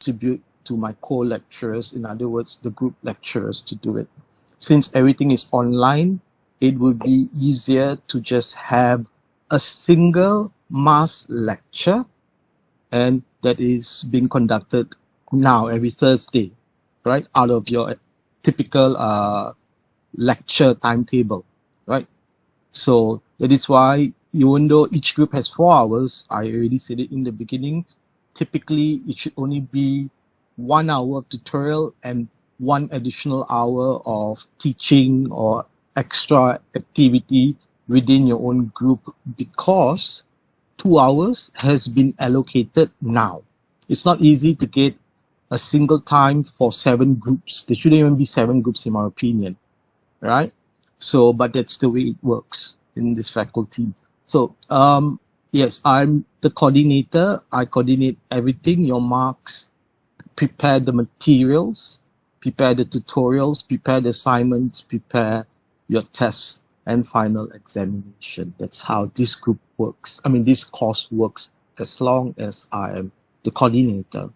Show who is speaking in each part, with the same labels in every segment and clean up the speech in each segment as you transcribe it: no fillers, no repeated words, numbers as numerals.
Speaker 1: distribute to my co-lecturers, in other words, the group lecturers, to do it. Since everything is online, it would be easier to just have a single mass lecture, and that is being conducted now every Thursday, right, out of your typical lecture timetable, right? So that is why, even though each group has 4 hours, I already said it in the beginning, typically it should only be 1 hour of tutorial and 1 additional hour of teaching or extra activity within your own group, because 2 hours has been allocated now. It's not easy to get a single time for 7 groups. There shouldn't even be 7 groups in my opinion, right? So, but that's the way it works in this faculty. So, yes, I'm the coordinator. I coordinate everything, your marks, prepare the materials, prepare the tutorials, prepare the assignments, prepare your tests and final examination. That's how this group works. I mean, this course works, as long as I am the coordinator.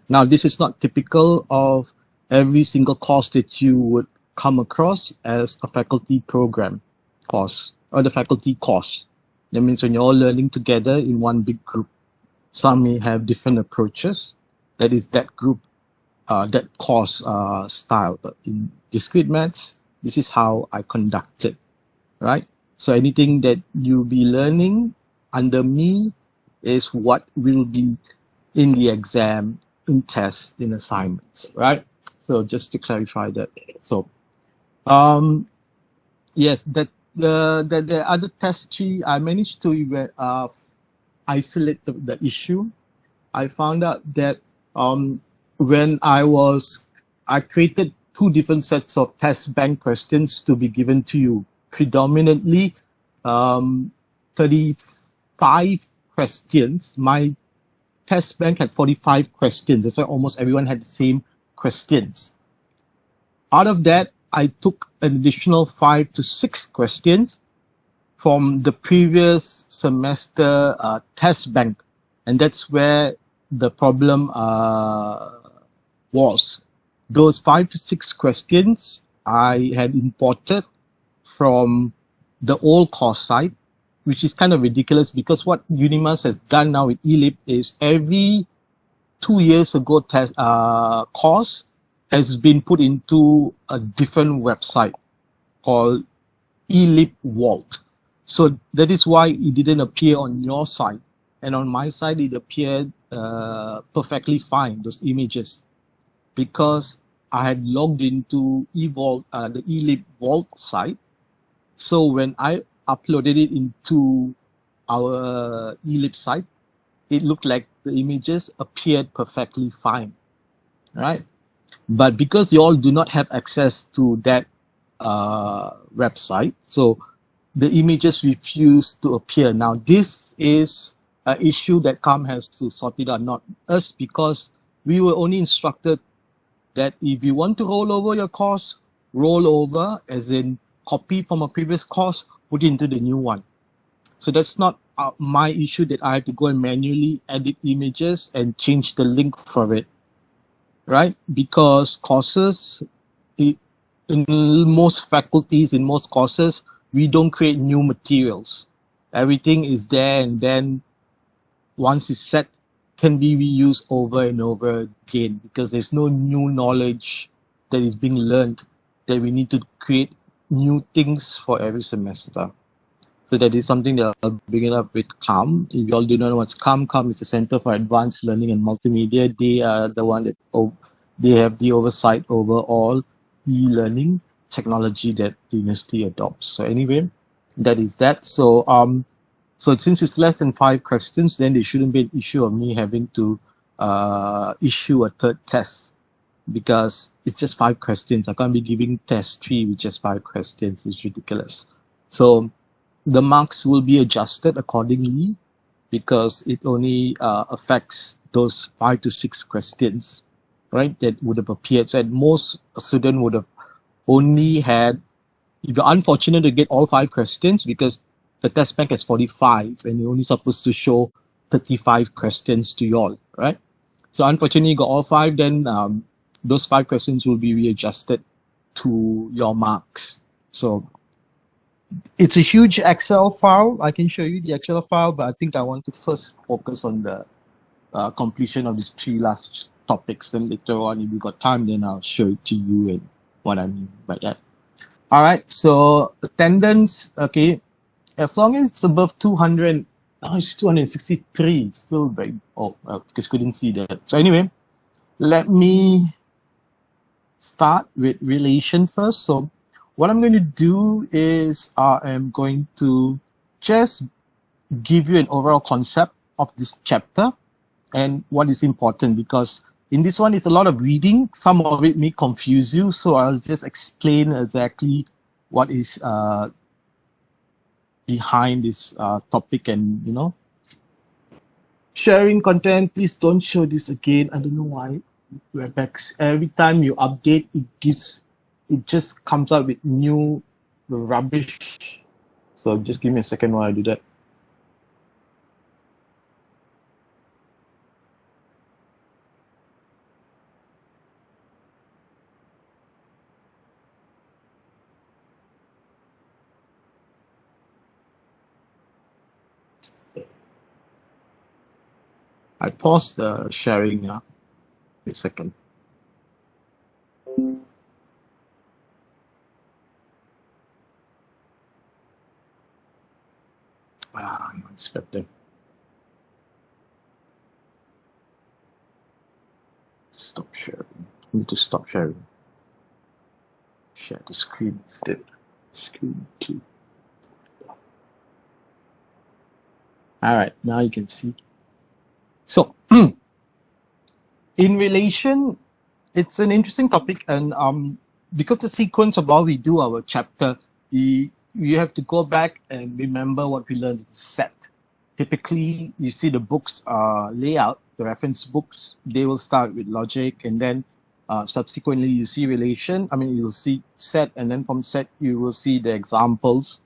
Speaker 1: Now, this is not typical of every single course that you would come across as a faculty program course or the faculty course. That means when you're all learning together in one big group, some may have different approaches. That is that group, that course style. But in Discrete Maths, this is how I conduct it, right? So anything that you'll be learning under me is what will be in the exam, in tests, in assignments, right? So just to clarify that. So, yes, that the other test tree, I managed to isolate the issue. I found out that when I created 2 different sets of test bank questions to be given to you, predominantly 35 questions. My test bank had 45 questions. That's why almost everyone had the same questions. Out of that, I took an additional 5 to 6 questions from the previous semester test bank. And that's where the problem was. Those 5 to 6 questions I had imported from the old course site, which is kind of ridiculous because what Unimas has done now with eLib is every 2 years ago test course has been put into a different website called eLib Vault. So that is why it didn't appear on your site, and on my side it appeared perfectly fine, those images, because I had logged into eVault, the eLib Vault site. So when I uploaded it into our eLib site, it looked like the images appeared perfectly fine, right? But because you all do not have access to that website, so the images refuse to appear. Now, this is an issue that CAM has to sort it out, not us, because we were only instructed that if you want to roll over your course, roll over, as in copy from a previous course, put it into the new one. So that's not my issue that I have to go and manually edit images and change the link for it, right? Because courses, in most faculties, in most courses, we don't create new materials. Everything is there, and then once it's set, can be reused over and over again, because there's no new knowledge that is being learned, that we need to create new things for every semester. So that is something that I'll bring up with CAM. If you all do not know what's CAM is the Center for Advanced Learning and Multimedia. They are the one that they have the oversight over all e-learning technology that the university adopts. So anyway, that is that. So so since it's less than 5 questions, then there shouldn't be an issue of me having to issue a third test, because it's just 5 questions. I can't be giving test 3 with just 5 questions. It's ridiculous. So the marks will be adjusted accordingly, because it only affects those 5 to 6 questions, right, that would have appeared. So at most, a student would have only had, if you're unfortunate to get all 5 questions, because the test bank has 45 and you're only supposed to show 35 questions to you all, right? So unfortunately, you got all five, then those 5 questions will be readjusted to your marks. So it's a huge Excel file. I can show you the Excel file, but I think I want to first focus on the completion of these 3 last topics. Then later on, if you got time, then I'll show it to you and what I mean by that. All right, so attendance, okay, as long as it's above 200, now it's 263, it's still very, because couldn't see that. So anyway, let me start with relation first. So what I'm going to do is I am going to just give you an overall concept of this chapter and what is important, because in this one it's a lot of reading. Some of it may confuse you, so I'll just explain exactly what is behind this topic. And sharing content, please don't show this again. I don't know why Webex, every time you update, it just comes out with new rubbish. So just give me a second while I do that. I pause the sharing now. Wait a second. It's better. Stop sharing. I need to stop sharing. Share the screen instead. Screen 2. All right, now you can see. So, in relation, it's an interesting topic, and because the sequence of how we do our chapter, you have to go back and remember what we learned in set. Typically, you see the books layout, the reference books, they will start with logic, and then subsequently you see relation. You'll see set, and then from set you will see the examples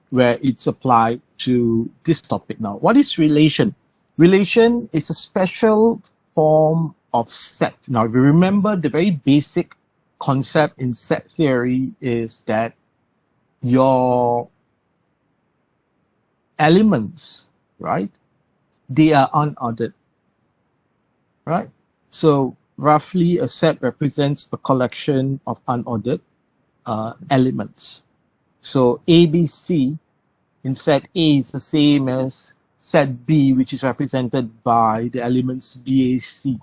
Speaker 1: where it's applied to this topic. Now, what is relation? Relation is a special form of set. Now, if you remember, the very basic concept in set theory is that your elements, right, they are unordered, right? So roughly a set represents a collection of unordered elements. So ABC in set A is the same as set B, which is represented by the elements BAC.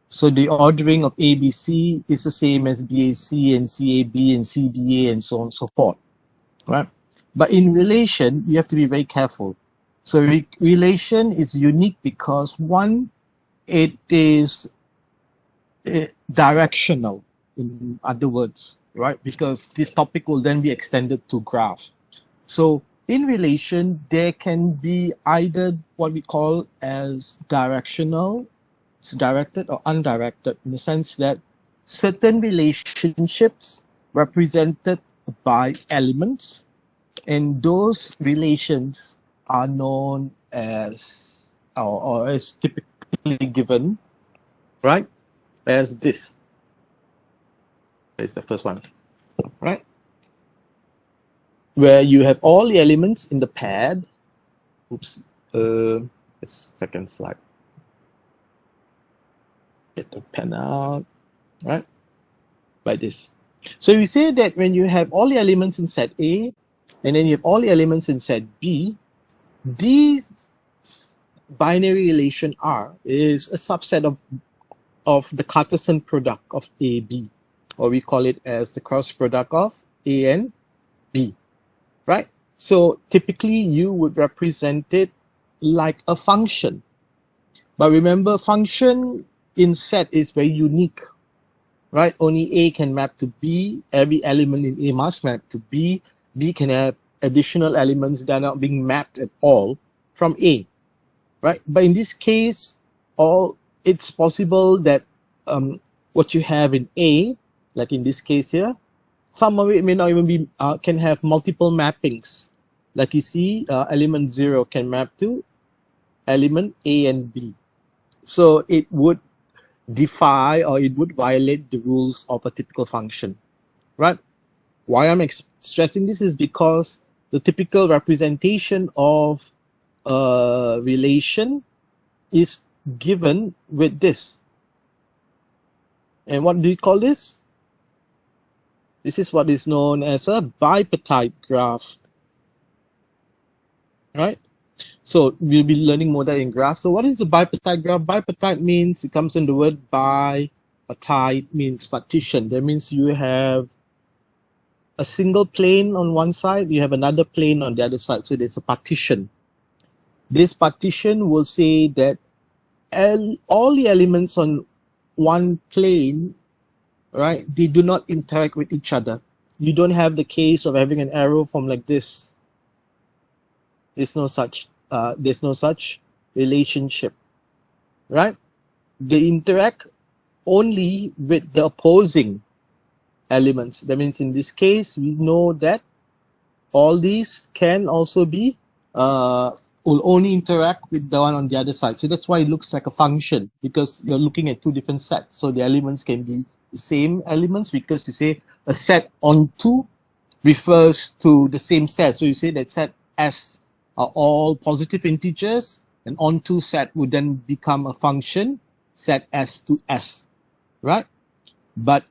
Speaker 1: So the ordering of ABC is the same as BAC and CAB and CBA and so on and so forth, right? But in relation, you have to be very careful. So relation is unique because, one, it is directional, in other words, right? Because this topic will then be extended to graph. So in relation, there can be either what we call as directional, it's directed or undirected, in the sense that certain relationships represented by elements, and those relations are known as, or as typically given, right, as this. There's the first one, right? Where you have all the elements in the pad. Oops. It's second slide. Get the pen out, right? Like this. So you say that when you have all the elements in set A, and then you have all the elements in set B, these binary relation R is a subset of the Cartesian product of AB, or we call it as the cross product of A and B, right? So typically you would represent it like a function. But remember, function in set is very unique, right? Only A can map to B. Every element in A must map to B. B can have additional elements that are not being mapped at all from A, right? But in this case, it's possible that what you have in A, like in this case here, some of it may not even be, can have multiple mappings. Like you see, element 0 can map to element A and B. So it would defy or it would violate the rules of a typical function, right? Why I'm stressing this is because the typical representation of a relation is given with this. And what do you call this? This is what is known as a bipartite graph, right? So we'll be learning more that in graphs. So what is a bipartite graph? Bipartite means, it comes in the word bipartite means partition. That means you have a single plane on one side, you have another plane on the other side. So there's a partition. This partition will say that all the elements on one plane, right, they do not interact with each other. You don't have the case of having an arrow from like this. There's no such relationship, right? They interact only with the opposing elements. That means in this case, we know that all these can also be will only interact with the one on the other side. So that's why it looks like a function, because you're looking at two different sets. So the elements can be the same elements, because you say a set onto refers to the same set. So you say that set S are all positive integers, and onto set would then become a function set S to S, right? But at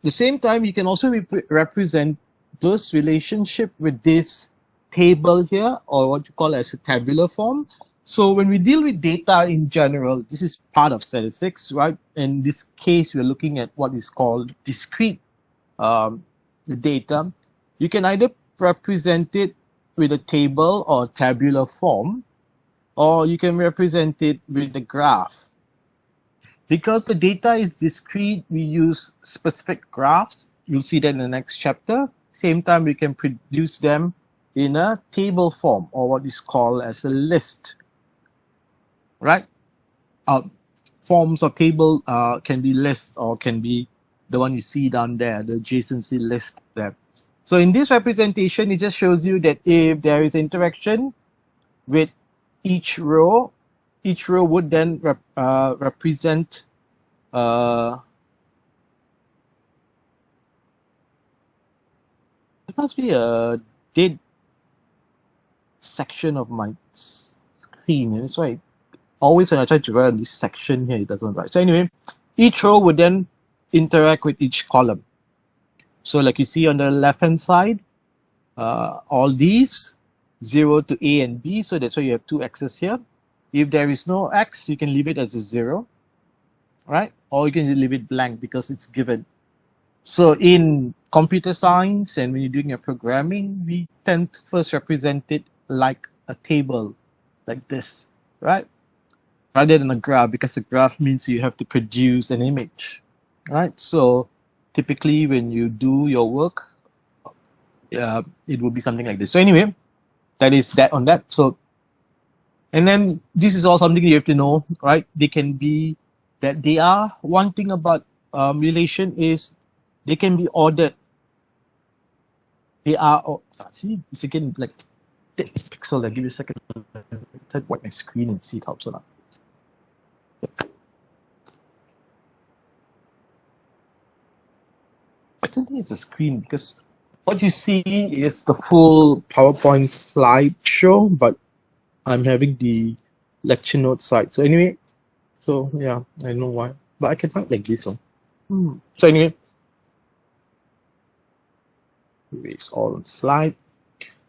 Speaker 1: the same time, you can also represent this relationship with this table here, or what you call as a tabular form. So when we deal with data in general, this is part of statistics, right? In this case, we're looking at what is called discrete data. You can either represent it with a table or tabular form, or you can represent it with a graph. Because the data is discrete, we use specific graphs. You'll see that in the next chapter. Same time, we can produce them in a table form, or what is called as a list, right? Forms of table can be list, or can be the one you see down there, the adjacency list there. So in this representation, it just shows you that if there is interaction with each row would then represent it must be a dead section of my screen. That's why always when I try to write on this section here, it doesn't write. So anyway, each row would then interact with each column. So like you see on the left hand side, all these 0 to A and B. So that's why you have two x's here. If there is no x, you can leave it as a 0, right? Or you can leave it blank because it's given. So in computer science and when you're doing your programming, we tend to first represent it like a table, like this, right? Rather than a graph, because a graph means you have to produce an image, right? So typically when you do your work, it will be something like this. So anyway, that is that on that. So, and then this is all something you have to know, right? They can be that they are, one thing about relation is they can be ordered. They are, see, it's again like pixel. Give me a second. I'll wipe my screen and see it helps or not. I don't think it's a screen because what you see is the full PowerPoint slideshow, but I'm having the lecture notes side. So anyway, so yeah, I know why, but I can write like this one. So anyway, erase all on slide.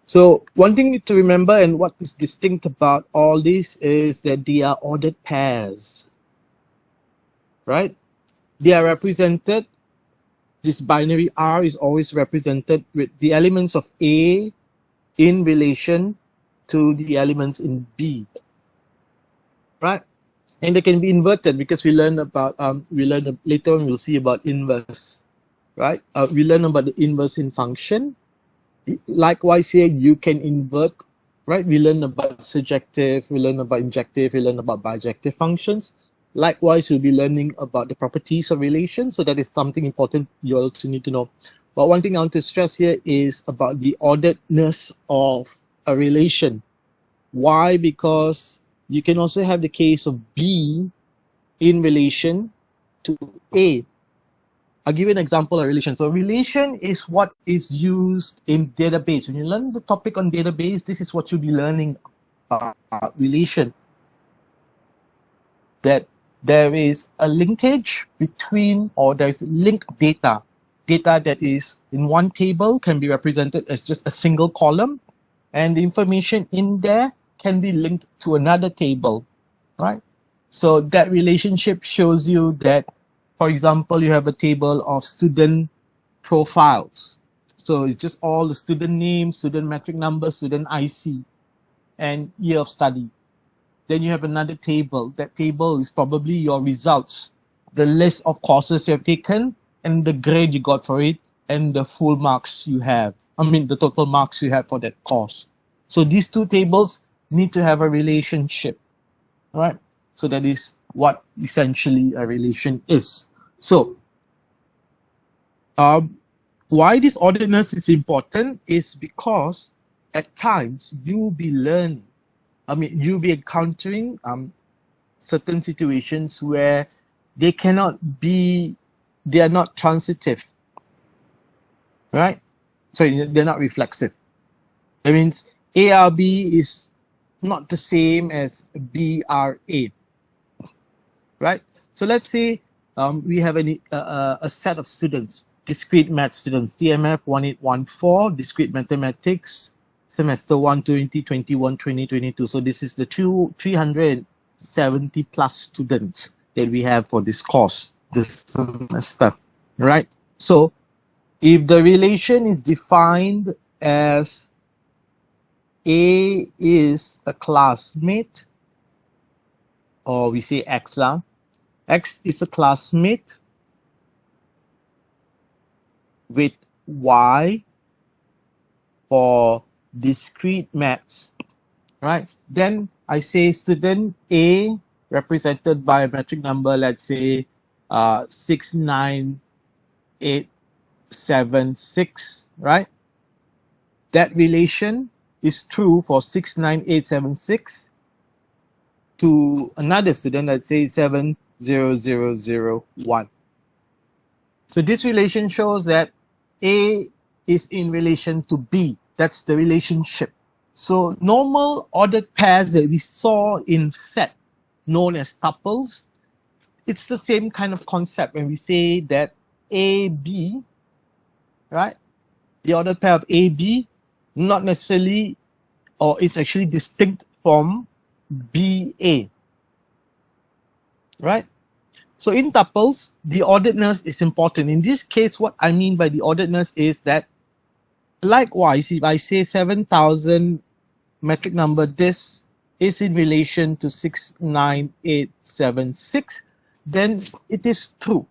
Speaker 1: So one thing to remember, and what is distinct about all this, is that they are ordered pairs, right? They are represented. This binary R is always represented with the elements of A in relation to the elements in B, right? And they can be inverted because we learn about later on we'll see about inverse, right? We learn about the inverse in function. Likewise here you can invert, right? We learn about surjective, we learn about injective, we learn about bijective functions. Likewise, we'll be learning about the properties of relation. So that is something important you also need to know. But one thing I want to stress here is about the orderedness of a relation. Why? Because you can also have the case of B in relation to A. I'll give you an example of relation. So relation is what is used in database. When you learn the topic on database, this is what you'll be learning, relation. That there is a linkage between, or there's linked data. Data that is in one table can be represented as just a single column, and the information in there can be linked to another table, right? So that relationship shows you that, for example, you have a table of student profiles. So it's just all the student name, student metric number, student IC, and year of study. Then you have another table. That table is probably your results, the list of courses you have taken, and the grade you got for it, and the full marks you have. I mean, the total marks you have for that course. So these two tables need to have a relationship, right? So that is what essentially a relation is. So, why this orderedness is important is because at times you'll be learning. You'll be encountering certain situations where they are not transitive, right? So they're not reflexive. That means ARB is not the same as BRA, right? So let's say we have a set of students, discrete math students, TMF 1814, discrete mathematics, semester 1, 2021, 2022. So this is the 370 plus students that we have for this course, this semester, right? So if the relation is defined as A is a classmate, or we say X, X is a classmate with Y for discrete maths, right? Then I say student A represented by a metric number, let's say 69876, right? That relation is true for 69876 to another student, let's say 70001. So this relation shows that A is in relation to B. That's the relationship. So normal ordered pairs that we saw in set, known as tuples, it's the same kind of concept when we say that AB, right? The ordered pair of AB, not necessarily, or it's actually distinct from BA, right? So in tuples, the orderedness is important. In this case, what I mean by the orderedness is that, likewise, if I say 7,000 metric number, this is in relation to 69876, then it is true,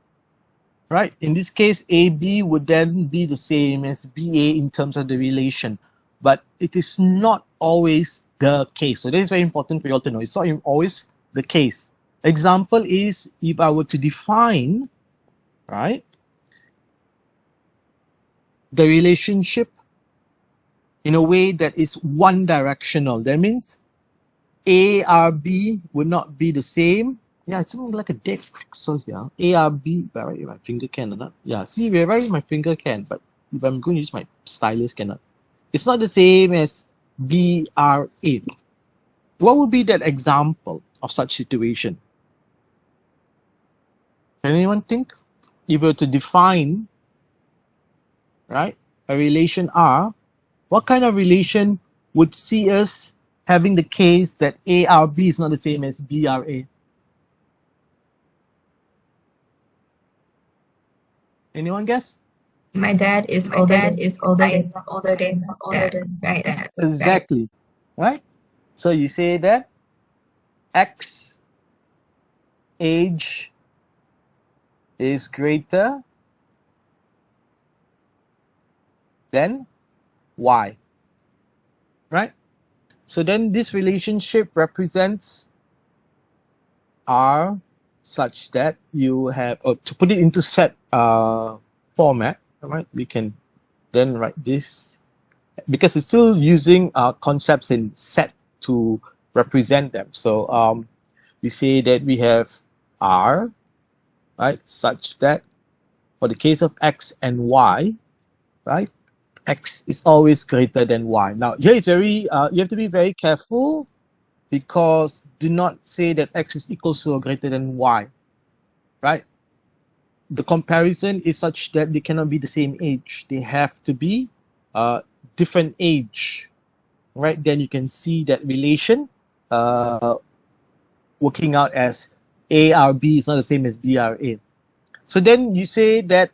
Speaker 1: right? In this case, AB would then be the same as BA in terms of the relation, but it is not always the case. So that is very important for you all to know. It's not always the case. Example is if I were to define, right, the relationship in a way that is one directional. That means ARB would not be the same. Yeah, it's something like a dead pixel here. ARB, write my finger can or not? Yeah, see, writing my finger can, but if I'm going to use my stylus, cannot. It's not the same as BRA. What would be that example of such situation? Can anyone think? If we were to define, right, a relation R, what kind of relation would see us having the case that ARB is not the same as BRA? Anyone guess?
Speaker 2: My dad is older than right?
Speaker 1: Exactly, right? So you say that X age is greater than Y, right? So then this relationship represents R such that you have, or to put it into set format, right? We can then write this, because it's still using concepts in set to represent them. So we say that we have R, right, such that for the case of X and Y, right, X is always greater than Y. Now, here it's very, you have to be very careful because do not say that X is equal to or greater than Y, right? The comparison is such that they cannot be the same age. They have to be different age, right? Then you can see that relation working out as ARB is not the same as BRA. So then you say that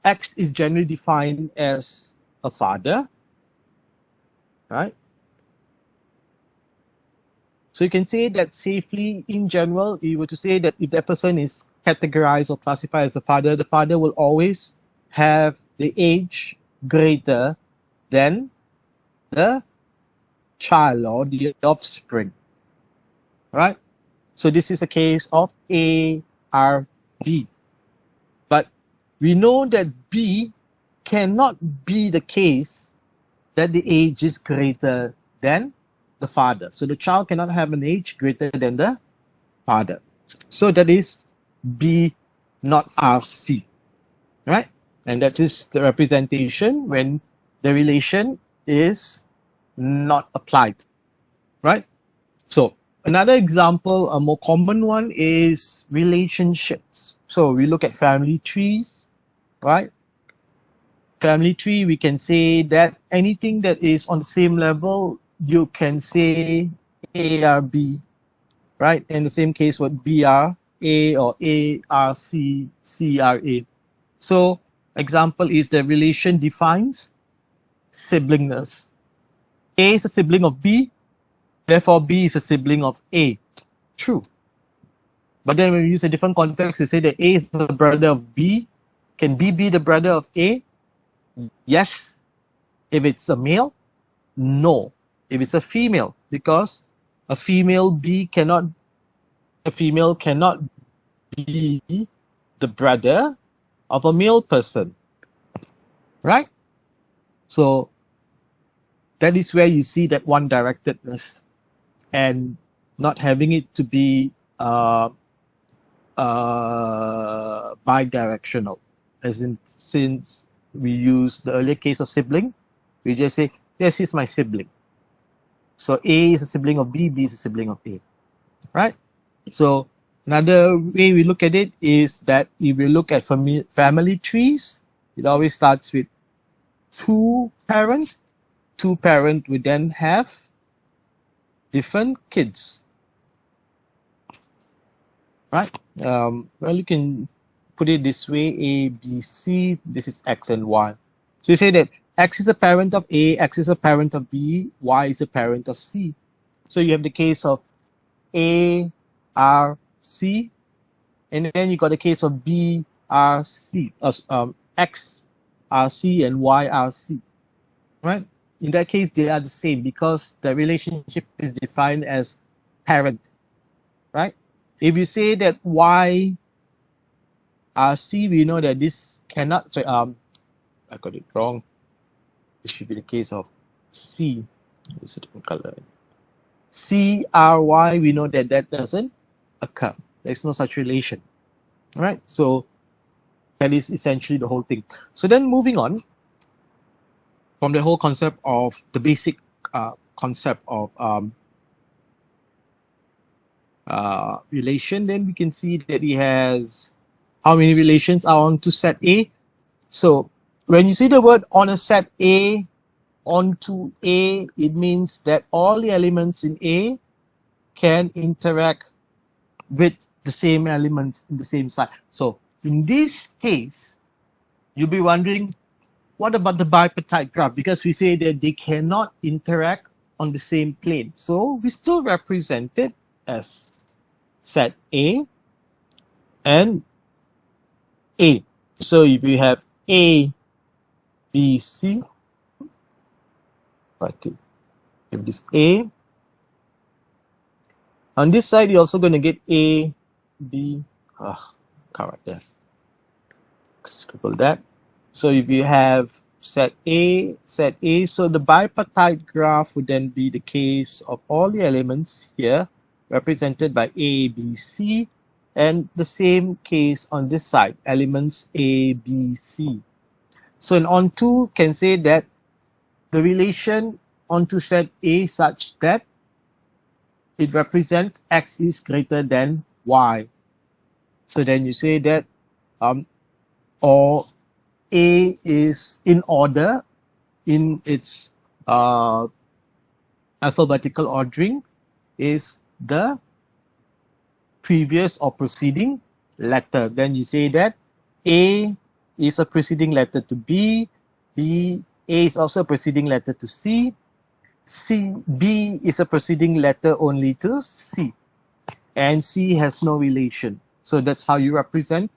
Speaker 1: X is generally defined as a father, right? So you can say that safely in general, you were to say that if that person is categorized or classified as a father, the father will always have the age greater than the child or the offspring, right? So this is a case of ARB. But we know that B cannot be the case that the age is greater than the father. So the child cannot have an age greater than the father. So that is B, not RC, right? And that is the representation when the relation is not applied, right? So another example, a more common one is relationships. So we look at family trees, right? Family tree, we can say that anything that is on the same level, you can say ARB, right? In the same case with BR, A or ARC, CRA. So example is the relation defines siblingness. A is a sibling of B, therefore B is a sibling of A. True. But then when we use a different context, we say that A is the brother of B. Can B be the brother of A? Yes. If it's a male, no. If it's a female, because a female cannot be the brother of a male person, right? So that is where you see that one-directedness and not having it to be bidirectional, as in since we use the earlier case of sibling, we just say, yes, he's my sibling. So A is a sibling of B, B is a sibling of A, right? So another way we look at it is that if we look at family trees, it always starts with two parent. Two parent would then have different kids, right? Well, you can put it this way, A, B, C, this is X and Y. So you say that X is a parent of A, X is a parent of B, Y is a parent of C. So you have the case of A, R, C, and then you got the case of B, R, C, X, R, C, and Y, R, C, right? In that case, they are the same because the relationship is defined as parent, right? If you say that Y, R, C, we know that this cannot, so, I got it wrong. It should be the case of C. It's a different color. C, R, Y, we know that that doesn't occur. There's no such relation, right? So that is essentially the whole thing. So then moving on from the whole concept of the basic concept of relation, then we can see that he has how many relations are on to set A. So when you see the word on a set A, onto A, it means that all the elements in A can interact with the same elements in the same side. So in this case, you'll be wondering, what about the bipartite graph? Because we say that they cannot interact on the same plane. So we still represent it as set A and A. So if we have A, B, C, okay, if this A, on this side you're also going to get A, B, can't write that. Scribble that. So if you have set A, so the bipartite graph would then be the case of all the elements here represented by A, B, C, And the same case on this side, elements A, B, C. So an onto can say that the relation onto set A such that it represents X is greater than Y. So then you say that or A is in order in its alphabetical ordering is the previous or preceding letter. Then you say that A is a preceding letter to B, A is also a preceding letter to B is a preceding letter only to C, and C has no relation. So that's how you represent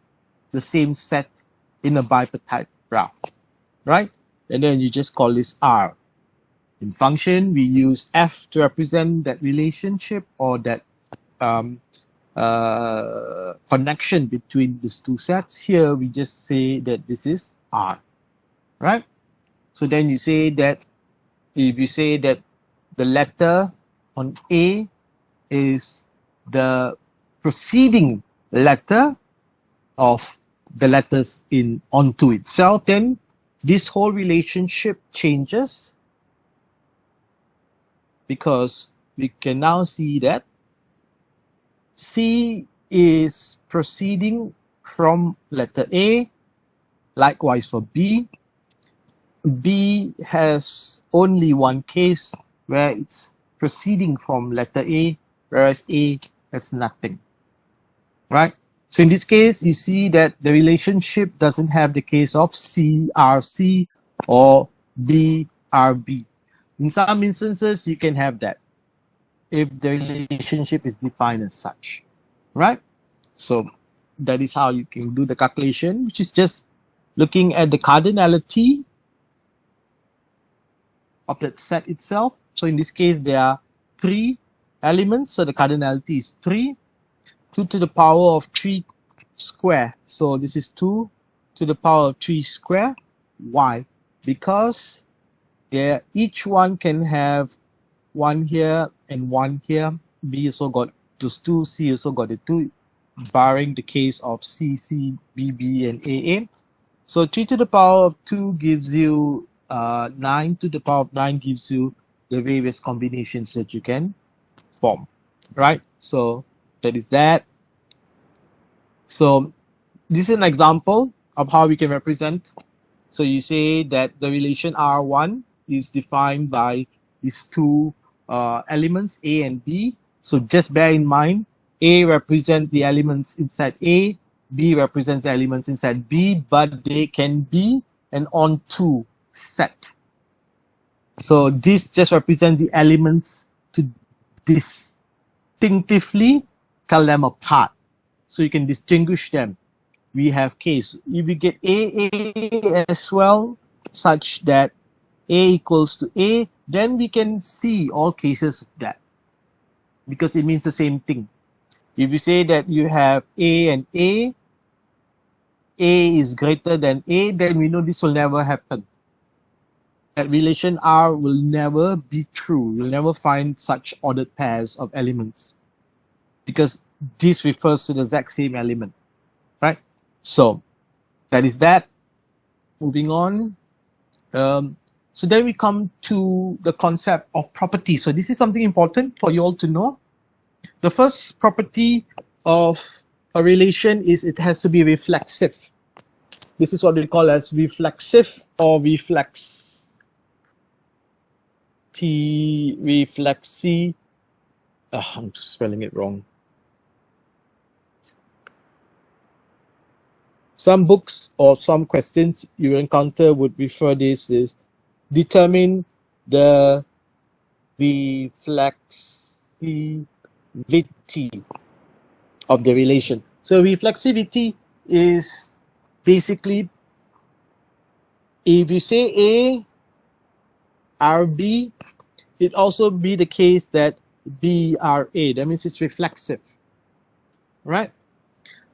Speaker 1: the same set in a bipartite graph, right? And then you just call this R. In function, we use F to represent that relationship or that connection between these two sets. Here, we just say that this is R, right? So then you say that if you say that the letter on A is the preceding letter of the letters in onto itself, then this whole relationship changes because we can now see that C is proceeding from letter A, likewise for B. B has only one case where it's proceeding from letter A, whereas A has nothing, right? So in this case, you see that the relationship doesn't have the case of C, R, C, or B, R, B. In some instances, you can have that if the relationship is defined as such, right? So that is how you can do the calculation, which is just looking at the cardinality of that set itself. So in this case, there are 3 elements. So the cardinality is 3. 2 to the power of 3 square. So this is 2 to the power of 3 square. Why? Because each one can have 1 here and 1 here. B also got those 2. C also got the 2, barring the case of C, C, B, B, and A, A. So 3 to the power of 2 gives you 9 to the power of 9 gives you the various combinations that you can form, right? So that is that. So this is an example of how we can represent. So you say that the relation R1 is defined by these 2 elements, A and B. So just bear in mind, A represents the elements inside A, B represents the elements inside B, but they can be an onto set. So this just represents the elements to distinctively tell them apart. So you can distinguish them. We have case. If we get A as well, such that A equals to A, then we can see all cases of that because it means the same thing. If you say that you have A and A is greater than A, then we know this will never happen. That relation R will never be true. You'll never find such ordered pairs of elements because this refers to the exact same element, right? So that is that. Moving on. So then we come to the concept of property. So this is something important for you all to know. The first property of a relation is it has to be reflexive. This is what we call as reflexive or reflexi. I'm spelling it wrong. Some books or some questions you encounter would refer this as determine the reflexivity of the relation. So reflexivity is basically if you say A R B, it also be the case that B R A. That means it's reflexive, right?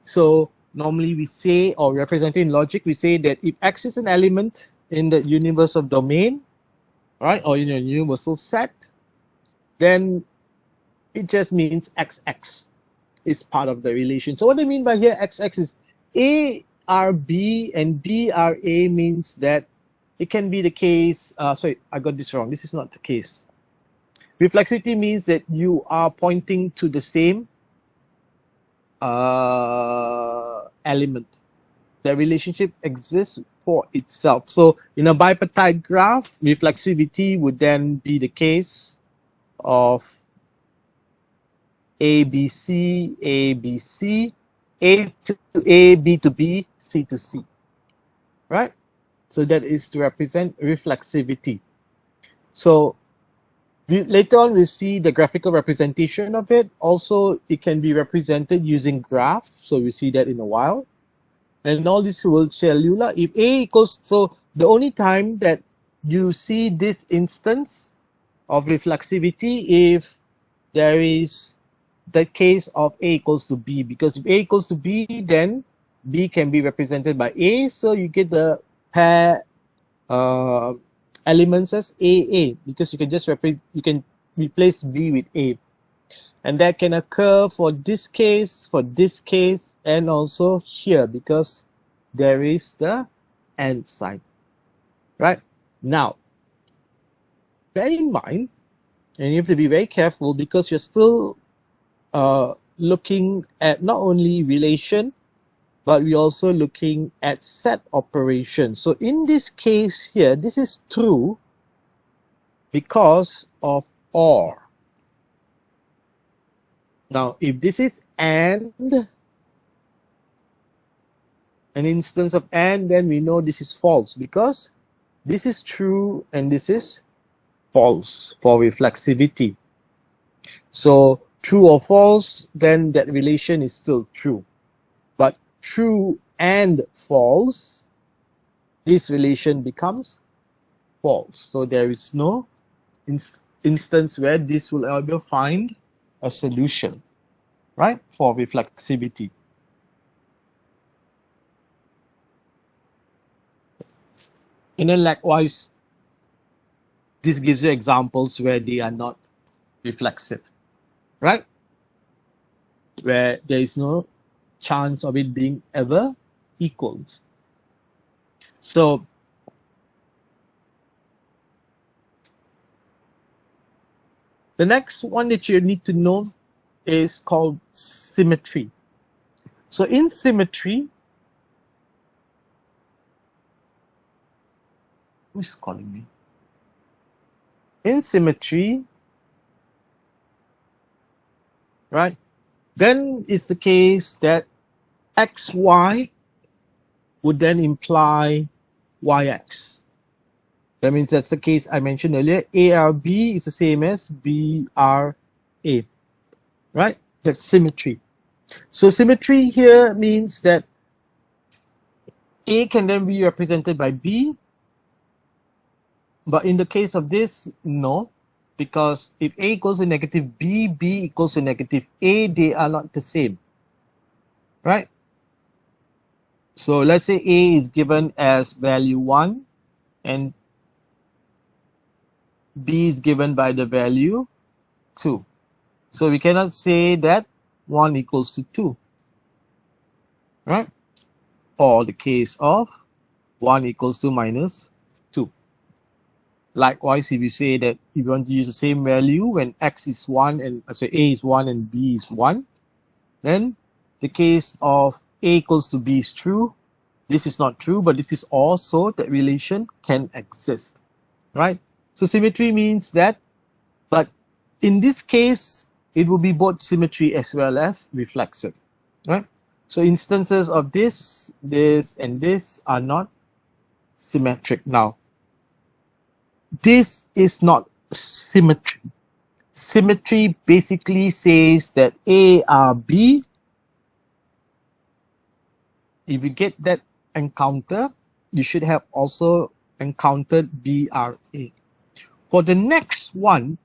Speaker 1: So normally we say, or represented in logic, we say that if X is an element in the universal domain, right, or in a universal set, then it just means XX. is part of the relation. So what I mean by here, XX is A are B and B are A means that it can be the case. Sorry, I got this wrong. This is not the case. Reflexivity means that you are pointing to the same element. The relationship exists for itself. So in a bipartite graph, reflexivity would then be the case of A, B, C, A, B, C, A to A, B to B, C to C, right? So that is to represent reflexivity. So later on, we'll see the graphical representation of it. Also, it can be represented using graph. So we see that in a while. And all this will tell you if A equals, so the only time that you see this instance of reflexivity if there is the case of A equals to B, because if A equals to B, then B can be represented by A, so you get the pair elements as AA, because you can just replace B with A. And that can occur for this case, and also here, because there is the and sign. Right? Now, bear in mind, and you have to be very careful because you're still looking at not only relation, but we're also looking at set operation. So in this case here, this is true because of OR. Now, if this is AND, an instance of AND, then we know this is false because this is true and this is false for reflexivity. So true or false, then that relation is still true. But true and false, this relation becomes false. So there is no instance where this will ever find a solution, right, for reflexivity. And then likewise, this gives you examples where they are not reflexive, right? Where there is no chance of it being ever equals. So the next one that you need to know is called symmetry. So in symmetry, who's calling me? In symmetry, right, then it's the case that xy would then imply yx. That means that's the case I mentioned earlier. ARB is the same as BRA, right? That's symmetry. So symmetry here means that A can then be represented by B, but in the case of this, no, because if A equals to negative B, B equals to negative A, they are not the same, right? So let's say A is given as value 1 and B is given by the value 2. So we cannot say that 1 equals to 2, right? Or the case of 1 equals to minus 2. Likewise, if you say that if you want to use the same value when x is 1 and so A is 1 and B is 1, then the case of A equals to B is true. This is not true, but this is also that relation can exist, right? So symmetry means that, but in this case, it will be both symmetry as well as reflexive, right? So instances of this, this, and this are not symmetric. Now, this is not symmetry. Symmetry basically says that A are B. If you get that encounter, you should have also encountered B are A. For the next one,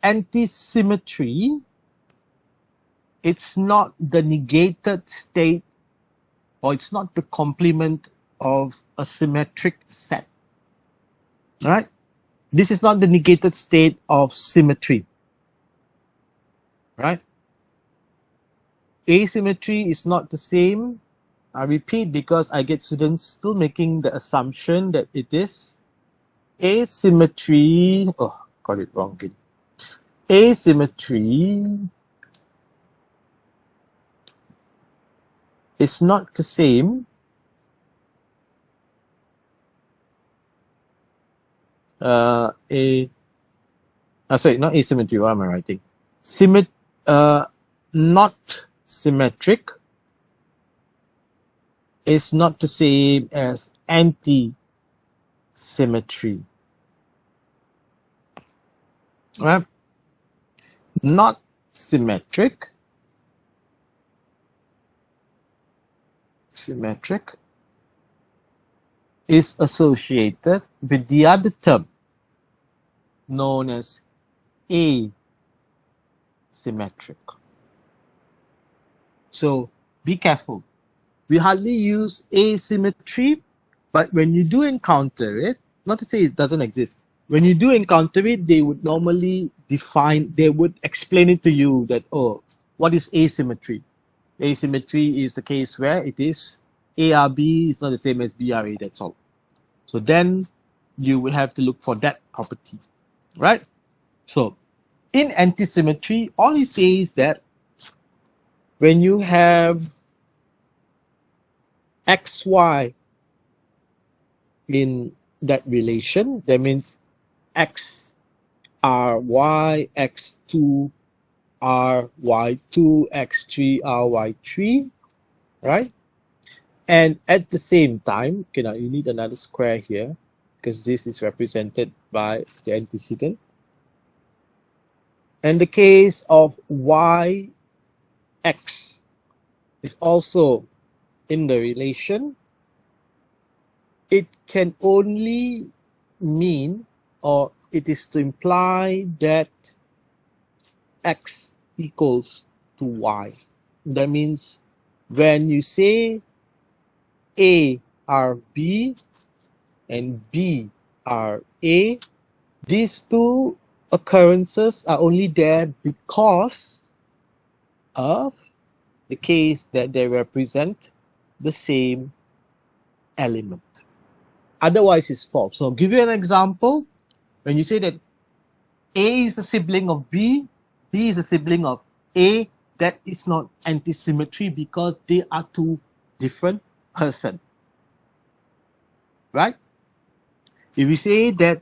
Speaker 1: anti-symmetry, it's not the negated state or it's not the complement of a symmetric set, right? This is not the negated state of symmetry, right? Asymmetry is not the same. I repeat because I get students still making the assumption that it is. Asymmetry, oh, got it wrong again. Asymmetry is not the same sorry, not asymmetry, what am I writing? Not symmetric is not the same as anti-symmetry. Right? Not symmetric is associated with the other term known as asymmetric. So be careful. We hardly use asymmetry, but when you do encounter it, not to say it doesn't exist, when you do encounter it, they would normally they would explain it to you that, oh, what is asymmetry? Asymmetry is the case where it is ARB is not the same as BRA, that's all. So then you would have to look for that property, right? So in antisymmetry, all it says is that when you have XY in that relation, that means X RY, X2 RY2, X3 RY3, right? And at the same time, okay, now you need another square here because this is represented by the antecedent. And the case of YX is also in the relation. It can only mean, or it is to imply that X equals to Y. That means when you say A are B and B are A, these two occurrences are only there because of the case that they represent the same element. Otherwise, it's false. So, I'll give you an example. When you say that A is a sibling of B, B is a sibling of A, that is not antisymmetry because they are two different persons. Right? If you say that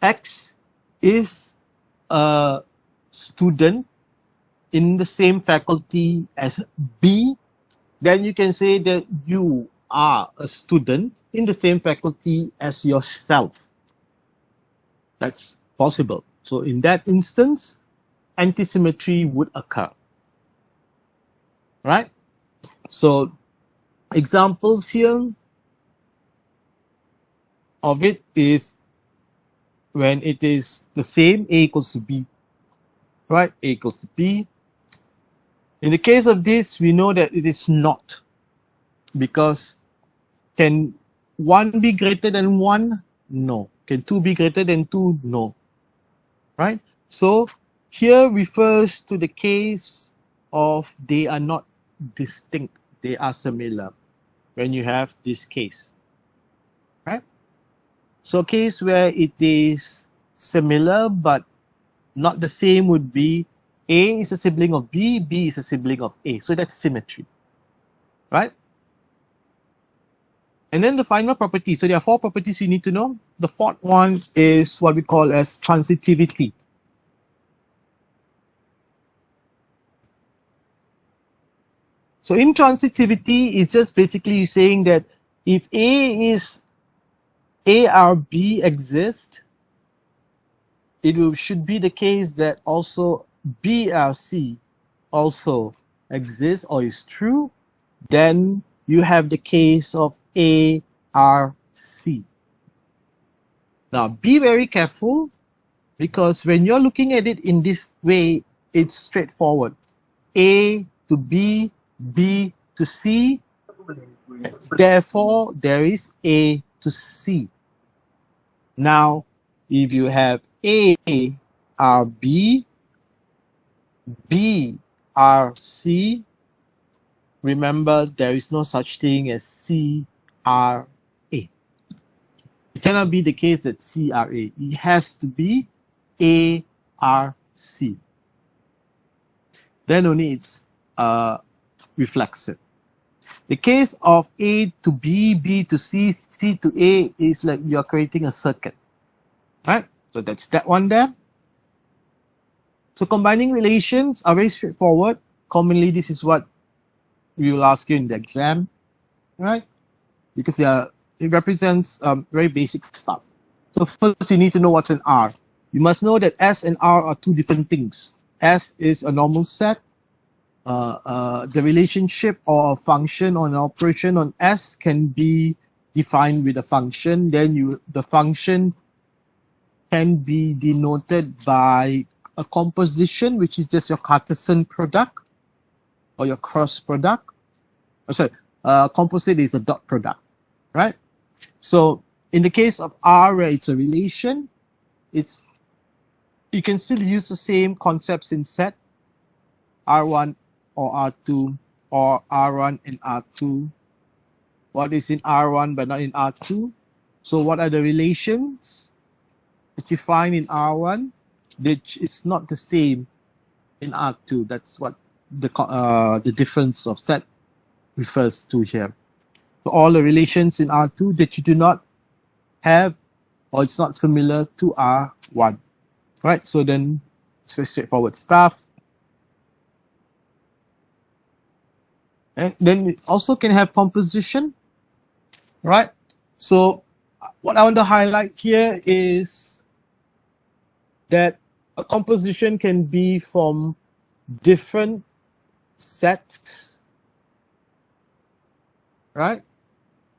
Speaker 1: X is a student in the same faculty as B, then you can say that you are a student in the same faculty as yourself. That's possible. So in that instance, antisymmetry would occur. Right? So examples here of it is when it is the same, A equals to B. Right? A equals to B. In the case of this, we know that it is not, because can 1 be greater than 1? No. Can 2 be greater than 2? No. Right? So here refers to the case of they are not distinct, they are similar when you have this case. Right? So a case where it is similar but not the same would be A is a sibling of B, B is a sibling of A. So that's symmetry. Right? And then the final property. So there are 4 properties you need to know. The 4th one is what we call as transitivity. So in transitivity, it's just basically saying that if ARB exists, should be the case that also BRC also exists or is true. Then you have the case of ARC. Now, be very careful, because when you're looking at it in this way, it's straightforward. A to B, B to C. Therefore, there is A to C. Now, if you have A R B, B R C, remember there is no such thing as CRA. It cannot be the case that CRA. It has to be ARC. Then only it's reflexive. The case of A to B, B to C, C to A is like you're creating a circuit. Right? So that's that one there. So combining relations are very straightforward. Commonly, this is what we will ask you in the exam, right? Because it represents very basic stuff. So first, you need to know what's an R. You must know that S and R are two different things. S is a normal set. The relationship or a function or an operation on S can be defined with a function. Then the function can be denoted by a composition, which is just your Cartesian product or your cross product. Oh, sorry, composite is a dot product, right? So in the case of R, where it's a relation, you can still use the same concepts in set, R1 or R2 or R1 and R2. What is in R1 but not in R2? So what are the relations that you find in R1 that is not the same in R2? That's what the difference of set refers to here. So all the relations in R2 that you do not have or it's not similar to R1. Right? So then it's very straightforward stuff. And then we also can have composition. Right? So what I want to highlight here is that a composition can be from different sets, right?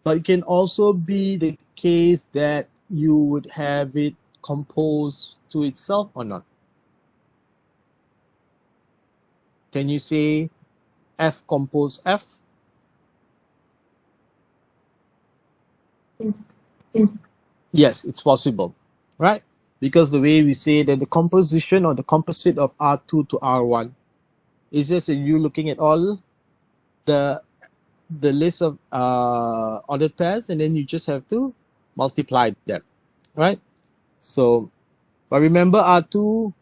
Speaker 1: But it can also be the case that you would have it composed to itself or not. Can you say F compose F? Yes, it's possible, right? Because the way we say that the composition or the composite of R2 to R1 is just you looking at all the list of ordered pairs, and then you just have to multiply them, right? So, but remember R2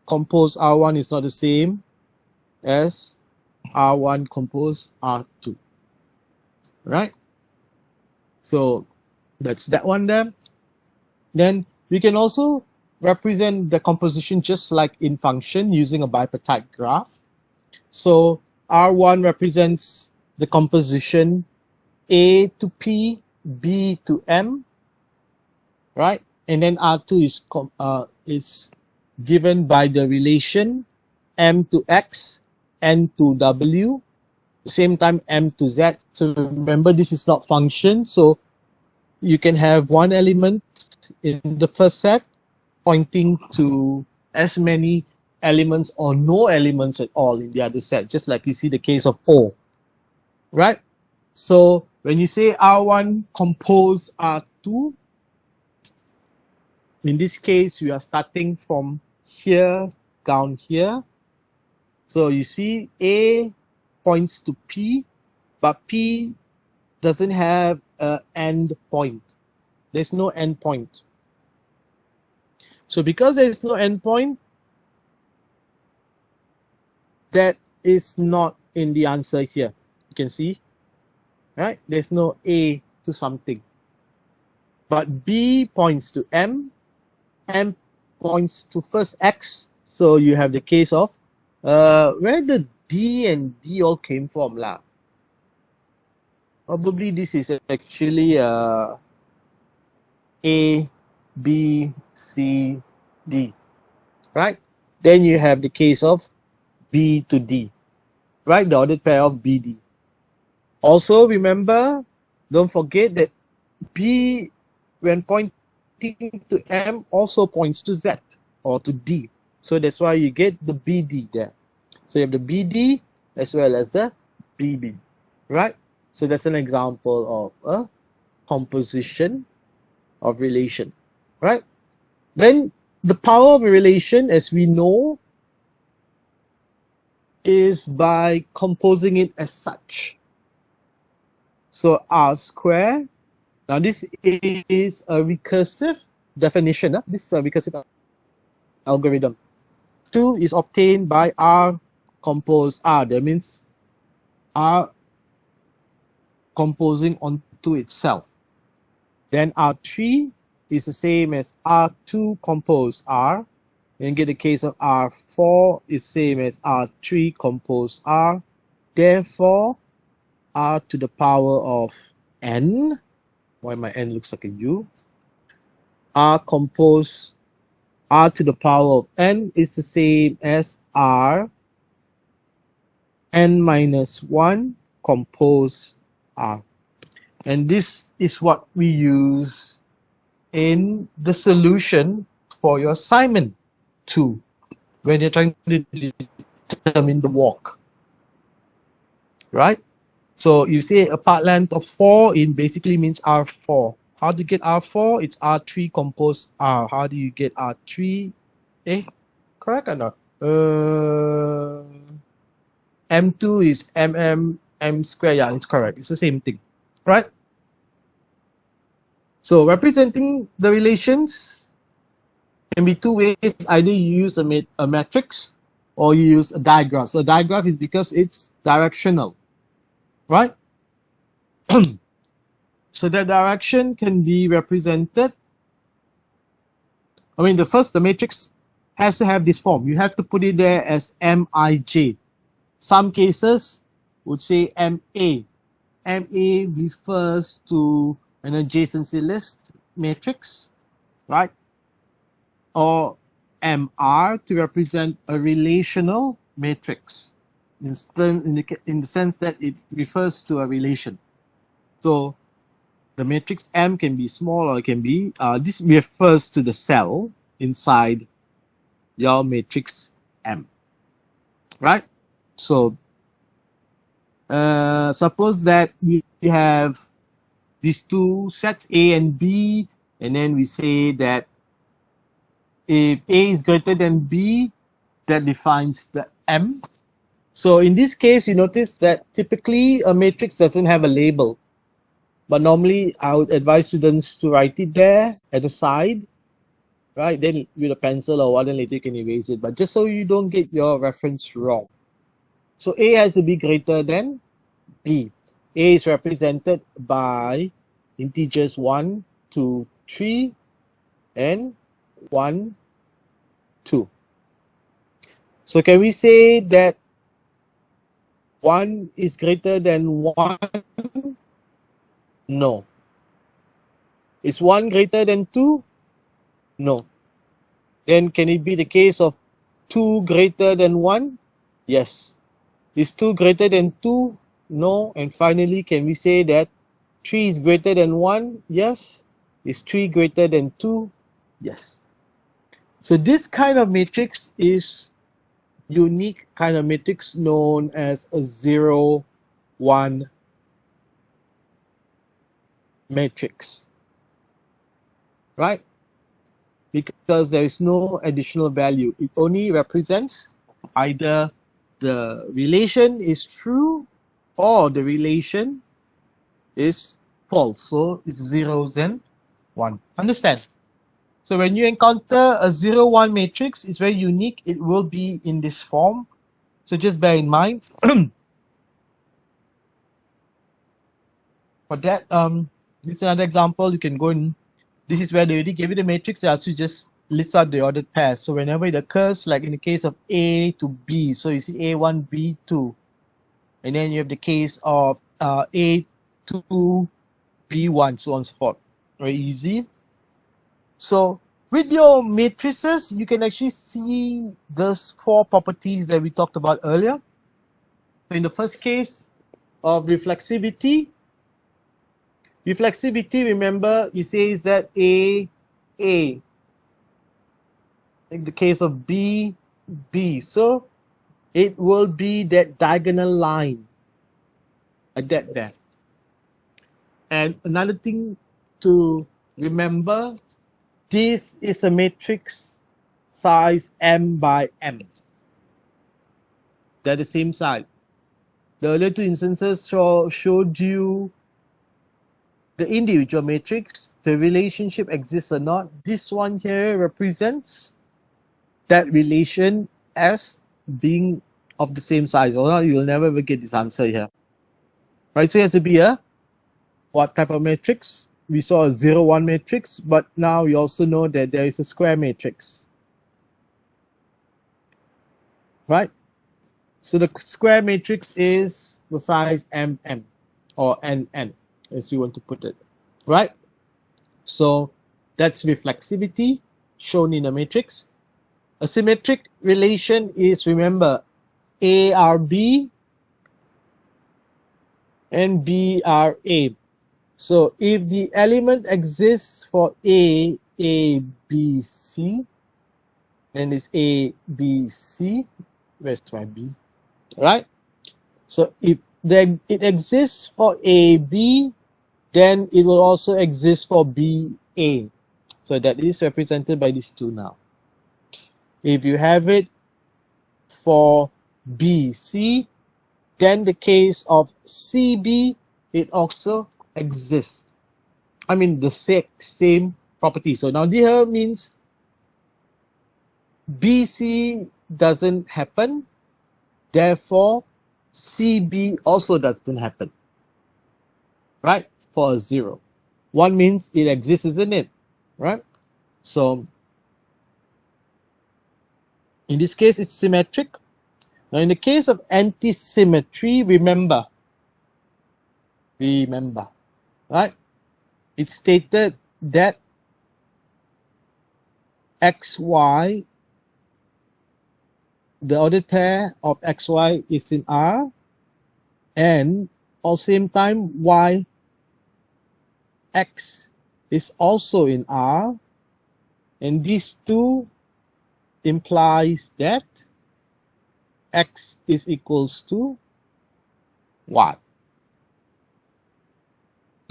Speaker 1: compose R1 is not the same as R1 compose R2, right? So that's that one there. Then we can also represent the composition just like in function using a bipartite graph. So R1 represents the composition A to P, B to M, right? And then R2 is given by the relation M to X, N to W, same time M to Z. So remember, this is not function. So you can have one element in the first set pointing to as many elements or no elements at all in the other set, just like you see the case of O, right? So when you say R1 compose R2, in this case, we are starting from here down here. So you see A points to P, but P doesn't have an end point. There's no end point. So because there is no end point, that is not in the answer here. You can see, right? There's no A to something. But B points to M, M points to first X. So you have the case of where the D and B all came from lah. Probably this is actually A, B, C, D, right? Then you have the case of B to D, right? The ordered pair of BD. Also remember, don't forget that B, when pointing to M, also points to Z or to D. So that's why you get the BD there. So you have the BD as well as the BB, right? So that's an example of a composition of relation, right? Then the power of a relation, as we know, is by composing it as such. So R square. Now this is a recursive definition. This is a recursive algorithm. 2 is obtained by R compose R. That means R composing onto itself. Then R3 is the same as R2 compose R. And get the case of R4 is same as R3 compose R. Therefore, R to the power of N. Why my N looks like a U? R compose R to the power of N is the same as R N minus 1 compose R. And this is what we use in the solution for your assignment 2 when you're trying to determine the walk. Right? So you say a part length of 4 in basically means R4. How do you get R4? It's R3 compose R. How do you get R3? Correct or not? M2 is M square. Yeah, it's correct. It's the same thing. Right? So representing the relations can be two ways. Either you use a matrix or you use a digraph. So a digraph is because it's directional. Right? So that direction can be represented. I mean, the matrix has to have this form. You have to put it there as Mij. Some cases would say Ma. Ma refers to an adjacency list matrix, right? Or Mr to represent a relational matrix in the sense that it refers to a relation. So the matrix M can be small or it can be, this refers to the cell inside your matrix M, right? So suppose that we have these two sets A and B, and then we say that if A is greater than B, that defines the M. So in this case, you notice that typically a matrix doesn't have a label. But normally, I would advise students to write it there at the side, right? Then with a pencil or what, then later you can erase it. But just so you don't get your reference wrong. So A has to be greater than B. A is represented by integers 1, 2, 3, and 1, 2. So can we say that 1 is greater than 1? No. Is 1 greater than 2? No. Then can it be the case of 2 greater than 1? Yes. Is 2 greater than 2? No. And finally, can we say that 3 is greater than 1? Yes. Is 3 greater than 2? Yes. So this kind of matrix is unique kind of matrix known as a 0, 1 matrix. Right? Because there is no additional value. It only represents either the relation is true or the relation is false. So it's zeros and 1. Understand? So when you encounter a 0, 1 matrix, it's very unique. It will be in this form. So just bear in mind. For that, this is another example. You can go in. This is where they already gave you the matrix. They ask you just list out the ordered pairs. So whenever it occurs, like in the case of A to B, so you see A1, B2. And then you have the case of A2, B1, so on and so forth. Very easy. So with your matrices, you can actually see those 4 properties that we talked about earlier. In the first case of reflexivity, remember, it says that A. In the case of B. So it will be that diagonal line like that there. And another thing to remember, this is a matrix size M by M. They're the same side. The earlier two instances showed you the individual matrix, the relationship exists or not. This one here represents that relation as being of the same size, or not, you will never ever get this answer here. Right, so it has to be a what type of matrix? We saw a 0, 1 matrix, but now we also know that there is a square matrix. Right? So the square matrix is the size mm, or nn, as you want to put it. Right? So that's reflexivity shown in a matrix. A symmetric relation is, remember, A are B and B are A. So if the element exists for A, B, C, then it's A, B, C. Where's my B? Right? So if it exists for A, B, then it will also exist for B, A. So that is represented by these two now. If you have it for B, C, then the case of CB, it also exists. I mean, the same property. So now here means BC doesn't happen, therefore CB also doesn't happen, right? For a 0. 1 means it exists, isn't it? Right? So in this case, it's symmetric. Now in the case of anti-symmetry, remember, right? It's stated that XY, the ordered pair of XY is in R, and at the same time Y, X is also in R, and these two implies that X is equals to Y.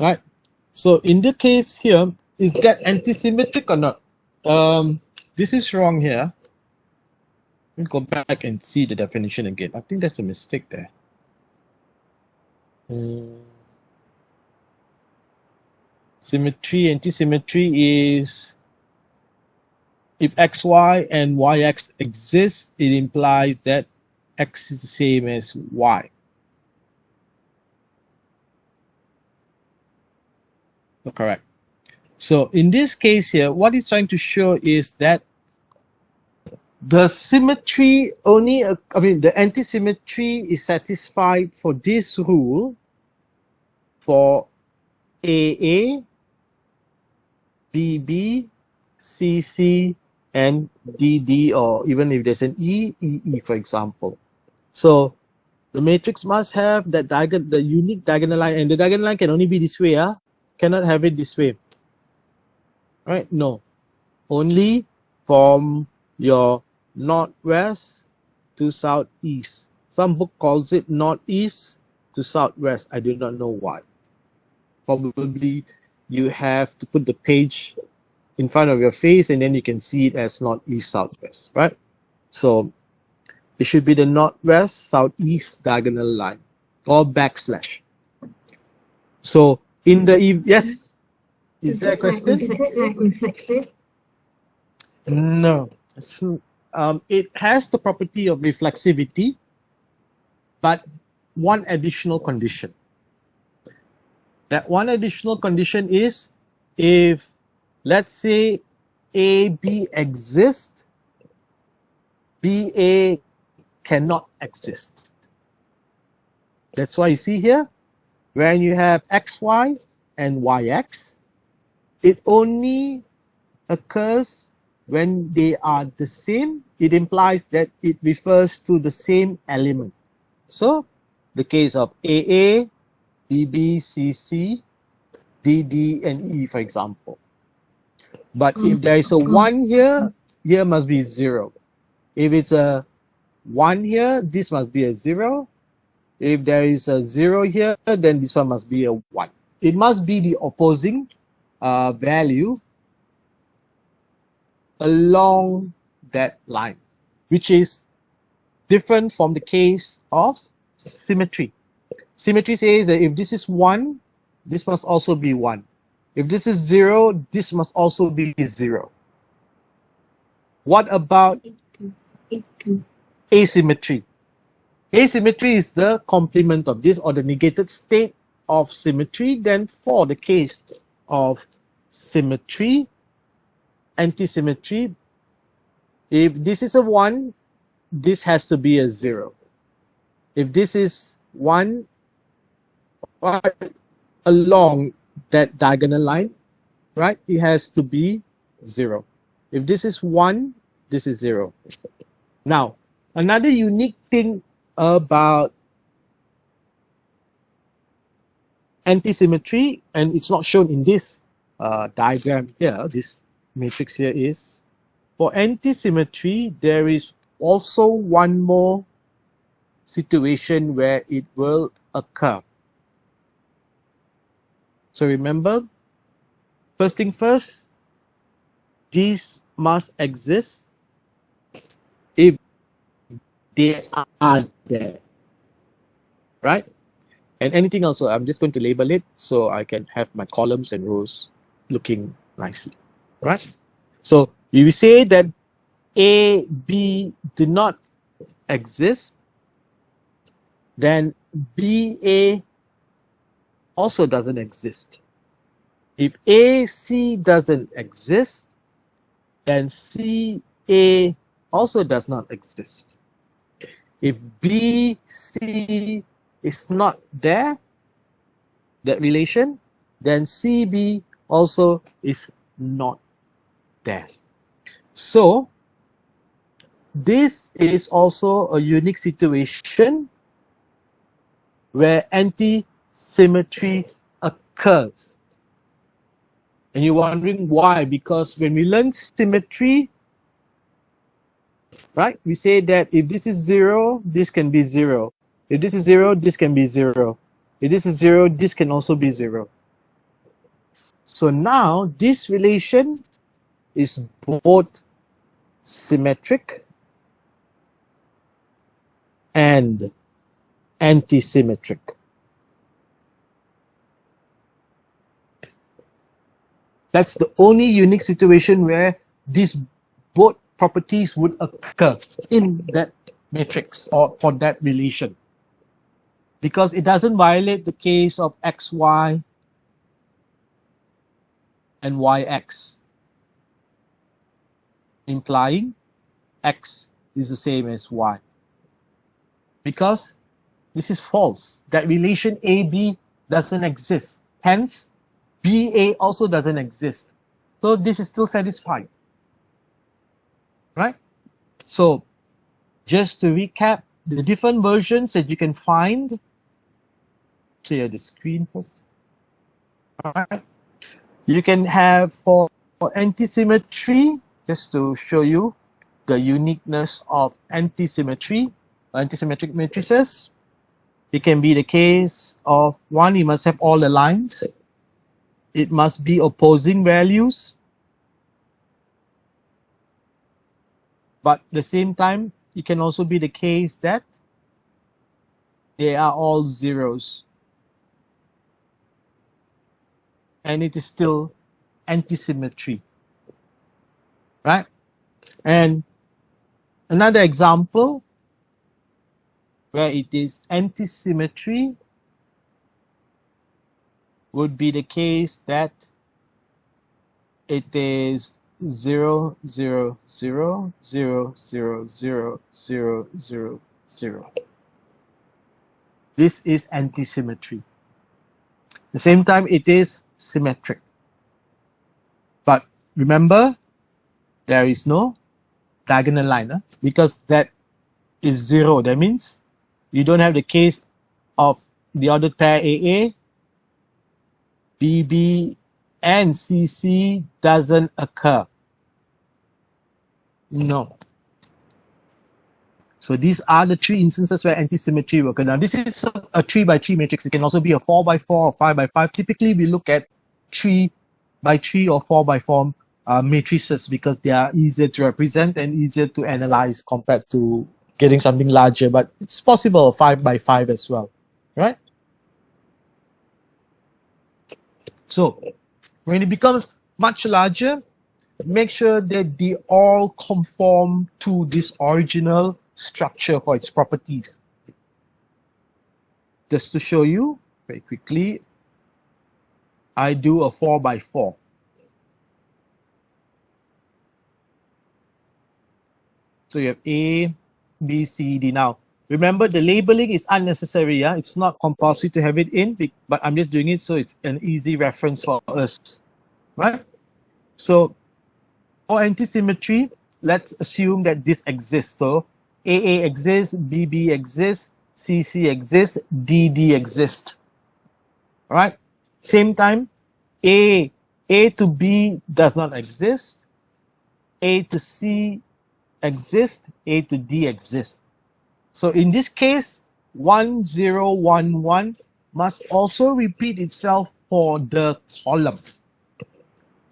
Speaker 1: Right? So in the case here, is that anti-symmetric or not? This is wrong here. Let me go back and see the definition again. I think there's a mistake there. Symmetry, anti-symmetry is if XY and YX exist, it implies that X is the same as Y. Correct. So in this case here, what it's trying to show is that the symmetry only, the anti-symmetry is satisfied for this rule for AA, BB, CC, and DD, or even if there's an EE, for example. So the matrix must have that the unique diagonal line, and the diagonal line can only be this way, cannot have it this way. Right? No. Only from your northwest to southeast. Some book calls it northeast to southwest. I do not know why. Probably you have to put the page in front of your face and then you can see it as northeast, southwest, right? So it should be the northwest, southeast diagonal line or backslash. So in the, yes? Is there a question?
Speaker 2: Is it like reflexive?
Speaker 1: No. So, it has the property of reflexivity, but one additional condition. That one additional condition is if, let's say, AB exists, BA cannot exist. That's why you see here, when you have XY and YX, it only occurs when they are the same. It implies that it refers to the same element. So the case of AA, BB, CC, DD, and E, for example. But if there is a 1 here, here must be 0. If it's a 1 here, this must be a 0. If there is a 0 here, then this one must be a 1. It must be the opposing value along that line, which is different from the case of symmetry. Symmetry says that if this is 1, this must also be 1. If this is 0, this must also be 0. What about asymmetry? Asymmetry is the complement of this, or the negated state of symmetry. Then for the case of symmetry, antisymmetry, if this is a 1, this has to be a 0. If this is 1 right, along that diagonal line, right, it has to be 0. If this is 1, this is 0. Now, another unique thing about antisymmetry, and it's not shown in this diagram here, this matrix here is, for antisymmetry, there is also one more situation where it will occur. So remember, first thing first, these must exist if they are there, right? And anything else, so I'm just going to label it so I can have my columns and rows looking nicely, right? So you say that A, B do not exist, then BA also doesn't exist. If AC doesn't exist, then CA also does not exist. If BC is not there, that relation, then CB also is not there. So this is also a unique situation where anti-symmetry occurs. And you're wondering why? Because when we learn symmetry, right, we say that if this is 0, this can be 0. If this is 0, this can be 0. If this is 0, this can also be 0. So now this relation is both symmetric and antisymmetric. That's the only unique situation where these both properties would occur in that matrix or for that relation. Because it doesn't violate the case of xy and yx, implying x is the same as y. Because this is false. That relation AB doesn't exist. Hence, BA also doesn't exist. So this is still satisfied. Right? So just to recap, the different versions that you can find, clear the screen first. Alright. You can have for antisymmetry, just to show you the uniqueness of antisymmetry, antisymmetric matrices. It can be the case of 1, you must have all the lines. It must be opposing values. But at the same time, it can also be the case that they are all zeros. And it is still antisymmetry. Right? And another example where it is antisymmetry would be the case that it is 0, 0, 0, 0, 0, 0, 0, 0, 0. This is antisymmetry. At the same time, it is symmetric. But remember, there is no diagonal line, because that is 0. That means you don't have the case of the ordered pair AA, BB, and CC doesn't occur. No. So these are the 3 instances where antisymmetry will occur. Now this is a 3 by 3 matrix. It can also be a 4 by 4 or 5 by 5. Typically we look at 3 by 3 or 4 by 4 matrices because they are easier to represent and easier to analyze compared to getting something larger, but it's possible 5 by 5 as well, right? So when it becomes much larger, make sure that they all conform to this original structure for its properties. Just to show you very quickly, I do a 4 by 4. So you have A, B, C, D. Now, remember the labeling is unnecessary. Yeah, it's not compulsory to have it in, but I'm just doing it so it's an easy reference for us, right? So for antisymmetry, let's assume that this exists. So AA exists, BB exists, CC exists, DD exists. All right. Same time, A to B does not exist. A to C exists. A to D exists. So in this case, 1, 0, 1, 1 must also repeat itself for the column.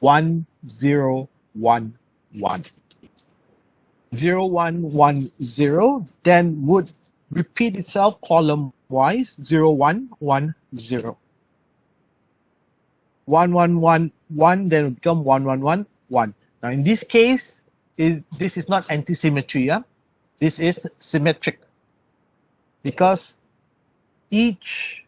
Speaker 1: 1, 0, 1, 1. 0, 1, 1, 0, then would repeat itself column wise, 0, 1, 1, 0. 1, 1, 1, 1, then would become 1, 1, 1, 1. Now in this case, this is not antisymmetry, yeah? This is symmetric. Because each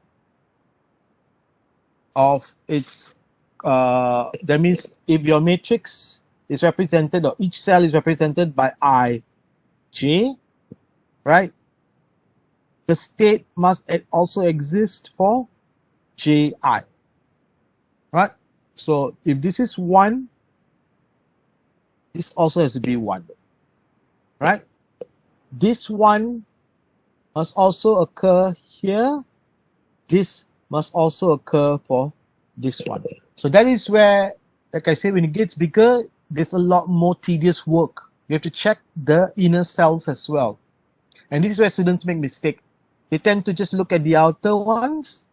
Speaker 1: of its, that means if your matrix is represented, or each cell is represented by ij, right? The state must also exist for ji, right? So if this is 1, this also has to be 1, right? This 1 must also occur here. This must also occur for this one. So that is where, like I said, when it gets bigger, there's a lot more tedious work. You have to check the inner cells as well. And this is where students make mistake. They tend to just look at the outer ones.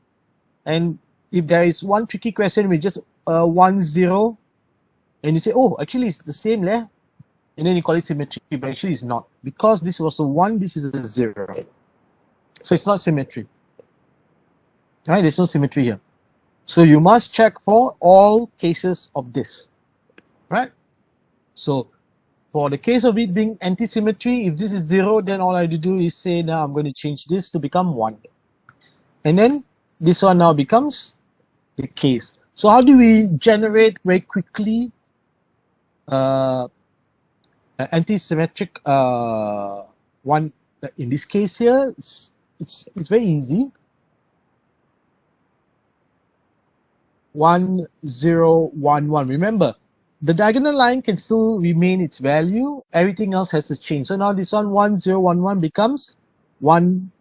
Speaker 1: And if there is one tricky question with just 1, 0, and you say, oh, actually it's the same there. And then you call it symmetry, but actually it's not. Because this was a 1, this is a 0. So it's not symmetry. Right? There's no symmetry here. So you must check for all cases of this. Right? So for the case of it being anti-symmetry, if this is 0, then all I have to do is say, now I'm going to change this to become 1. And then this one now becomes the case. So how do we generate very quickly an anti-symmetric one? In this case here, it's very easy. 1, 0, 1, 1. Remember, the diagonal line can still remain its value. Everything else has to change. So now this one, 1, 0, 1, 1 becomes 1,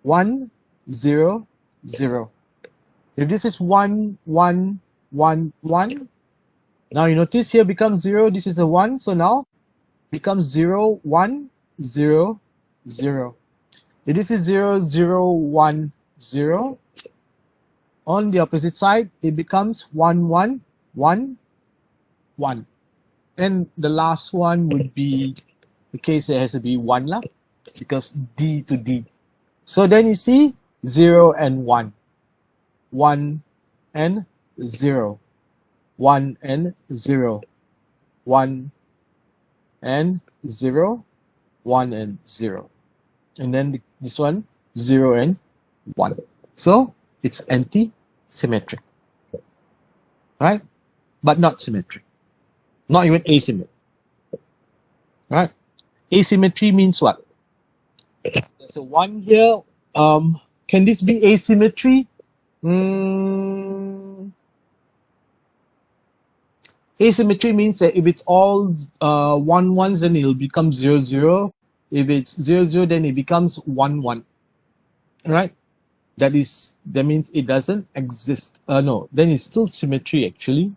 Speaker 1: 1, 0, 0. If this is 1, 1, 1, 1, now you notice here becomes 0. This is a 1. So now becomes 0, 1, 0, 0. If this is 0, 0, 1, 0. On the opposite side, it becomes 1, 1, 1, 1. And the last one would be the case that has to be 1 lah, because D to D. So then you see 0 and 1. 1 and 0. 1 and 0. 1 and 0. 1 and 0. And then this one, 0 and 1. So it's anti-symmetric, right? But not symmetric, not even asymmetric, right? Asymmetry means what? There's a 1 here. Can this be asymmetry? Asymmetry means that if it's all 1, 1s, then it'll become 0, 0. If it's 0, 0, then it becomes 1, 1, right? That means it doesn't exist. No, then it's still symmetry actually.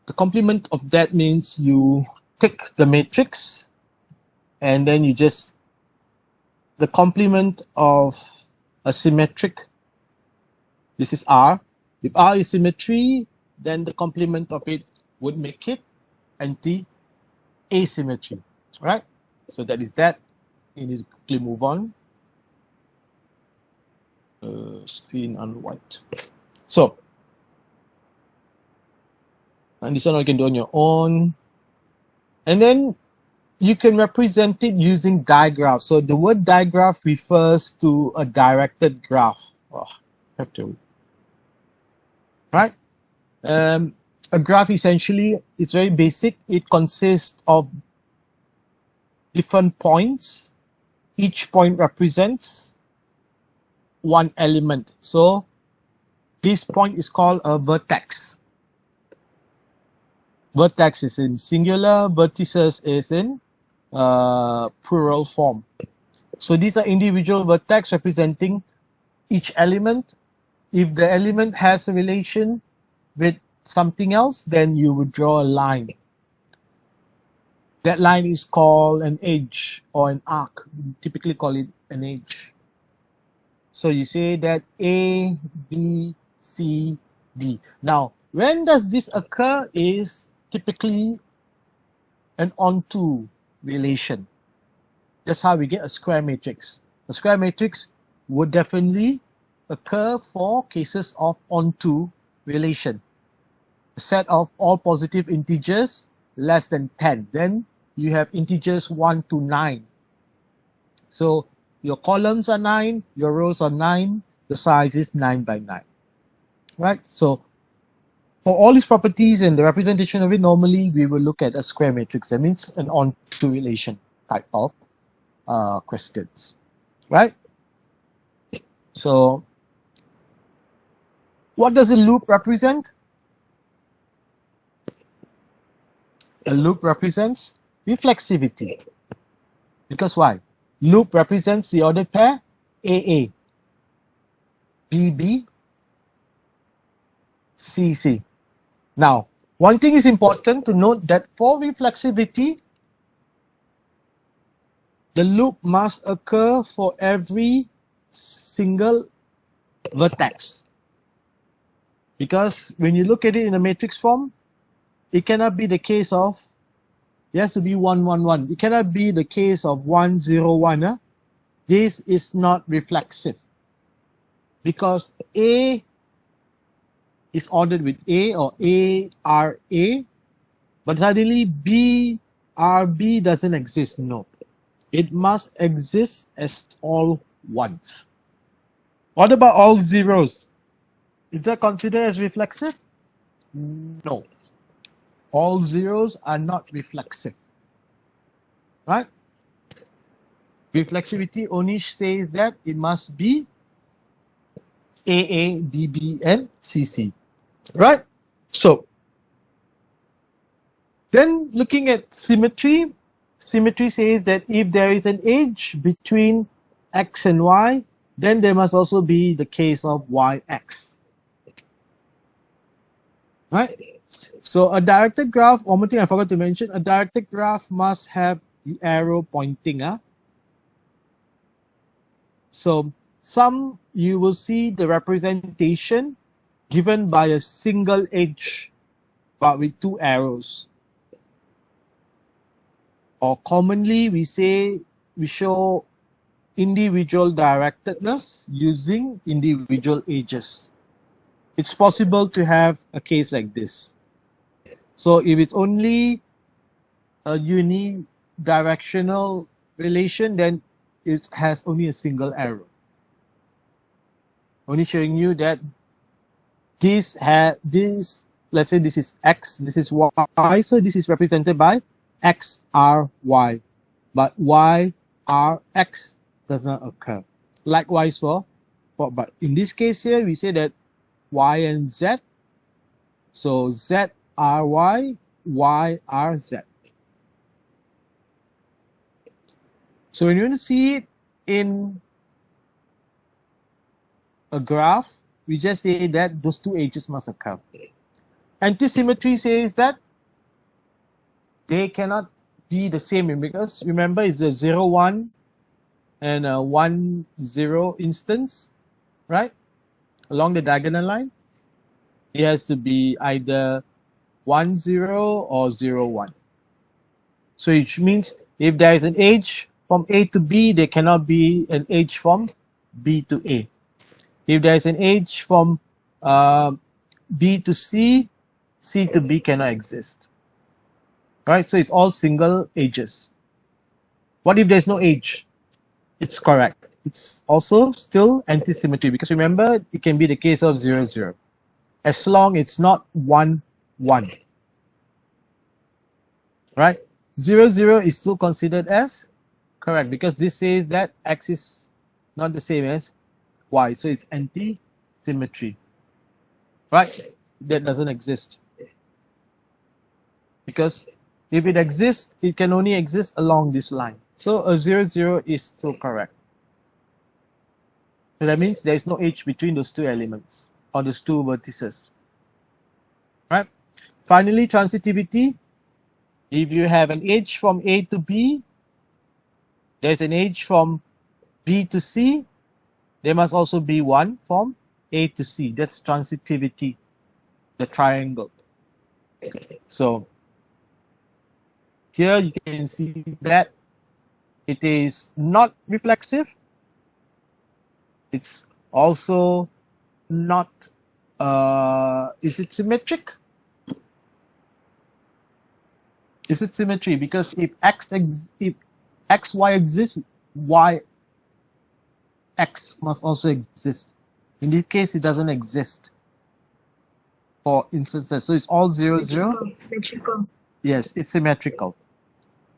Speaker 1: The complement of that means you take the matrix and then you just, the complement of a symmetric, this is R. If R is symmetry, then the complement of it would make it anti-asymmetry, right? So that is that. You need to quickly move on. Screen on white. So, and this one you can do on your own. And then you can represent it using digraph. So the word digraph refers to a directed graph. Oh, have to, right? A graph essentially is very basic. It consists of different points. Each point represents one element. So this point is called a vertex. Vertex is in singular, vertices is in plural form. So these are individual vertex representing each element. If the element has a relation with something else, then you would draw a line. That line is called an edge or an arc. We typically call it an edge. So you say that A, B, C, D. Now, when does this occur is typically an onto relation. That's how we get a square matrix. A square matrix would definitely occur for cases of onto relation. A set of all positive integers less than 10. Then you have integers 1 to 9. So your columns are 9, your rows are 9, the size is 9 by 9. Right? So for all these properties and the representation of it, normally we will look at a square matrix. That means an onto relation type of questions. Right? So what does a loop represent? A loop represents reflexivity. Because why? Loop represents the ordered pair AA, BB, CC. Now, one thing is important to note that for reflexivity, the loop must occur for every single vertex. Because when you look at it in a matrix form, it cannot be the case of, it has to be 1, 1, 1. It cannot be the case of 1, 0, 1. This is not reflexive. Because A is ordered with A or A R A, but suddenly B R B doesn't exist. No. It must exist as all ones. What about all zeros? Is that considered as reflexive? No. All zeros are not reflexive. Right? Reflexivity only says that it must be AA, BB, and CC. Right? So, then looking at symmetry, symmetry says that if there is an edge between X and Y, then there must also be the case of YX. Right? So a directed graph, one more thing I forgot to mention, a directed graph must have the arrow pointing. So some you will see the representation given by a single edge but with two arrows. Or commonly we show individual directedness using individual edges. It's possible to have a case like this. So if it's only a unidirectional relation, then it has only a single arrow. Only showing you that this, let's say this is X, this is Y, so this is represented by X, R, Y. But Y, R, X does not occur. Likewise but in this case here, we say that Y and Z. So Z, R, Y, Y, R, Z. So when you want to see it in a graph, we just say that those two edges must occur. Antisymmetry says that they cannot be the same because remember it's a 0, 1 and a 1, 0 instance, right? Along the diagonal line. It has to be either 1, 0 or 0, 1. So which means if there is an edge from A to B, there cannot be an edge from B to A. If there's an edge from B to C, C to B cannot exist. Right? So it's all single edges. What if there's no edge? It's correct. It's also still anti-symmetry, because remember, it can be the case of 0, 0. As long it's not 1, 1. Right? 0, 0 is still considered as correct, because this says that x is not the same as y. So it's anti-symmetry. Right? That doesn't exist. Because if it exists, it can only exist along this line. So a 0, 0 is still correct. So that means there is no edge between those two elements or those two vertices. Right? Finally, transitivity. If you have an edge from A to B, there's an edge from B to C, there must also be one from A to C. That's transitivity, the triangle. So here you can see that it is not reflexive. It's also not, is it symmetric? Is it symmetry? Because if xy exists, y x must also exist. In this case, it doesn't exist for instances. So it's all 0, 0.
Speaker 2: Symmetrical.
Speaker 1: Yes, it's symmetrical.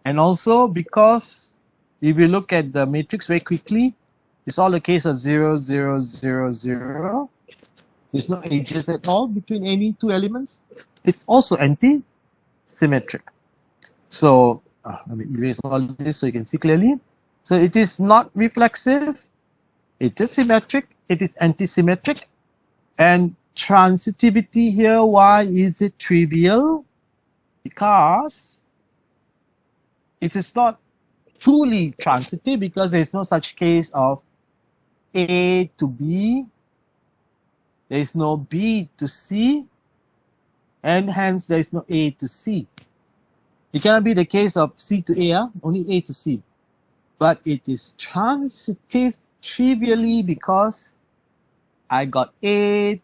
Speaker 1: And also because if you look at the matrix very quickly, it's all a case of 0, 0, 0, 0. There's no edges at all between any two elements. It's also anti-symmetric. So let me erase all this so you can see clearly. So it is not reflexive. It is symmetric. It is anti-symmetric. And transitivity here, why is it trivial? Because it is not truly transitive, because there is no such case of A to B. There is no B to C. And hence there is no A to C. It cannot be the case of C to A, only A to C. But it is transitive trivially because I got A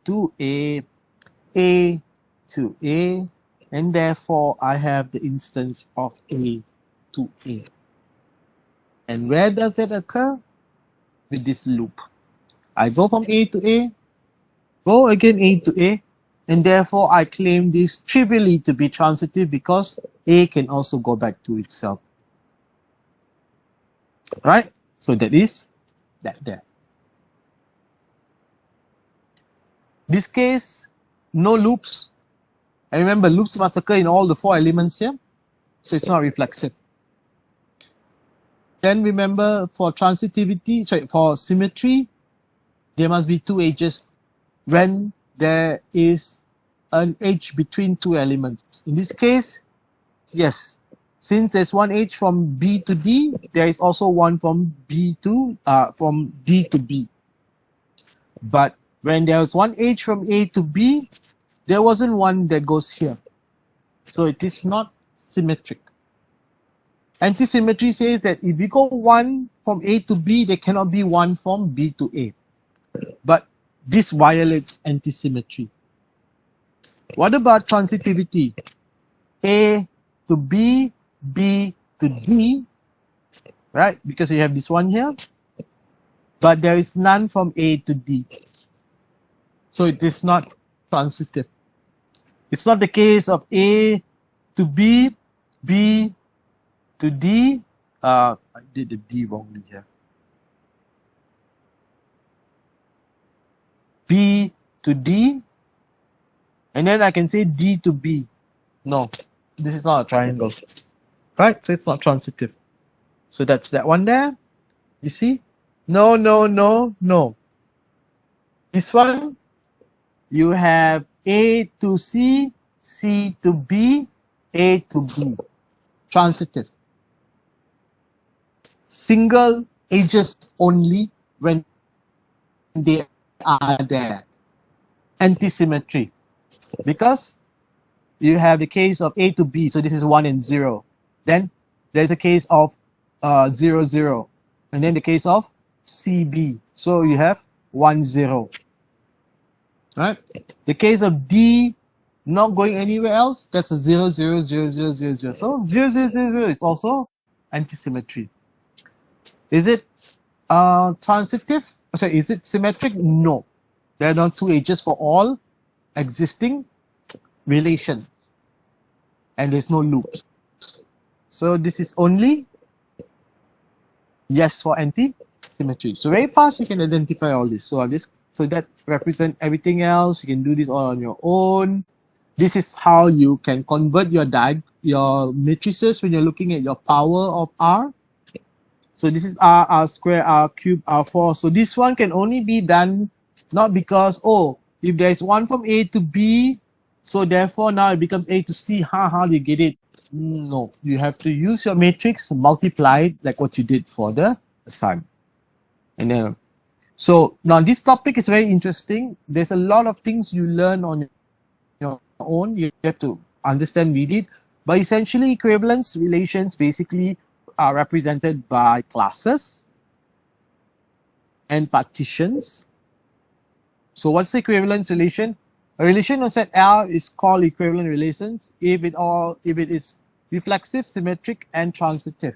Speaker 1: to A to A, and therefore I have the instance of A to A. And where does that occur? With this loop. I go from A to A, go again A to A, and therefore I claim this trivially to be transitive because A can also go back to itself. Right? So that is that there. This case, no loops. And remember, loops must occur in all the 4 elements here. So it's not reflexive. Then remember, for transitivity, sorry, for symmetry, there must be 2 edges when there is an edge between 2 elements. In this case, yes, since there's one edge from B to D, there is also one from D to B. But when there was one edge from A to B, there wasn't one that goes here. So it is not symmetric. Antisymmetry says that if you go one from A to B, there cannot be one from B to A. But this violates antisymmetry. What about transitivity? A to B, B to D, right? Because you have this one here. But there is none from A to D. So it is not transitive. It's not the case of A to B, B to D. I did the D wrongly here. B to D. And then I can say D to B. No, this is not a triangle. Right? So it's not transitive. So that's that one there. You see? No, no, no, no. This one, you have A to C, C to B, A to B. Transitive. Single edges only when they are there. Antisymmetry. Because you have the case of A to B, so this is 1 and 0. Then there's a case of 0, 0. And then the case of CB. So you have 1, 0. Right? The case of D not going anywhere else, that's a 0, 0, 0, 0, 0, 0. So 0, 0, 0, 0 is also antisymmetry. Is it transitive? Sorry, is it symmetric? No. There are not two edges for all existing relation. And there's no loops. So this is only yes for anti-symmetry. So very fast you can identify all this. So that represent everything else. You can do this all on your own. This is how you can convert your matrices when you're looking at your power of R. So this is R, R square, R cube, R4. So this one can only be done not because, oh, if there's one from A to B, so therefore now it becomes A to C. How do you get it? No, you have to use your matrix, multiply it like what you did for the sun. And then, so now this topic is very interesting. There's a lot of things you learn on your own. You have to understand, read it. But essentially, equivalence relations basically are represented by classes and partitions. So what's the equivalence relation? A relation on set R is called equivalent relations if it is reflexive, symmetric, and transitive.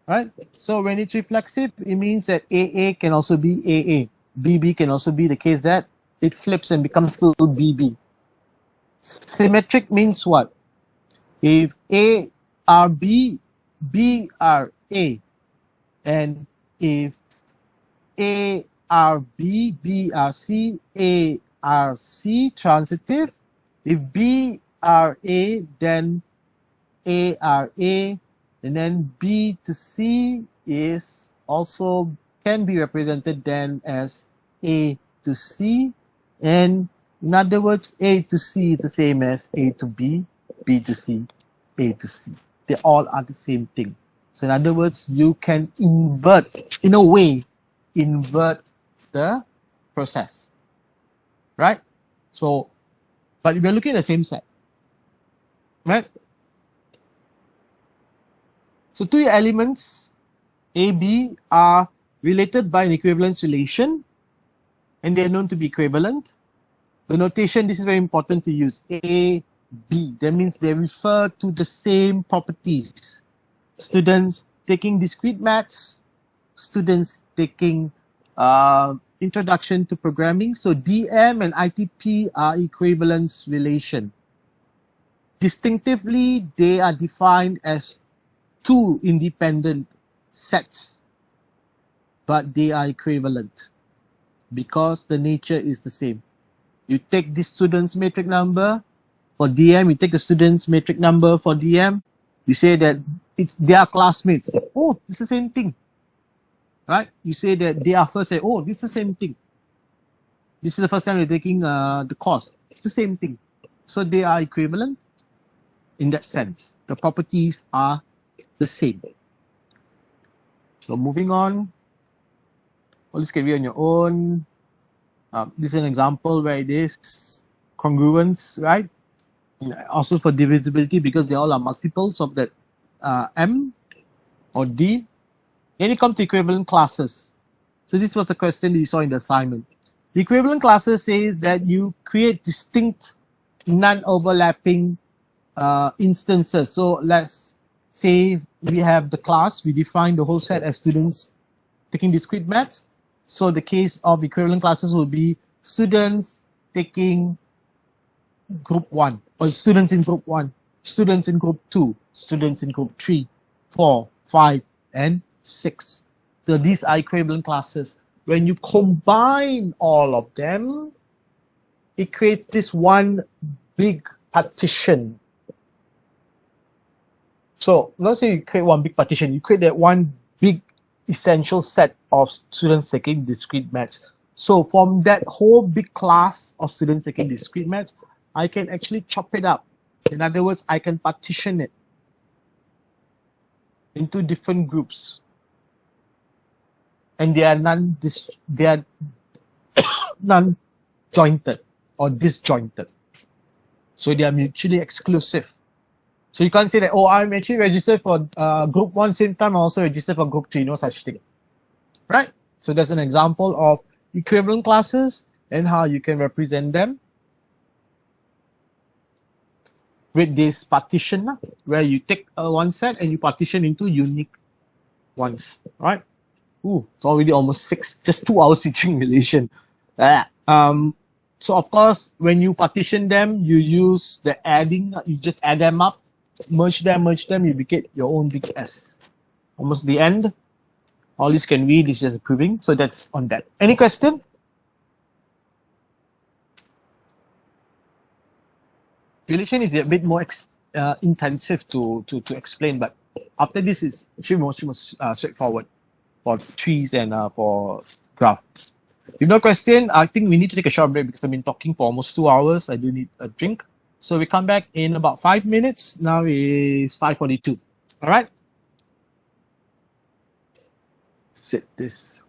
Speaker 1: Right? So when it's reflexive, it means that AA can also be AA. BB can also be the case that it flips and becomes still BB. Symmetric means what? If A are B, B are A. And if A are B, B are C, A are C, transitive. If B are A, then A are A, and then B to C is also can be represented then as A to C, and in other words, A to C is the same as A to B, B to C, A to C. They all are the same thing. So in other words, you can invert, in a way, invert the process, right? So, but we're looking at the same set, right? So two elements, A, B, are related by an equivalence relation, and they're known to be equivalent. The notation, this is very important to use, A, B. That means they refer to the same properties. Students taking discrete maths, students taking introduction to programming. So DM and ITP are equivalence relation. Distinctively, they are defined as two independent sets, but they are equivalent because the nature is the same. You take this student's matrix number for DM, you take the student's matrix number for DM, you say that they are classmates. Oh, it's the same thing. Right? You say that they are first, say, oh, this is the same thing. This is the first time you're taking the course. It's the same thing. So they are equivalent in that sense. The properties are the same. So moving on, well, this can be on your own. This is an example where it is congruence, right? And also for divisibility because they all are multiples of that M or D. Then it comes to equivalent classes. So this was a question you saw in the assignment. The equivalent classes says that you create distinct, non-overlapping instances. So let's say we have the class, we define the whole set as students taking discrete math. So the case of equivalent classes will be students taking group 1, or students in group 1, students in group 2, students in group 3, 4, 5, and 6. So these are equivalent classes. When you combine all of them, it creates this one big partition. So let's say you create one big partition, you create that one big essential set of students taking discrete maths. So from that whole big class of students taking discrete maths, I can actually chop it up. In other words, I can partition it into different groups. And they are non-jointed or disjointed. So they are mutually exclusive. So you can't say that, oh, I'm actually registered for group 1 same time, I also registered for group 3, no such thing, right? So that's an example of equivalent classes and how you can represent them with this partition, where you take one set and you partition into unique ones, right? Ooh, it's already almost 6, just 2 hours teaching relation. So of course, when you partition them, you use the adding, you just add them up, merge them, you get your own big S. Almost the end. All this can read, this is just proving. So that's on that. Any question? Relation is a bit more intensive to explain, but after this is actually most straightforward for trees and for graph. If no question, I think we need to take a short break because I've been talking for almost 2 hours. I do need a drink. So we come back in about 5 minutes. Now is 5:42. All right. Set this.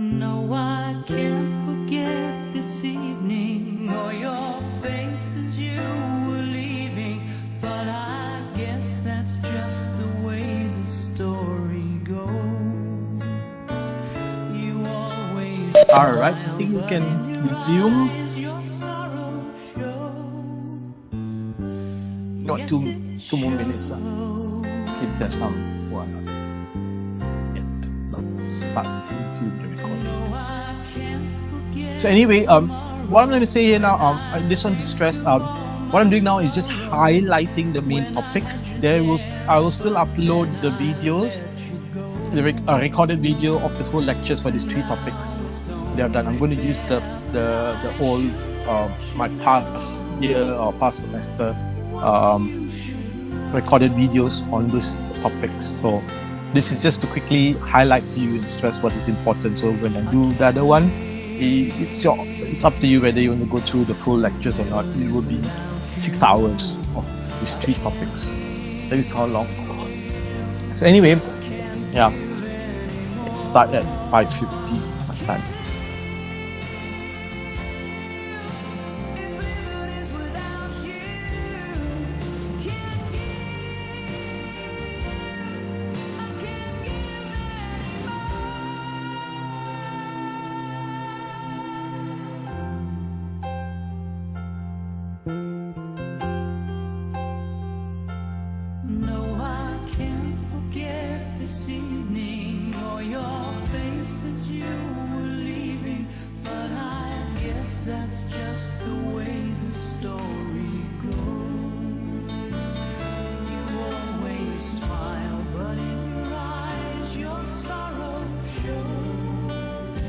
Speaker 3: No, I can't forget this evening or your face as you were leaving, but I guess that's just the way the story goes. You always
Speaker 1: All right, I think we can resume.
Speaker 3: your sorrow shows.
Speaker 1: Not two more minutes, in case there's some who are not yet start into the recording. So anyway, what I'm going to say here now, I just want to stress, what I'm doing now is just highlighting the main topics. I will still upload the videos, the recorded video of the full lectures for these 3 topics that I've done. I'm going to use the old my past year or past semester recorded videos on these topics. So this is just to quickly highlight to you and stress what is important. So when I do the other one, it's up to you whether you want to go through the full lectures or not. It will be 6 hours of these 3 topics. That is how long. So anyway, yeah, let's start at 5:50 my time.
Speaker 3: No, I can't forget this evening or your face as you were leaving, but I guess that's just the way the story goes. You always smile, but in your eyes your sorrow shows.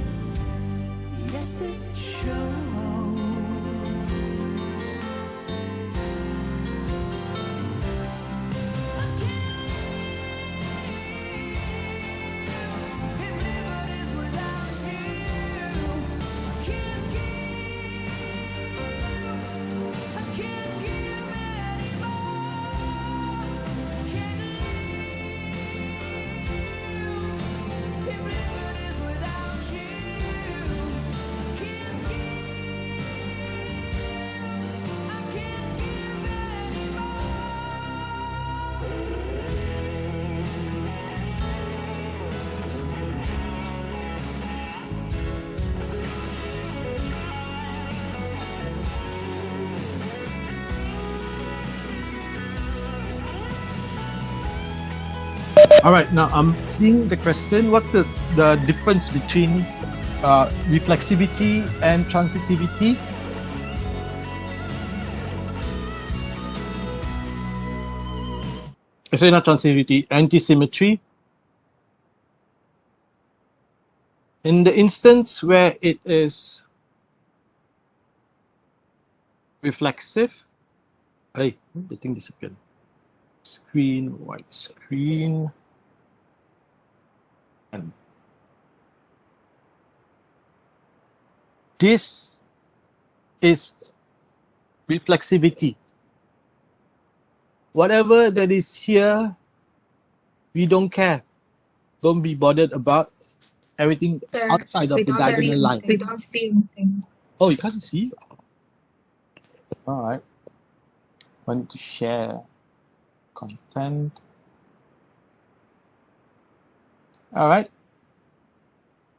Speaker 3: Yes, it shows.
Speaker 1: All right, now I'm seeing the question. What's the difference between reflexivity and transitivity? Sorry, not transitivity, antisymmetry. In the instance where it is reflexive, hey, the thing disappeared. Screen, white screen. And this is reflexivity. Whatever that is here, we don't care. Don't be bothered about everything
Speaker 2: Sir,
Speaker 1: outside of the diagonal line.
Speaker 2: we don't see anything.
Speaker 1: Oh, you can't see? All right. Want to share content. All right.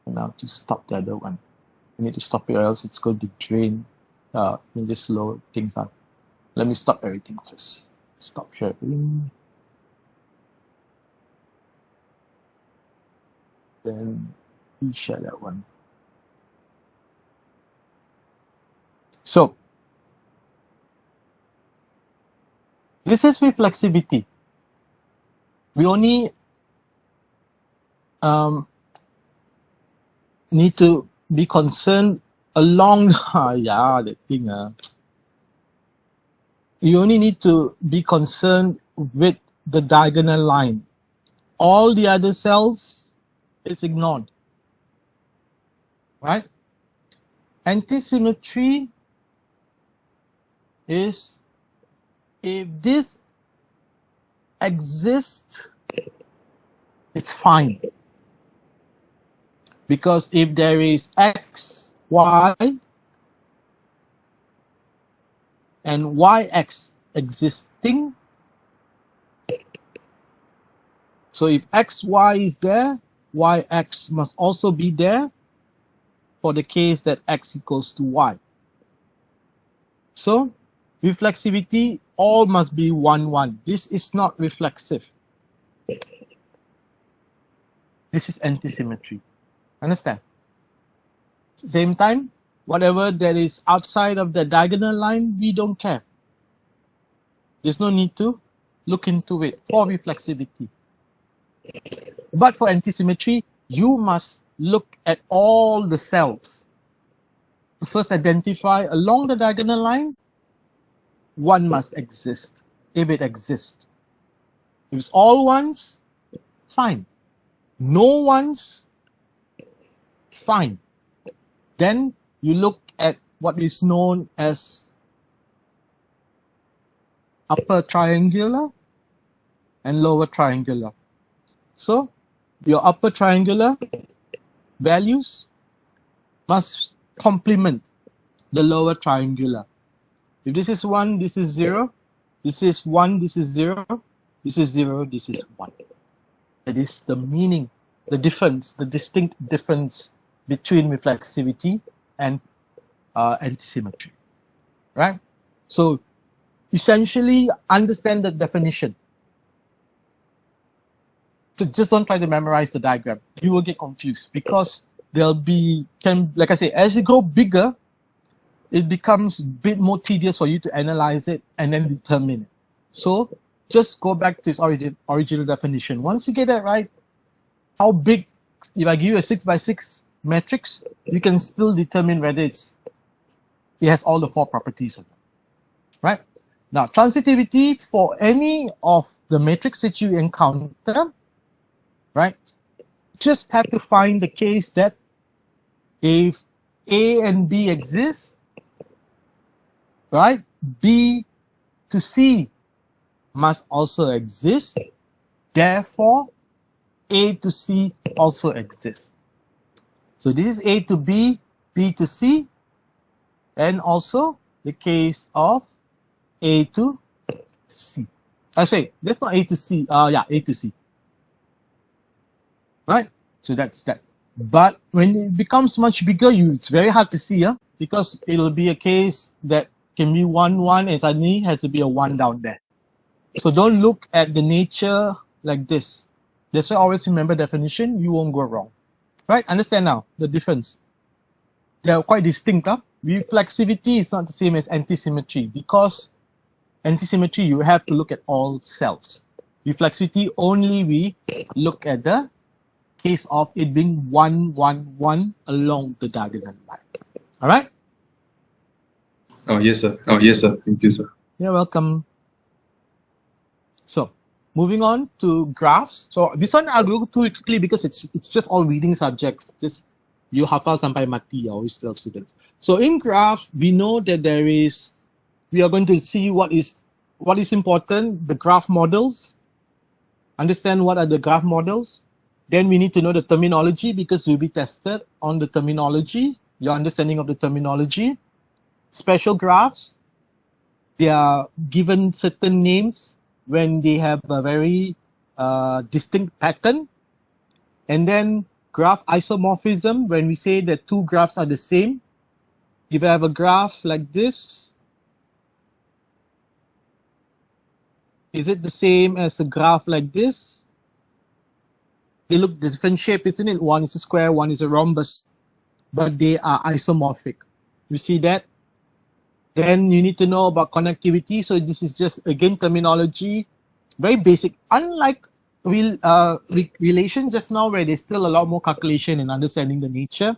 Speaker 1: Now to stop the other one. We need to stop it or else it's going to drain. We just slow things up. Let me stop everything first. Stop sharing. Then we share that one. So this is reflexivity. We only need to be concerned along that thing. You only need to be concerned with the diagonal line. All the other cells is ignored. Right? Antisymmetry is if this exists, it's fine. Because if there is x, y, and yx existing, so if xy is there, yx must also be there for the case that x equals to y. So reflexivity, all must be 1, 1. This is not reflexive. This is antisymmetry. Understand? Same time, whatever that is outside of the diagonal line, we don't care. There's no need to look into it for reflexivity. But for antisymmetry, you must look at all the cells. First identify along the diagonal line, one must exist, if it exists. If it's all ones, fine. No ones, fine. Then you look at what is known as upper triangular and lower triangular. So your upper triangular values must complement the lower triangular. If this is 1, this is 0. This is 1, this is 0. This is 0, this is 1. That is the meaning, the difference, the distinct difference between reflexivity and antisymmetry. Right? So essentially understand the definition. So just don't try to memorize the diagram. You will get confused because there'll be, like I say, as you go bigger, it becomes a bit more tedious for you to analyze it and then determine it. So just go back to its original definition. Once you get that right, how big, if I give you a 6 by 6 matrix, you can still determine whether it has all the 4 properties or not. Right? Now, transitivity for any of the matrix that you encounter, right? Just have to find the case that if A and B exist, right? B to C must also exist. Therefore, A to C also exists. So this is A to B, B to C, and also the case of A to C. Sorry, that's not A to C. Yeah, A to C. Right? So that's that. But when it becomes much bigger, it's very hard to see, because it'll be a case that can be 1, 1, and suddenly has to be a 1 down there. So don't look at the nature like this. That's why always remember definition, you won't go wrong. Right? Understand now the difference. They are quite distinct. Reflexivity is not the same as antisymmetry, because antisymmetry, you have to look at all cells. Reflexivity, only we look at the case of it being 1, 1, 1 along the diagonal line. All right?
Speaker 4: Oh, yes, sir. Oh, yes, sir. Thank you, sir.
Speaker 1: You're welcome. So, moving on to graphs. So, this one I'll go through it quickly because it's just all reading subjects. Just you hafal sampai mati, I always tell students. So, in graph, we know that we are going to see what is important, the graph models. Understand what are the graph models. Then we need to know the terminology because you'll be tested on the terminology, your understanding of the terminology. Special graphs, they are given certain names when they have a very distinct pattern. And then graph isomorphism, when we say that two graphs are the same. If I have a graph like this, is it the same as a graph like this? They look different shape, isn't it? One is a square, one is a rhombus, but they are isomorphic. You see that? Then you need to know about connectivity. So this is just, again, terminology, very basic. Unlike relation just now, where there's still a lot more calculation and understanding the nature.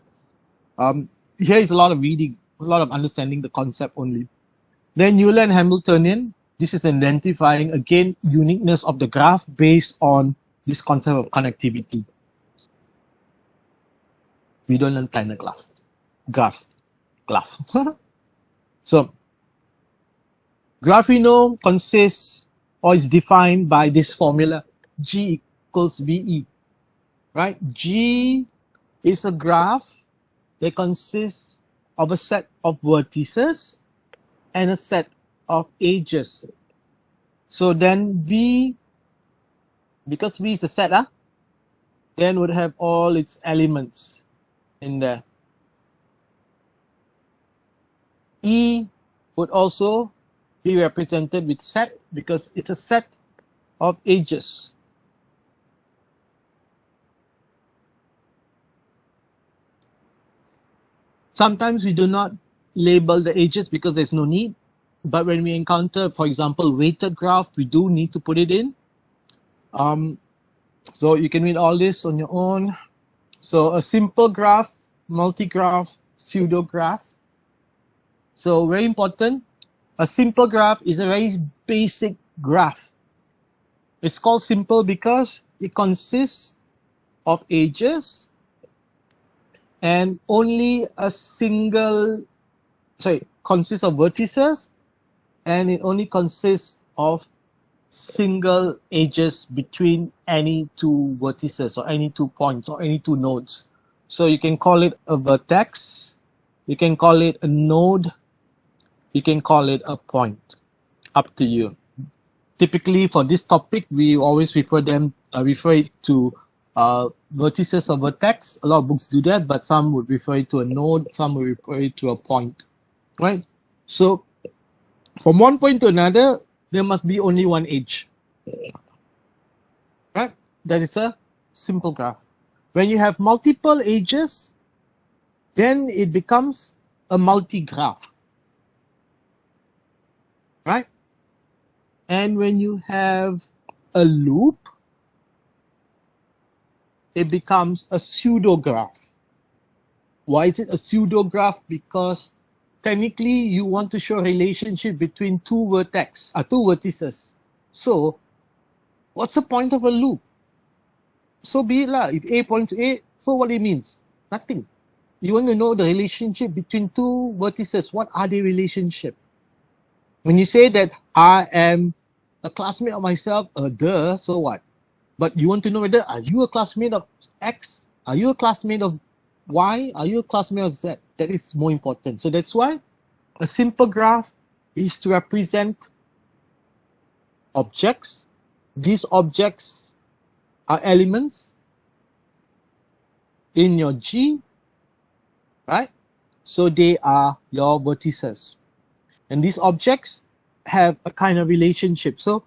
Speaker 1: Here is a lot of reading, a lot of understanding the concept only. Then Euler and Hamiltonian. This is identifying, again, uniqueness of the graph based on this concept of connectivity. We don't learn planar graph. So, graph we know consists or is defined by this formula, G equals VE, right? G is a graph that consists of a set of vertices and a set of edges. So then V, because V is a set, then would have all its elements in there. E would also be represented with set because it's a set of edges. Sometimes we do not label the edges because there's no need. But when we encounter, for example, weighted graph, we do need to put it in. So you can read all this on your own. So a simple graph, multi-graph, pseudo-graph. So very important, a simple graph is a very basic graph. It's called simple because it consists of edges and only a single, consists of vertices, and it only consists of single edges between any two vertices or any 2 points or any 2 nodes. So you can call it a vertex, you can call it a node, you can call it a point, up to you. Typically for this topic, we always refer it to vertices or vertex. A lot of books do that, but some would refer it to a node, some would refer it to a point, right? So from one point to another, there must be only one edge, right? That is a simple graph. When you have multiple edges, then it becomes a multi-graph, right? And when you have a loop, it becomes a pseudograph. Why is it a pseudograph? Because technically you want to show a relationship between two vertices. So what's the point of a loop? So be it lah. If A points to A, so what it means? Nothing. You want to know the relationship between two vertices. What are the relationship? When you say that I am a classmate of myself, so what? But you want to know whether are you a classmate of X? Are you a classmate of Y? Are you a classmate of Z? That is more important. So that's why a simple graph is to represent objects. These objects are elements in your G, right? So they are your vertices. And these objects have a kind of relationship. So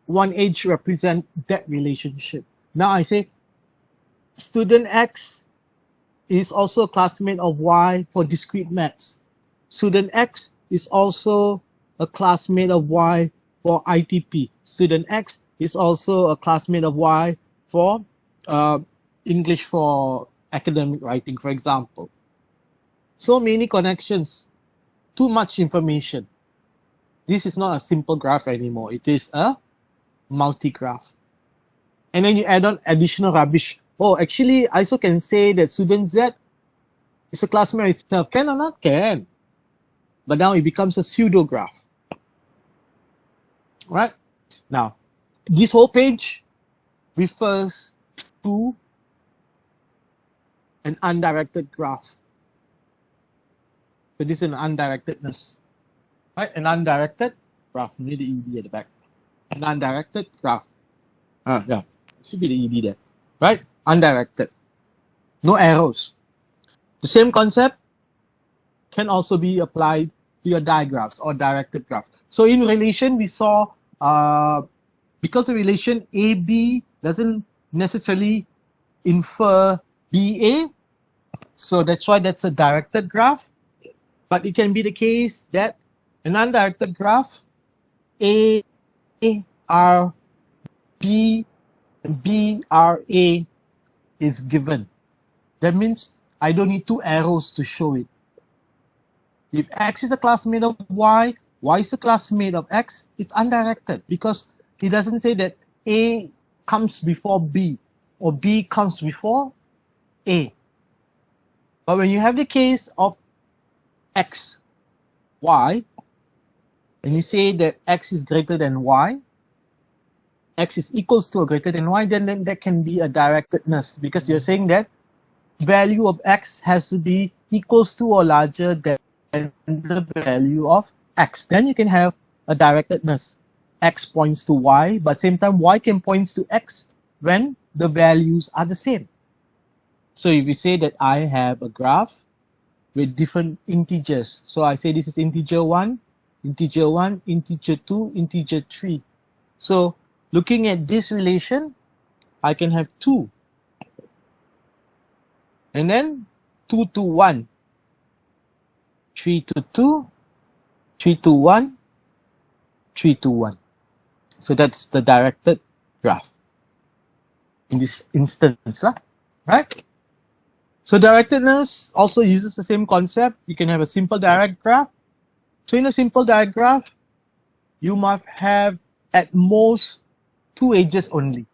Speaker 1: one edge represents that relationship. Now I say student X is also a classmate of Y for discrete maths. Student X is also a classmate of Y for ITP. Student X is also a classmate of Y for English for academic writing, for example. So many connections, too much information. This is not a simple graph anymore. It is a multi-graph. And then you add on additional rubbish. Oh, actually, I also can say that student Z is a classmate of itself. Can or not? Can. But now it becomes a pseudo-graph. Right? Now, this whole page refers to an undirected graph. So this is an undirectedness. Right? An undirected graph. You need the ED at the back. An undirected graph. Yeah. It should be the ED there. Right? Undirected. No arrows. The same concept can also be applied to your digraphs or directed graphs. So in relation, we saw, because the relation AB doesn't necessarily infer BA, so that's why that's a directed graph. But it can be the case that an undirected graph, A R B and B R A is given. That means I don't need two arrows to show it. If X is a classmate of Y, Y is a classmate of X, it's undirected because it doesn't say that A comes before B or B comes before A. But when you have the case of X, Y, and you say that X is greater than Y, X is equals to or greater than Y, then that can be a directedness because you're saying that value of x has to be equals to or larger than the value of x. Then you can have a directedness. X points to y, but same time y can point to x when the values are the same. So if you say that I have a graph with different integers, so I say this is integer 1, integer 1, integer 2, integer 3. So looking at this relation, I can have 2. And then 2 to 1, 3 to 2, 3 to 1, 3 to 1. So that's the directed graph in this instance, right? So directedness also uses the same concept. You can have a simple direct graph. So in a simple direct graph, you must have at most 2 edges only.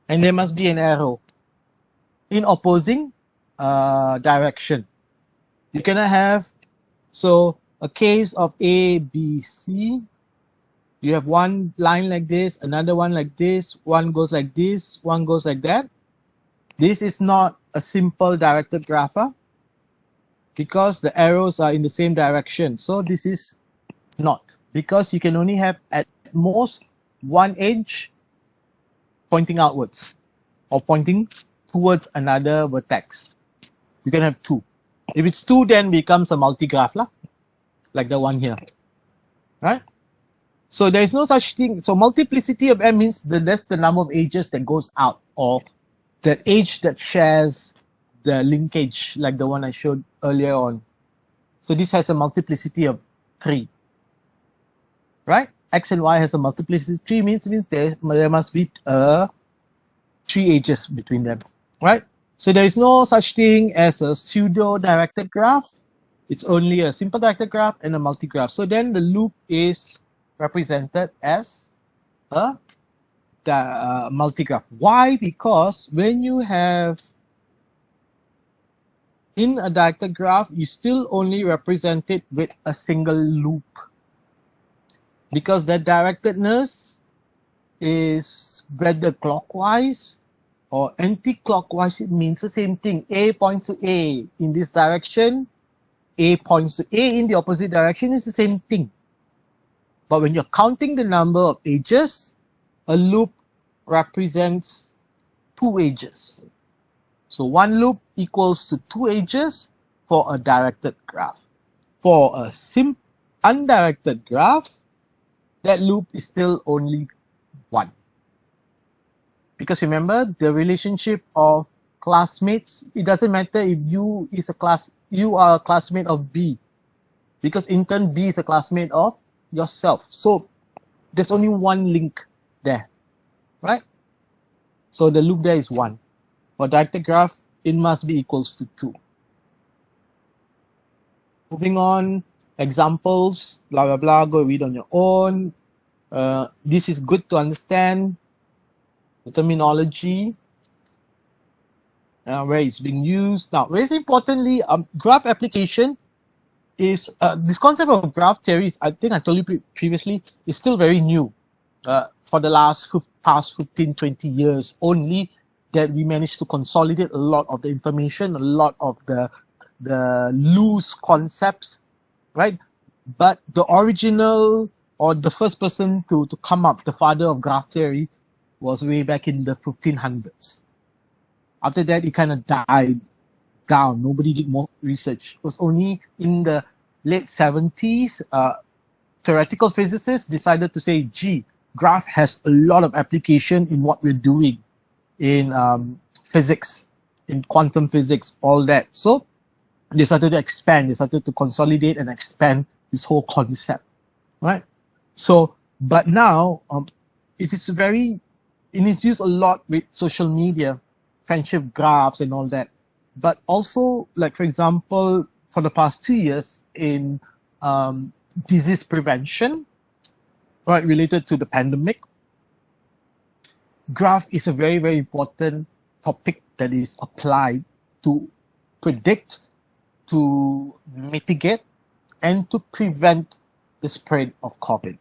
Speaker 1: And there must be an arrow in opposing direction. You cannot have, so a case of A, B, C, you have one line like this, another one like this, one goes like this, one goes like that. This is not a simple directed graph because the arrows are in the same direction. So this is not, because you can only have at most one edge pointing outwards or pointing towards another vertex. You can have 2. If it's 2, then it becomes a multi-graph, like the one here, right? So there is no such thing. So multiplicity of m means that's the number of edges that goes out, or the edge that shares the linkage, like the one I showed earlier on. So this has a multiplicity of 3, right? X and Y has a multiplicity of 3 means there must be 3 edges between them, right? So there is no such thing as a pseudo-directed graph. It's only a simple directed graph and a multi-graph. So then the loop is represented as a multi-graph. Why? Because when you have in a directed graph, you still only represent it with a single loop, because the directedness is whether clockwise or anti-clockwise. It means the same thing. A points to A in this direction, A points to A in the opposite direction is the same thing. But when you're counting the number of edges, a loop represents 2 edges. So one loop equals to 2 edges for a directed graph. For a undirected graph, that loop is still only 1. Because remember, the relationship of classmates, it doesn't matter if you are a classmate of B, because in turn B is a classmate of yourself. So there's only one link there, right? So the loop there is 1. For directed graph, it must be equals to 2. Moving on, examples, blah, blah, blah, go read on your own. This is good to understand the terminology, where it's being used. Now, very importantly, graph application is, this concept of graph theory, I think I told you previously, is still very new. For the past 15, 20 years only, that we managed to consolidate a lot of the information, a lot of the loose concepts, right? But the original, or the first person to come up, the father of graph theory, was way back in the 1500s. After that, it kind of died down. Nobody did more research. It was only in the late 70s, theoretical physicists decided to say, gee, graph has a lot of application in what we're doing in physics, in quantum physics, all that. So they started to expand, they started to consolidate and expand this whole concept, right? So, but now it is used a lot with social media, friendship graphs and all that. But also, like for example, for the past 2 years in disease prevention, right, related to the pandemic, graph is a very, very important topic that is applied to predict, to mitigate, and to prevent the spread of COVID.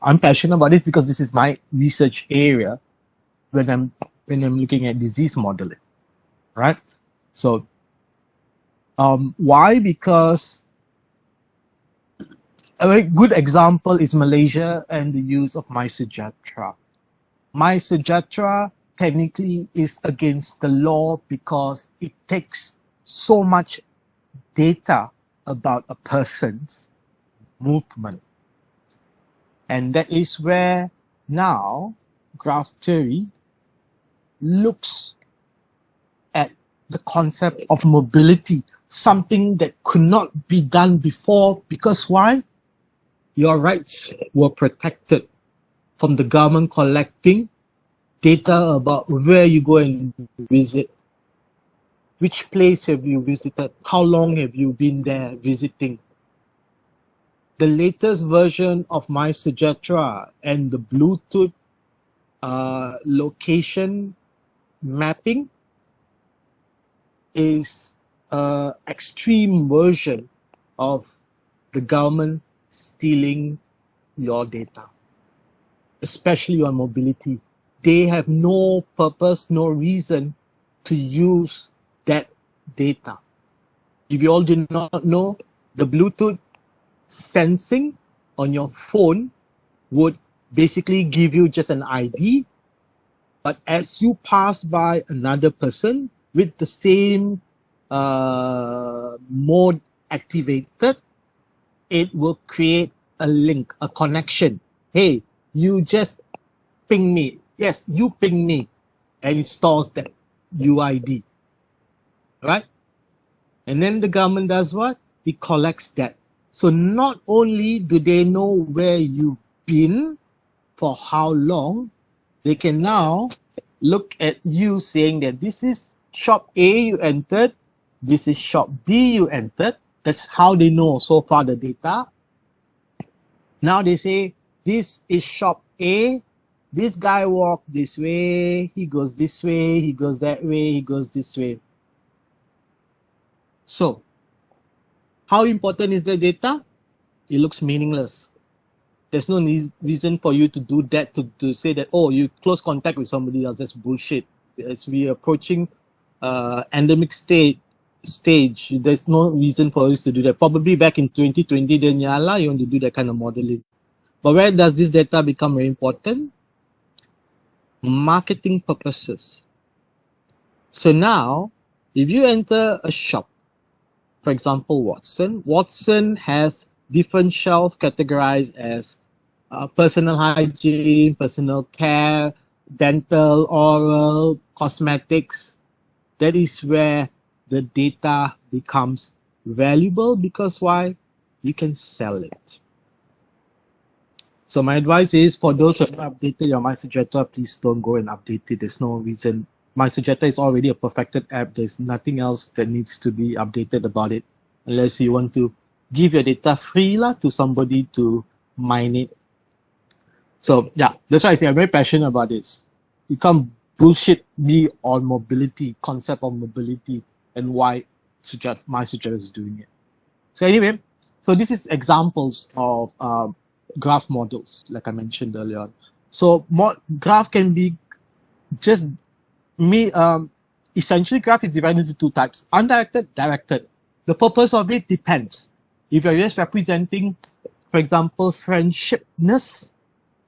Speaker 1: I'm passionate about this because this is my research area. When I'm when I'm looking at disease modeling, right? So, why? Because a very good example is Malaysia and the use of MySejahtera. MySejahtera technically is against the law because it takes so much data about a person's movement. And that is where now graph theory looks at the concept of mobility, something that could not be done before. Because why? Your rights were protected from the government collecting data about where you go and visit. Which place have you visited? How long have you been there visiting? The latest version of MySejahtera and the Bluetooth location mapping is an extreme version of the government stealing your data, especially on mobility. They have no purpose, no reason to use that data. If you all did not know, the Bluetooth sensing on your phone would basically give you just an ID, but as you pass by another person with the same mode activated, it will create a link, a connection. Hey, you just ping me. Yes, you ping me. And it stores that UID. Right? And then the government does what? It collects that. So not only do they know where you've been, for how long, they can now look at you saying that this is shop A you entered, this is shop B you entered. That's how they know so far the data. Now they say, this is shop A, this guy walked this way, he goes this way, he goes that way, he goes this way. So, how important is the data? It looks meaningless. There's no reason for you to do that, to say that, oh, you close contact with somebody else. That's bullshit. As we are approaching endemic stage, there's no reason for us to do that. Probably back in 2020, then you want to do that kind of modeling. But where does this data become very important? Marketing purposes. So now, if you enter a shop, for example, Watson has different shelves categorized as personal hygiene, personal care, dental, oral, cosmetics. That is where the data becomes valuable, because why? You can sell it. So my advice is, for those who have not updated your MySejahtera, please don't go and update it. There's no reason. MySejahtera is already a perfected app. There's nothing else that needs to be updated about it, unless you want to give your data free to somebody to mine it. So yeah, that's why I say I'm very passionate about this. You can't bullshit me on mobility, concept of mobility, and why MySejahtera is doing it. So anyway, so this is examples of graph models, like I mentioned earlier on. So graph can be just essentially graph is divided into two types: undirected, directed. The purpose of it depends. If you're just representing, for example, friendshipness,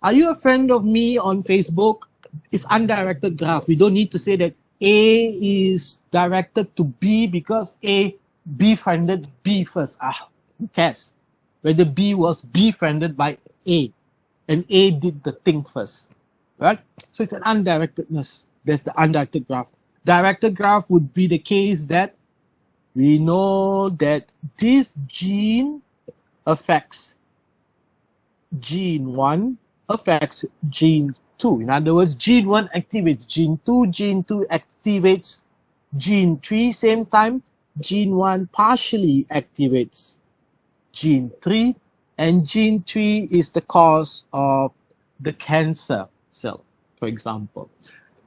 Speaker 1: are you a friend of me on Facebook? It's undirected graph. We don't need to say that A is directed to B because A befriended B first. Who cares? Whether B was befriended by A and A did the thing first, right? So it's an undirectedness. There's the undirected graph. Directed graph would be the case that we know that this gene affects gene 1, affects gene 2. In other words, gene 1 activates gene 2 activates gene 3, same time, gene 1 partially activates gene 3, and gene 3 is the cause of the cancer cell, for example.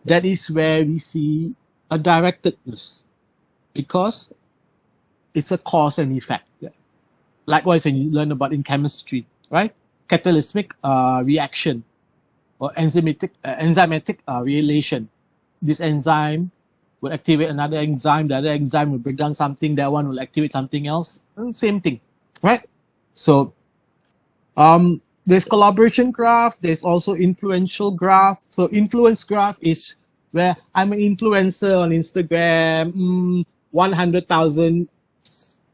Speaker 1: That is where we see a directedness, because it's a cause and effect. Likewise, when you learn about in chemistry, right? Catalytic reaction or enzymatic relation. this enzyme will activate another enzyme, the other enzyme will break down something, that one will activate something else, and same thing, right? So there's collaboration graph, there's also influential graph. So influence graph is where I'm an influencer on Instagram, 100,000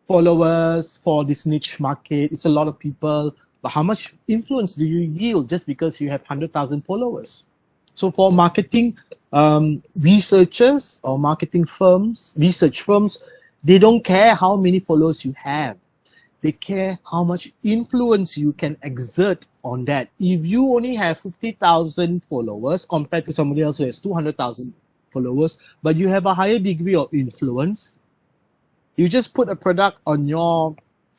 Speaker 1: followers for this niche market. It's a lot of people, but how much influence do you yield just because you have 100,000 followers? So for marketing researchers or marketing firms, research firms, they don't care how many followers you have. They care how much influence you can exert on that. If you only have 50,000 followers compared to somebody else who has 200,000 followers, but you have a higher degree of influence, you just put a product on your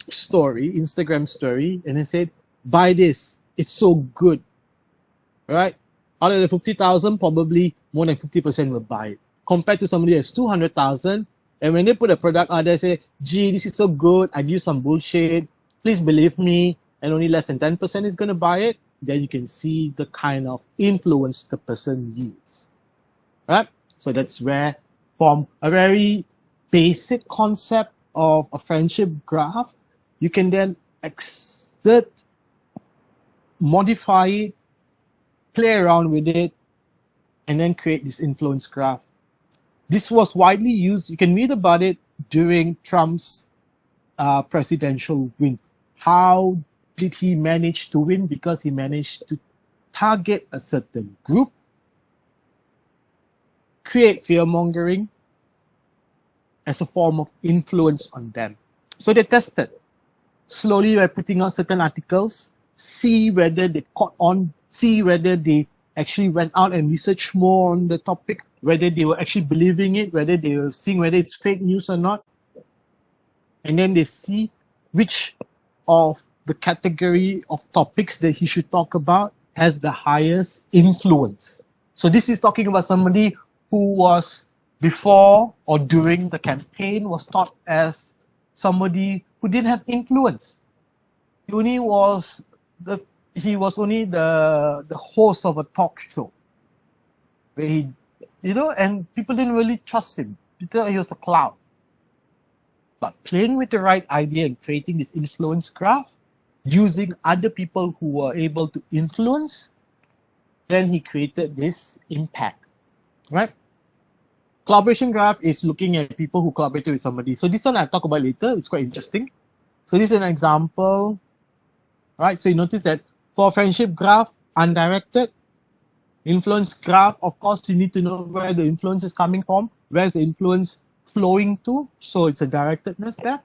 Speaker 1: story, Instagram story, and then say, buy this. It's so good, right? Out of the 50,000, probably more than 50% will buy it. Compared to somebody that's 200,000, and when they put a product out there, say, gee, this is so good, I give some bullshit, please believe me, and only less than 10% is going to buy it, then you can see the kind of influence the person yields, right? So that's where, from a very basic concept of a friendship graph, you can then exert, modify it, play around with it, and then create this influence graph. This was widely used. You can read about it during Trump's presidential win. How did he manage to win? Because he managed to target a certain group, create fear-mongering as a form of influence on them. So they tested slowly by putting out certain articles, see whether they caught on, see whether they actually went out and researched more on the topic, whether they were actually believing it, whether they were seeing whether it's fake news or not. And then they see which of the category of topics that he should talk about has the highest influence. So this is talking about somebody who was before or during the campaign was thought as somebody who didn't have influence. He was only the host of a talk show where he, and people didn't really trust him. They thought he was a clown. But playing with the right idea and creating this influence graph, using other people who were able to influence, then he created this impact, right? Collaboration graph is looking at people who collaborated with somebody. So this one I'll talk about later. It's quite interesting. So this is an example, right? So you notice that for friendship graph, undirected, influence graph, of course, you need to know where the influence is coming from, where's the influence flowing to. So it's a directedness there.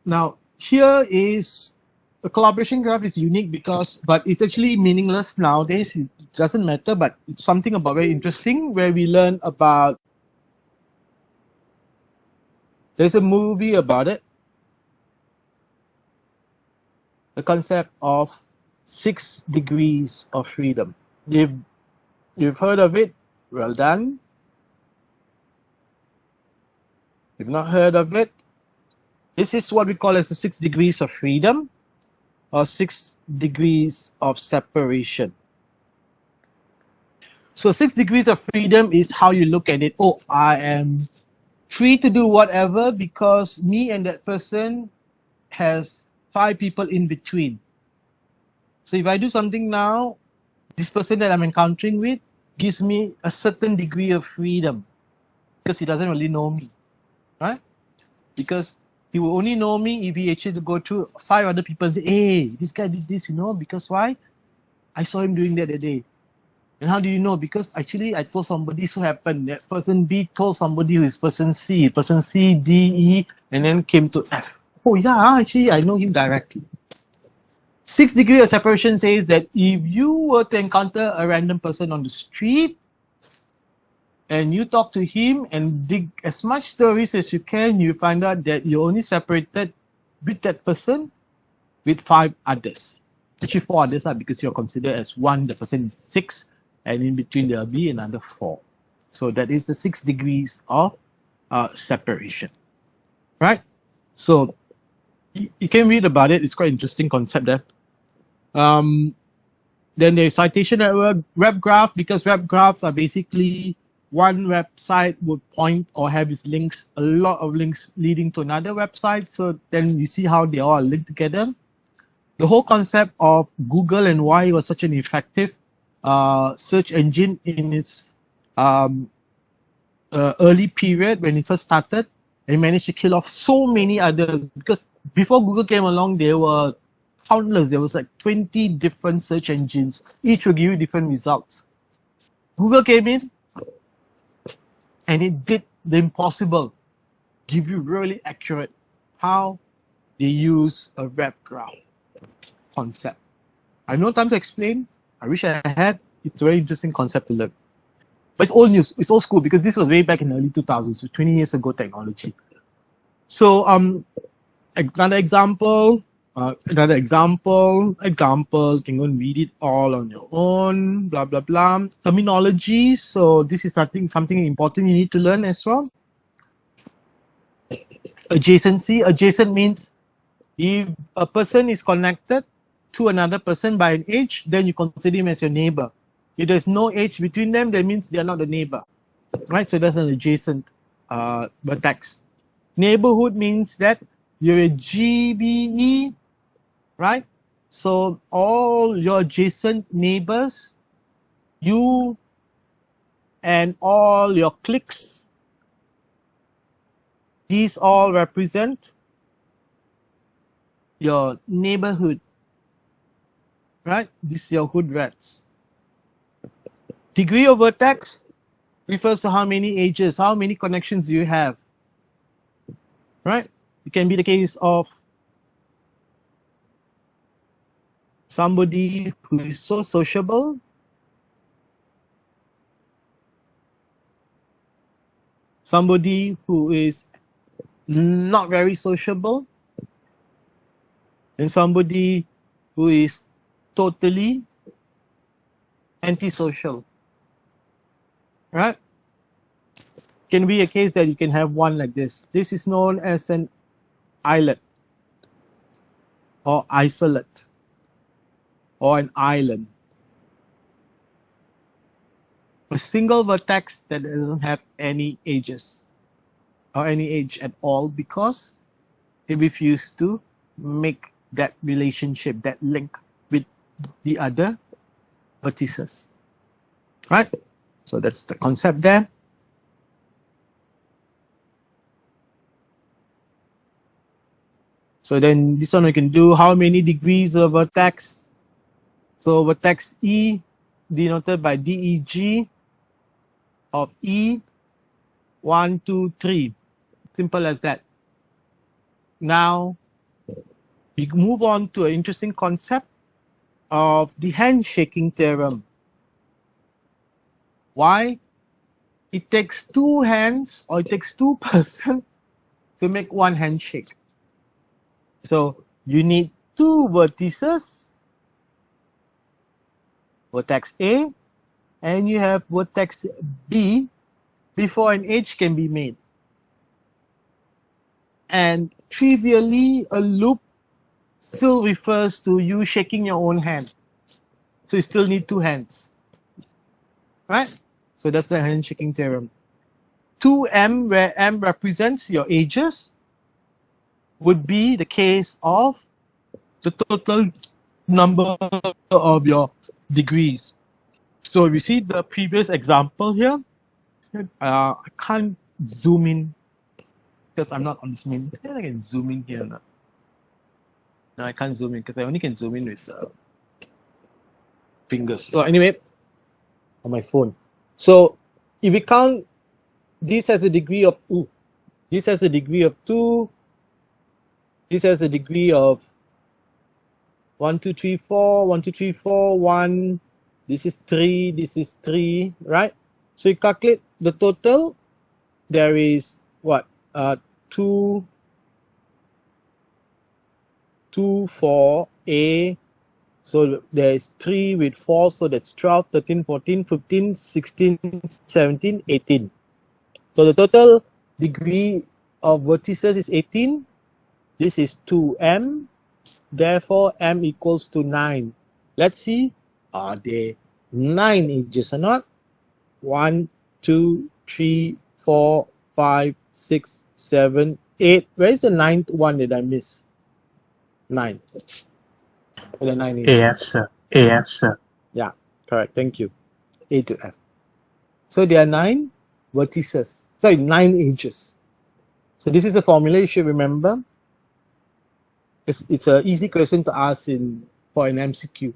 Speaker 1: Now, here is a collaboration graph is unique but it's actually meaningless nowadays. It doesn't matter, but it's something about very interesting where we learn about, there's a movie about it, the concept of 6 degrees of freedom. If you've heard of it, well done. If not heard of it, this is what we call as the 6 degrees of freedom or 6 degrees of separation. So 6 degrees of freedom is how you look at it. Oh, I am free to do whatever because me and that person has 5 people in between. So if I do something now, this person that I'm encountering with gives me a certain degree of freedom because he doesn't really know me, right? Because he will only know me if he actually go through 5 other people and say, hey, this guy did this, because why? I saw him doing that day. And how do you know? Because actually I told somebody, so happened that person B told somebody who is person C, D, E, and then came to F. Oh yeah, actually I know him directly. 6 degrees of separation says that if you were to encounter a random person on the street and you talk to him and dig as much stories as you can, you find out that you're only separated with that person with 5 others. Actually 4 others are because you're considered as one, the person is 6, and in between there will be another 4. So that is the 6 degrees of separation, right? So you can read about it. It's quite interesting concept there. Then there's citation network, web graph, because web graphs are basically one website would point or have its links, a lot of links leading to another website. So then you see how they all are linked together. The whole concept of Google and why it was such an effective search engine in its early period when it first started, and managed to kill off so many other, because before Google came along, there were countless. There was like 20 different search engines. Each will give you different results. Google came in and it did the impossible, give you really accurate how they use a web graph concept. I have no time to explain. I wish I had. It's a very interesting concept to learn. But it's old news. It's old school because this was way back in the early 2000s, so 20 years ago technology. So another example, you can go and read it all on your own, blah, blah, blah. Terminology. So this is something important you need to learn as well. Adjacency. Adjacent means if a person is connected to another person by an edge, then you consider him as your neighbor. If there's no edge between them, that means they are not a neighbor, right? So that's an adjacent vertex. Neighborhood means that you're a GBE, right? So all your adjacent neighbors, you and all your cliques, these all represent your neighborhood, right? This is your hood rats. Degree of vertex refers to how many edges, how many connections you have, right? It can be the case of somebody who is so sociable, somebody who is not very sociable, and somebody who is totally antisocial, right? Can be a case that you can have one like this. This is known as an islet or isolate or an island. A single vertex that doesn't have any edges or any edge at all because it refused to make that relationship, that link with the other vertices, right? So that's the concept there. So then this one we can do how many degrees of vertex. So vertex E denoted by DEG of E, 1, 2, 3. Simple as that. Now we move on to an interesting concept of the handshaking theorem. Why? It takes two hands or it takes two persons to make one handshake. So you need two vertices, vertex A, and you have vertex B before an edge can be made. And trivially, a loop still refers to you shaking your own hand. So you still need two hands, right? So that's the handshaking theorem. 2M, where M represents your edges, would be the case of the total number of your degrees. So if you see the previous example here, I can't zoom in because I'm not on this main. I can zoom in here now. No, I can't zoom in because I only can zoom in with fingers. So anyway, on my phone. So if we count, this has a degree of this has a degree of 2. This has a degree of 1, 2, 3, 4, 1, 2, 3, 4, 1. This is 3, this is 3, right? So you calculate the total. There is what? 2, 4, A. So there is 3 with 4, so that's 12, 13, 14, 15, 16, 17, 18. So the total degree of vertices is 18. This is 2M. Therefore, M equals to 9. Let's see Are there 9 edges or not? 1, 2, 3, 4, 5, 6, 7, 8. Where is the 9th one that I missed? 9. Where are the 9 edges?
Speaker 5: AF, sir. AF, sir.
Speaker 1: Yeah, correct. Thank you. A to F. So there are 9 vertices. Sorry, 9 edges. So this is a formula you should remember. It's an easy question to ask for an MCQ.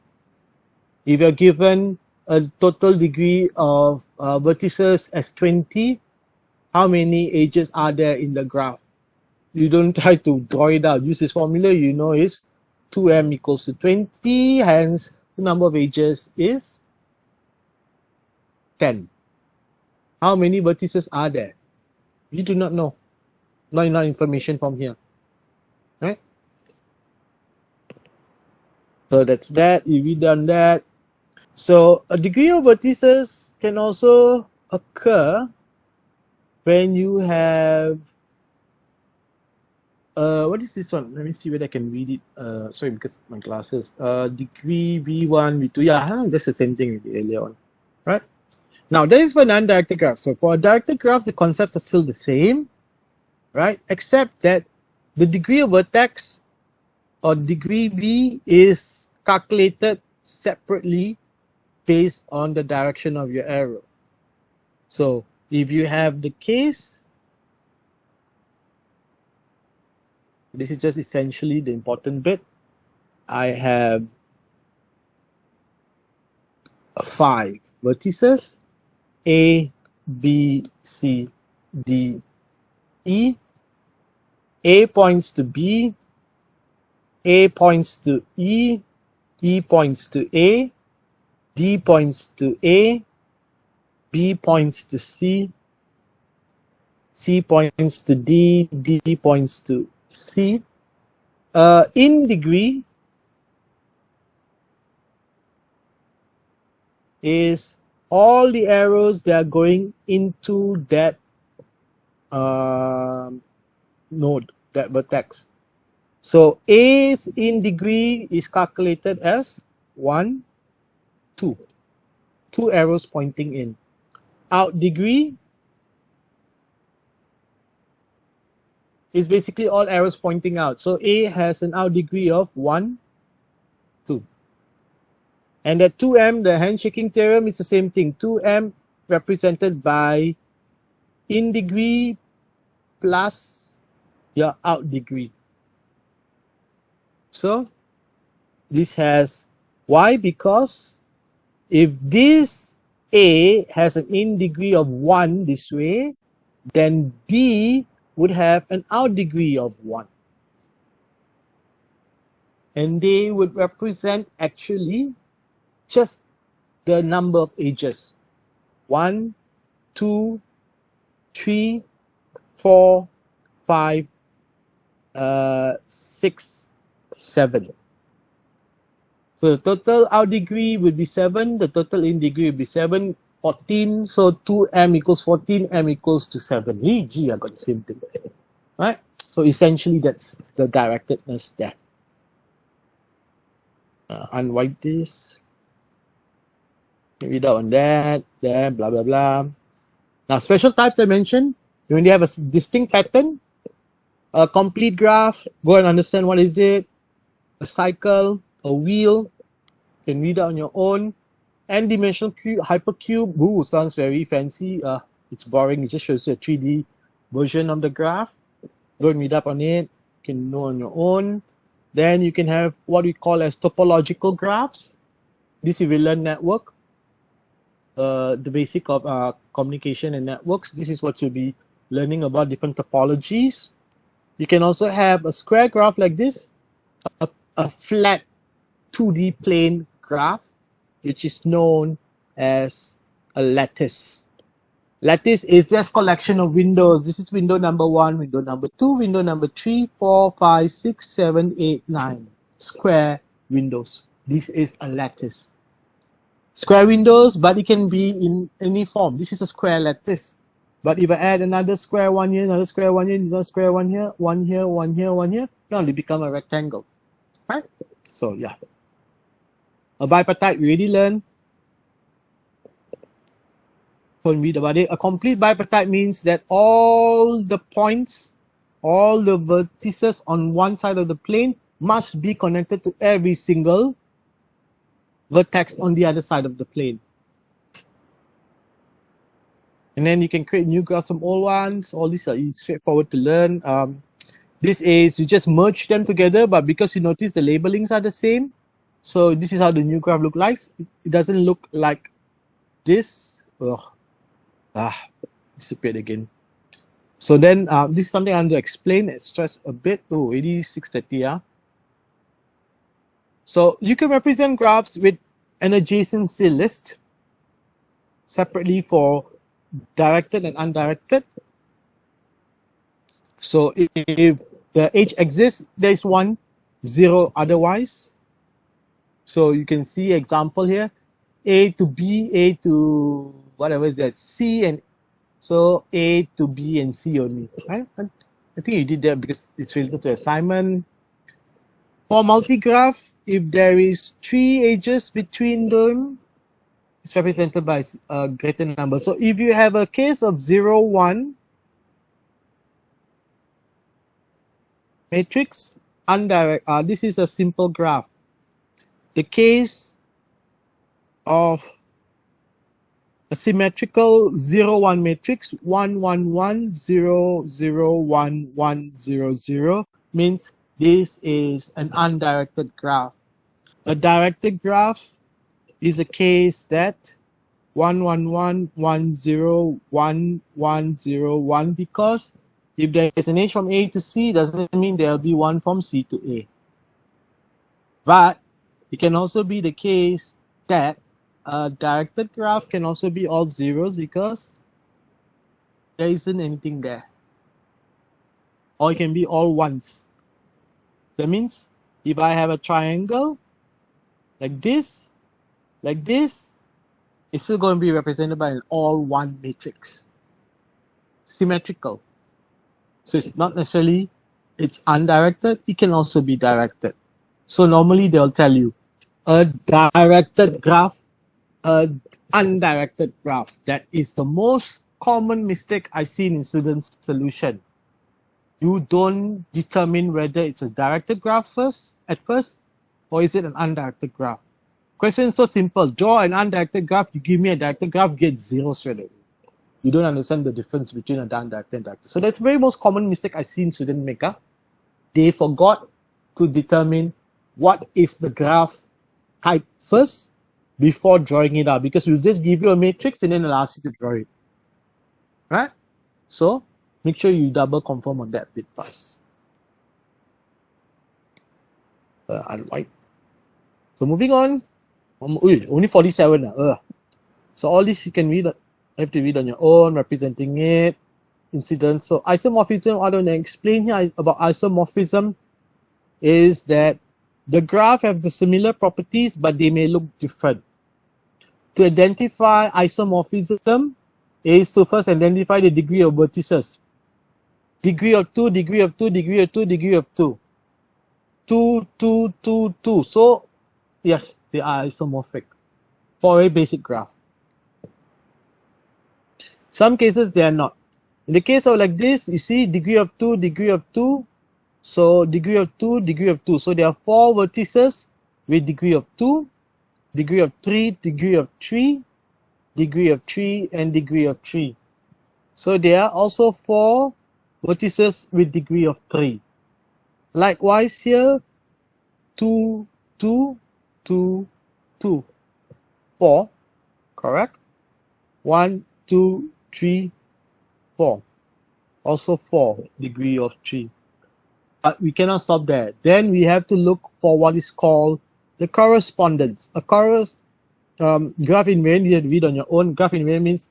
Speaker 1: If you're given a total degree of vertices as 20, how many edges are there in the graph? You don't try to draw it out. Use this formula, you know is 2m equals to 20, hence the number of edges is 10. How many vertices are there? You do not know. Not enough information from here. Right? So that's that. If we done that. So a degree of vertices can also occur when you have what is this one? Let me see whether I can read it. Sorry, because my glasses. Degree V1, V2. Yeah, that's the same thing earlier on. Right? Now, that is for non-directed graph. So for a directed graph, the concepts are still the same, right? Except that the degree of vertex or degree V is calculated separately based on the direction of your arrow. So if you have the case, this is just essentially the important bit. I have 5 vertices, A, B, C, D, E. A points to B, A points to E, E points to A, D points to A, B points to C, C points to D, D points to C. In degree is all the arrows that are going into that node, that vertex. So A's in degree is calculated as 1, 2. 2 arrows pointing in. Out degree is basically all arrows pointing out. So A has an out degree of 1, 2. And that 2m, the handshaking theorem, is the same thing. 2m represented by in degree plus your out degree. So this has, why? Because if this A has an in degree of 1 this way, then D would have an out degree of 1. And they would represent actually just the number of edges. 1, 2, 3, 4, 5, 6, 7. So the total out degree would be 7, the total in degree would be 7, 14. So 2m equals 14, m equals to 7. Gee, I got the same thing. Right? So essentially that's the directedness there. Unwipe this. Read out on that, there, blah, blah, blah. Now, special types I mentioned, when you have a distinct pattern, a complete graph, go and understand what is it, a cycle, a wheel, you can read out on your own, n-dimensional cube, hypercube, ooh, sounds very fancy, it's boring, it just shows you a 3D version of the graph. Go and read up on it, you can know on your own. Then you can have what we call as topological graphs. This is learn network. The basic of communication and networks. This is what you'll be learning about different topologies. You can also have a square graph like this, a flat 2D plane graph, which is known as a lattice. Lattice is just collection of windows. This is window number 1, window number 2, window number 3, 4, 5, 6, 7, 8, 9. Square windows. This is a lattice. Square windows, but it can be in any form. This is a square lattice. But if I add another square one here, another square one here, another square one here, one here, one here, one here, now they become a rectangle. Right? So yeah. A bipartite we already learned. Don't read about it. A complete bipartite means that all the points, all the vertices on one side of the plane must be connected to every single vertex on the other side of the plane. And then you can create new graphs from old ones. All these are straightforward to learn. This is, you just merge them together, but because you notice the labelings are the same, so this is how the new graph looks like. It doesn't look like this. Disappeared again. So then this is something I want to explain and stress a bit. Oh, it is 6:30. Yeah. So you can represent graphs with an adjacency list separately for directed and undirected. So if the H exists, there is 1, 0 otherwise. So you can see example here, A to B, A to whatever is that, C, and so A to B and C only. Right? I think you did that because it's related to assignment. For multigraph, if there is 3 edges between them, it's represented by a greater number. So if you have a case of 0, 1 matrix, undirect, this is a simple graph. The case of a symmetrical 0, 1 matrix, 1, 1, 1, 0, 0, 1, 1, 0, 0, means this is an undirected graph. A directed graph is a case that 1, 1, 1, 1, 0, 1, 1, 0, 1, because if there is an H from A to C, doesn't mean there will be one from C to A. But it can also be the case that a directed graph can also be all zeros because there isn't anything there. Or it can be all ones. That means if I have a triangle like this, it's still going to be represented by an all one matrix. Symmetrical. So it's not necessarily, it's undirected, it can also be directed. So normally they'll tell you a directed graph, an undirected graph. That is the most common mistake I see in students' solution. You don't determine whether it's a directed graph at first, or is it an undirected graph. Question is so simple. Draw an undirected graph, you give me a directed graph, get 0 straight away. You don't understand the difference between a undirected and directed. So that's the very most common mistake I see in student maker. They forgot to determine what is the graph type first before drawing it out, because we'll just give you a matrix and then it'll ask you to draw it. Right? So make sure you double confirm on that bit first. Unwipe. So moving on. Only 47. So all this you can read. Have to read on your own, representing it, incidents. So isomorphism, I don't explain here about isomorphism, is that the graph have the similar properties, but they may look different. To identify isomorphism is to first identify the degree of vertices. Degree of 2, degree of 2, degree of 2, degree of 2. 2, 2, 2, 2. So, yes, they are isomorphic for a basic graph. Some cases they are not. In the case of like this, you see degree of 2, degree of 2. So degree of 2, degree of 2. So there are 4 vertices with degree of 2, degree of 3, degree of 3, degree of 3, and degree of 3. So there are also 4 vertices with degree of 3. Likewise here, 2, 2, 2, 2. 4, correct? 1, 2, 3, 4. Also 4, degree of 3. But we cannot stop there. Then we have to look for what is called the correspondence. A graph invariant, you have to read on your own. Graph invariant means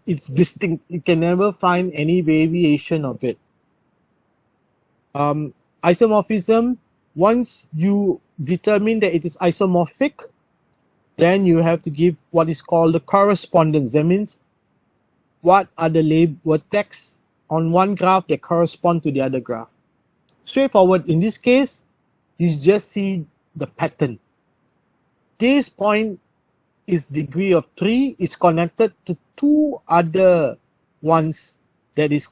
Speaker 1: it's distinct. You can never find any variation of it. Isomorphism, once you determine that it is isomorphic, then you have to give what is called the correspondence. That means what are the vertex on one graph that correspond to the other graph. Straightforward. In this case, you just see the pattern. this point is degree of 3 is connected to two other ones that is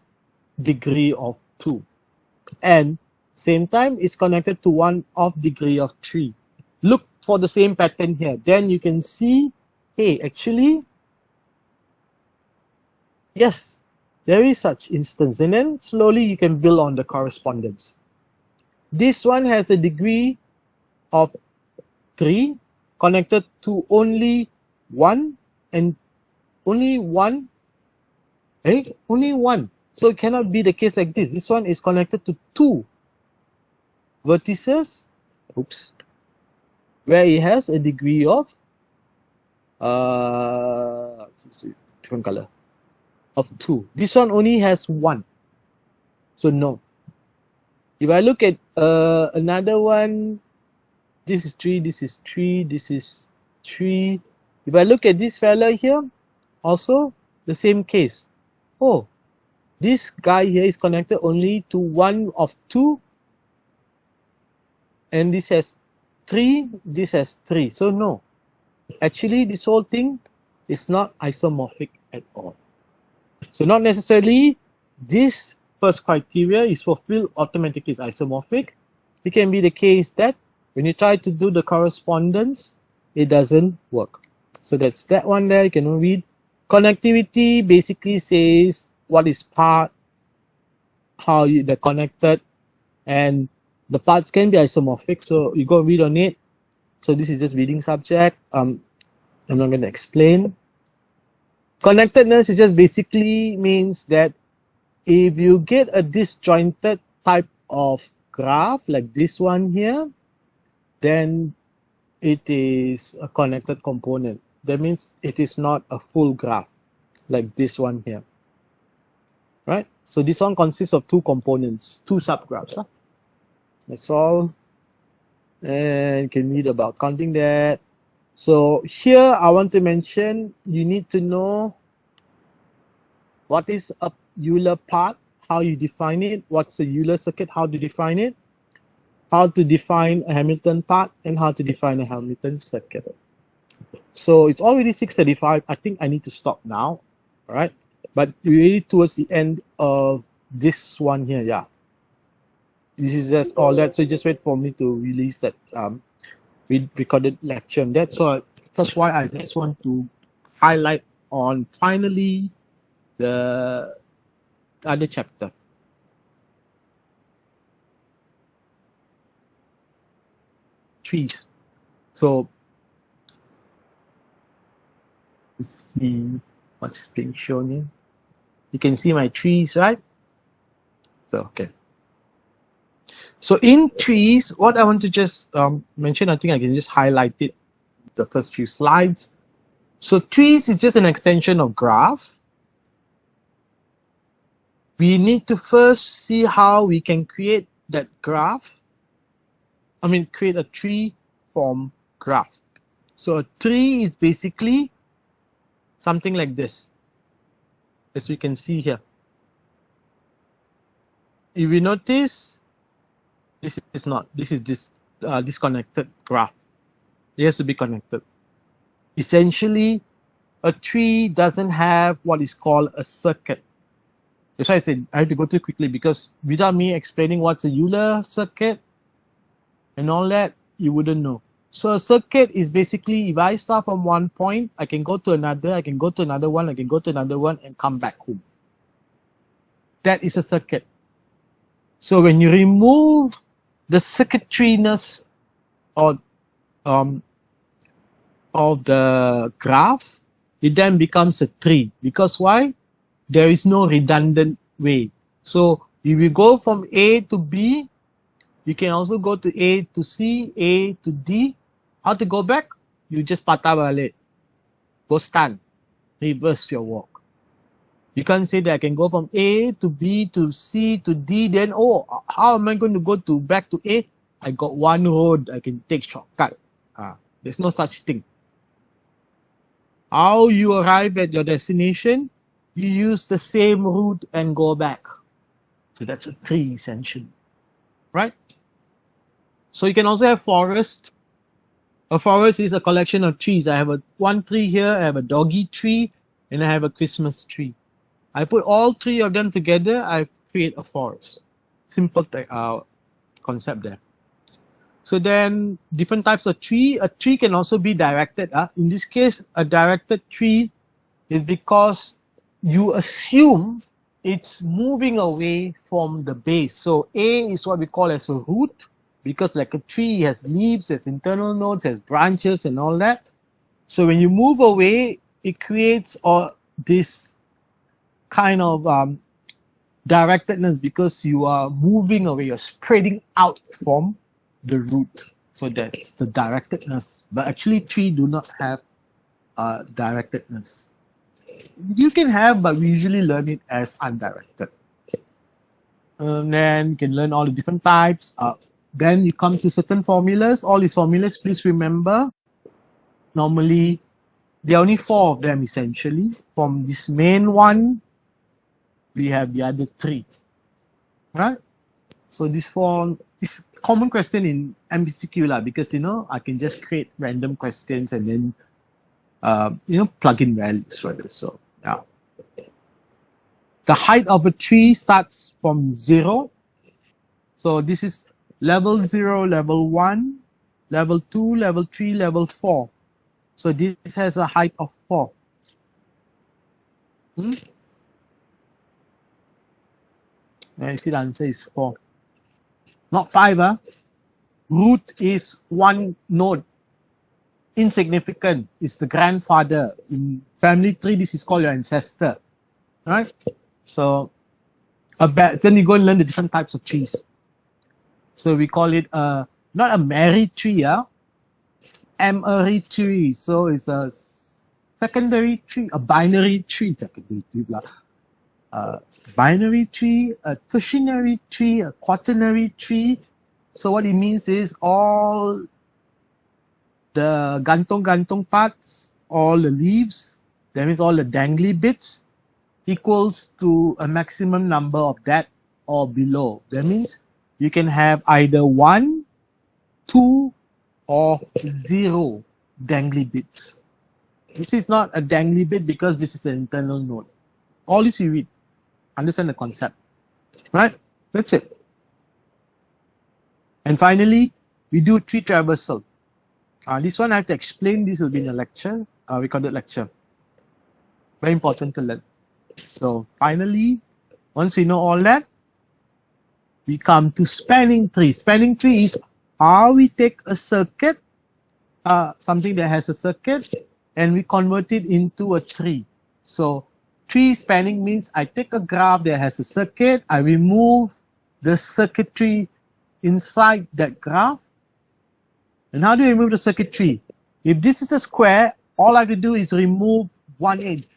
Speaker 1: degree of 2, and same time is connected to one of degree of 3. Look for the same pattern here. Then you can see, hey, actually, yes, there is such instance. And then slowly you can build on the correspondence. This one has a degree of 3 connected to only 1 and only 1. Only 1. So it cannot be the case like this. This one is connected to 2 vertices, oops, where it has a degree of different color of 2. This one only has 1, so no. If I look at another one, this is 3, this is 3, this is 3. If I look at this fella here, also the same case. Oh, this guy here is connected only to 1 of 2, and this has 3, this has 3. So no, actually this whole thing is not isomorphic at all. So not necessarily this first criteria is fulfilled automatically is isomorphic. It can be the case that when you try to do the correspondence, it doesn't work. So that's that one there. You can read. Connectivity basically says what is part, how they're connected, and the parts can be isomorphic. So you go read on it. So this is just reading subject. I'm not going to explain. Connectedness is just basically means that if you get a disjointed type of graph like this one here, then it is a connected component. That means it is not a full graph like this one here, right? So this one consists of 2 components, 2 subgraphs. Huh? That's all. And you can read about counting that. So here I want to mention, you need to know what is a Euler part, how you define it, what's a Euler circuit, how to define it, how to define a Hamilton part, and how to define a Hamilton circuit. So it's already 6:35. I think I need to stop now, all right? But we're really towards the end of this one here, yeah. This is just all that. So just wait for me to release that recorded lecture. And that's why I just want to highlight on finally the other chapter. Trees. So let's see what's being shown here. You can see my trees, right? So okay. So in trees, what I want to just mention, I think I can just highlight it the first few slides. So trees is just an extension of graph. We need to first see how we can create that graph. I mean, create a tree form graph. So a tree is basically something like this, as we can see here. If you notice, this is not, this is this disconnected graph. It has to be connected. Essentially, a tree doesn't have what is called a circuit. That's why I said I have to go through quickly, because without me explaining what's a Euler circuit and all that, you wouldn't know. So a circuit is basically, if I start from one point, I can go to another, I can go to another one, I can go to another one and come back home. That is a circuit. So when you remove the circuitriness of the graph, it then becomes a tree. Because why? There is no redundant way. So if you go from A to B, you can also go to A to C, A to D. How to go back? You just patah balik. Go stand. Reverse your walk. You can't say that I can go from A to B to C to D, then, oh, how am I going to go back to A? I got one road, I can take shortcut. There's no such thing. How you arrive at your destination, you use the same route and go back. So that's a tree essentially, right? So you can also have forest. A forest is a collection of trees. I have one tree here, I have a doggy tree, and I have a Christmas tree. I put all three of them together, I create a forest. Simple concept there. So then different types of tree. A tree can also be directed. In this case, a directed tree is because you assume it's moving away from the base. So A is what we call as a root, because like a tree has leaves, has internal nodes, has branches and all that. So when you move away, it creates this kind of directedness because you are moving away, you're spreading out from the root. So that's the directedness. But actually tree do not have directedness. You can have, but we usually learn it as undirected. Then you can learn all the different types. Then you come to certain formulas. All these formulas, please remember, normally there are only 4 of them essentially. From this main one, we have the other 3. Right? So this 4 is common question in MCQ lah, because I can just create random questions and then plug in values for this. So yeah. The height of a tree starts from 0. So this is level 0, level 1, level 2, level 3, level 4. So this has a height of 4. I see the answer is 4. Not 5. Root is 1 node. Insignificant is the grandfather. In family tree, this is called your ancestor. Right? So then you go and learn the different types of trees. So we call it not a married tree, Amory tree. So it's a secondary tree, a binary tree, binary tree, a tertiary tree, a quaternary tree. So what it means is all the gantong parts, all the leaves, that means all the dangly bits, equals to a maximum number of that or below. That means you can have either 1, 2, or 0 dangly bits. This is not a dangly bit because this is an internal node. All this you read. Understand the concept. Right? That's it. And finally, we do tree traversal. This one I have to explain. This will be in a lecture, recorded lecture. Very important to learn. So finally, once we know all that, we come to spanning tree. Spanning tree is how we take a circuit, something that has a circuit, and we convert it into a tree. So tree spanning means I take a graph that has a circuit, I remove the circuitry inside that graph. And how do you remove the circuitry? If this is a square, all I have to do is remove one edge.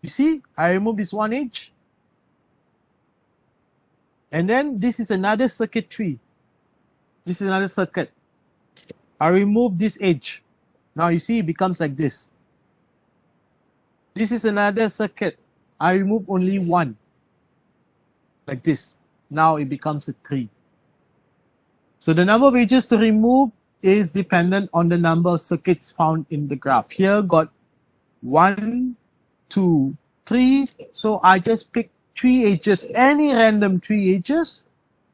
Speaker 1: You see, I remove this one edge. And then this is another circuitry. This is another circuit. I remove this edge. Now you see it becomes like this. This is another circuit. I remove only one. Like this. Now it becomes a tree. So the number of edges to remove is dependent on the number of circuits found in the graph. Here got 1, 2, 3. So I just pick 3 edges, any random 3 edges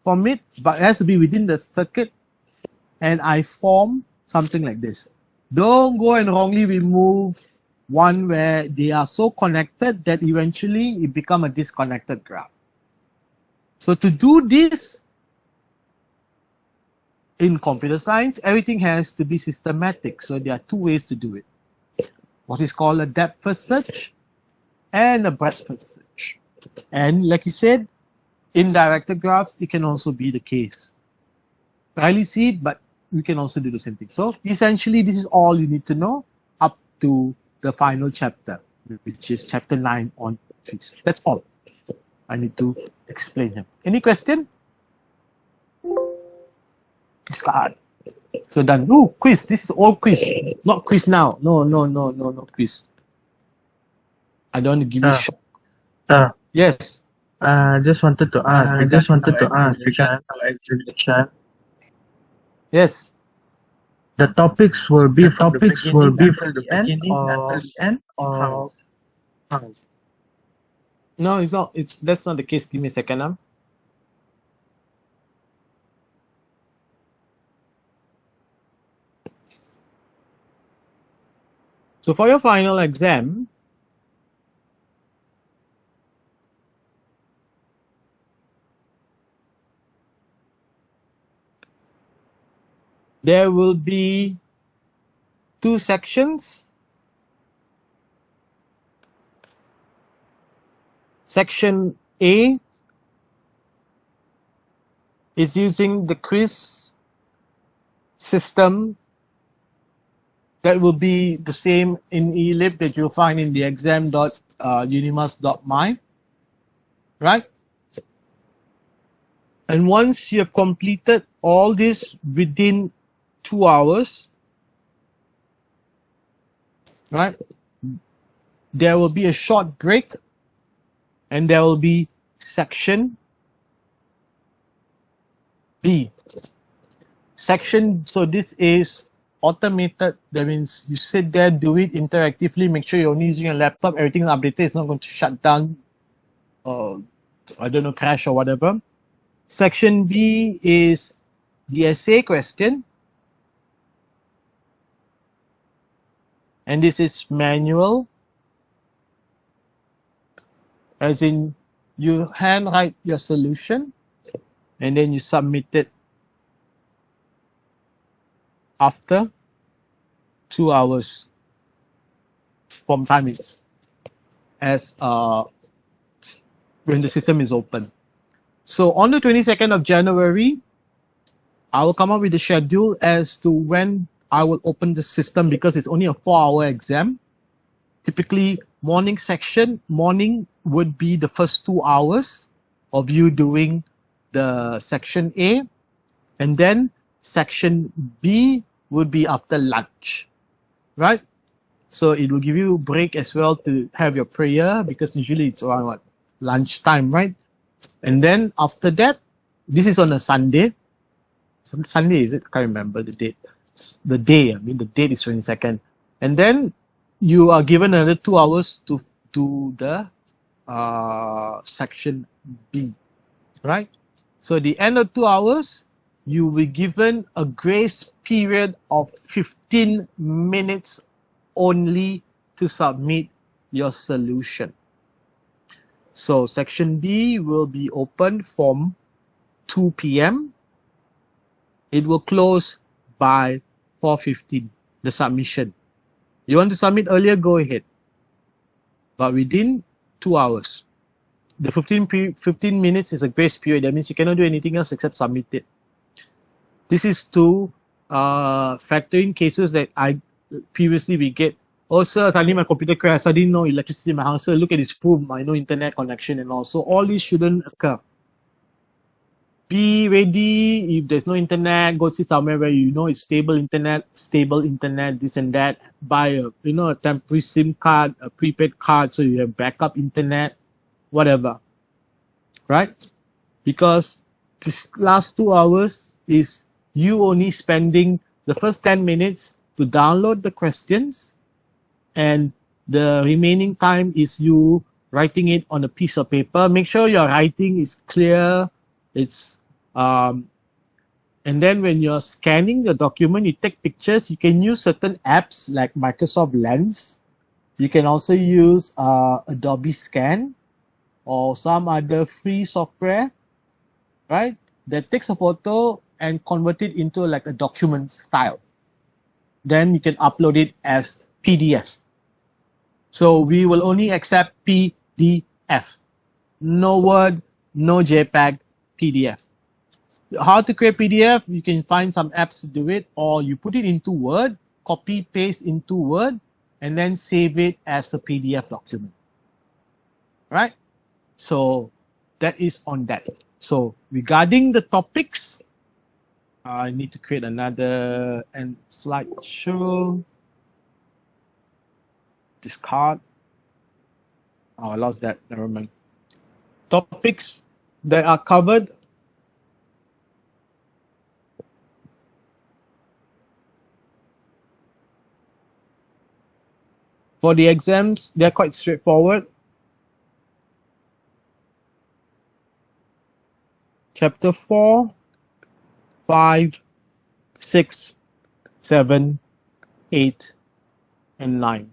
Speaker 1: from it, but it has to be within the circuit. And I form something like this. Don't go and wrongly remove one where they are so connected that eventually it becomes a disconnected graph. So to do this, in computer science, everything has to be systematic. So there are 2 ways to do it. What is called a depth first search and a breadth first search. And like you said, in directed graphs, it can also be the case. Rarely see it, but we can also do the same thing. So essentially, this is all you need to know up to the final chapter, which is chapter 9 on trees. That's all I need to explain here. Any question? Discard. So done. Oh, quiz. This is all quiz. Not quiz now. No quiz. I don't want to give you shock. Yes.
Speaker 5: Just wanted to ask regarding our exhibition.
Speaker 1: Yes.
Speaker 5: the topics will be from the beginning until the end, or how?
Speaker 1: No, it's not. That's not the case. Give me a second. So for your final exam, there will be 2 sections. Section A is using the quiz system that will be the same in eLib that you'll find in the exam.unimas.my, right? And once you have completed all this within 2 hours, right, there will be a short break and there will be section B. So this is automated. That means you sit there, do it interactively, make sure you're only using a laptop, everything is updated, it's not going to shut down or, I don't know, crash or whatever. Section B is the essay question. And this is manual, as in you handwrite your solution and then you submit it after 2 hours from time is as when the system is open. So on the 22nd of January, I will come up with a schedule as to when I will open the system, because it's only a 4-hour exam. Typically, morning would be the first 2 hours of you doing the section A, and then section B would be after lunch, right? So it will give you a break as well to have your prayer, because usually it's around lunchtime, right? And then after that, this is on a Sunday. Sunday, is it? I can't remember the date. The day is 22nd. And then you are given another 2 hours to do the section B, right? So at the end of 2 hours, you will be given a grace period of 15 minutes only to submit your solution. So section B will be open from 2 p.m. It will close by 4:15, the submission. You want to submit earlier, go ahead. But within 2 hours. The 15 minutes is a grace period. That means you cannot do anything else except submit it. This is to factor in cases that previously we get, oh sir, suddenly my computer crashed, I didn't know electricity in my house, sir, look at this proof, I know internet connection and all. So all this shouldn't occur. Be ready. If there's no internet, go sit somewhere where you know it's stable internet, this and that. Buy a temporary SIM card, a prepaid card, so you have backup internet, whatever, right? Because this last 2 hours is you only spending the first 10 minutes to download the questions, and the remaining time is you writing it on a piece of paper. Make sure your writing is clear. It's and then when you're scanning the document, you take pictures. You can use certain apps like Microsoft Lens. You can also use Adobe Scan or some other free software, right? That takes a photo and convert it into like a document style. Then you can upload it as PDF. So we will only accept PDF. No Word, no JPEG, PDF. How to create PDF? You can find some apps to do it, or you put it into Word, copy, paste into Word, and then save it as a PDF document. Right? So that is on that. So regarding the topics, I need to create another slideshow. Discard. Oh, I lost that. Never mind. Topics that are covered. For the exams, they're quite straightforward. Chapter 4, 5, 6, 7, 8, and 9.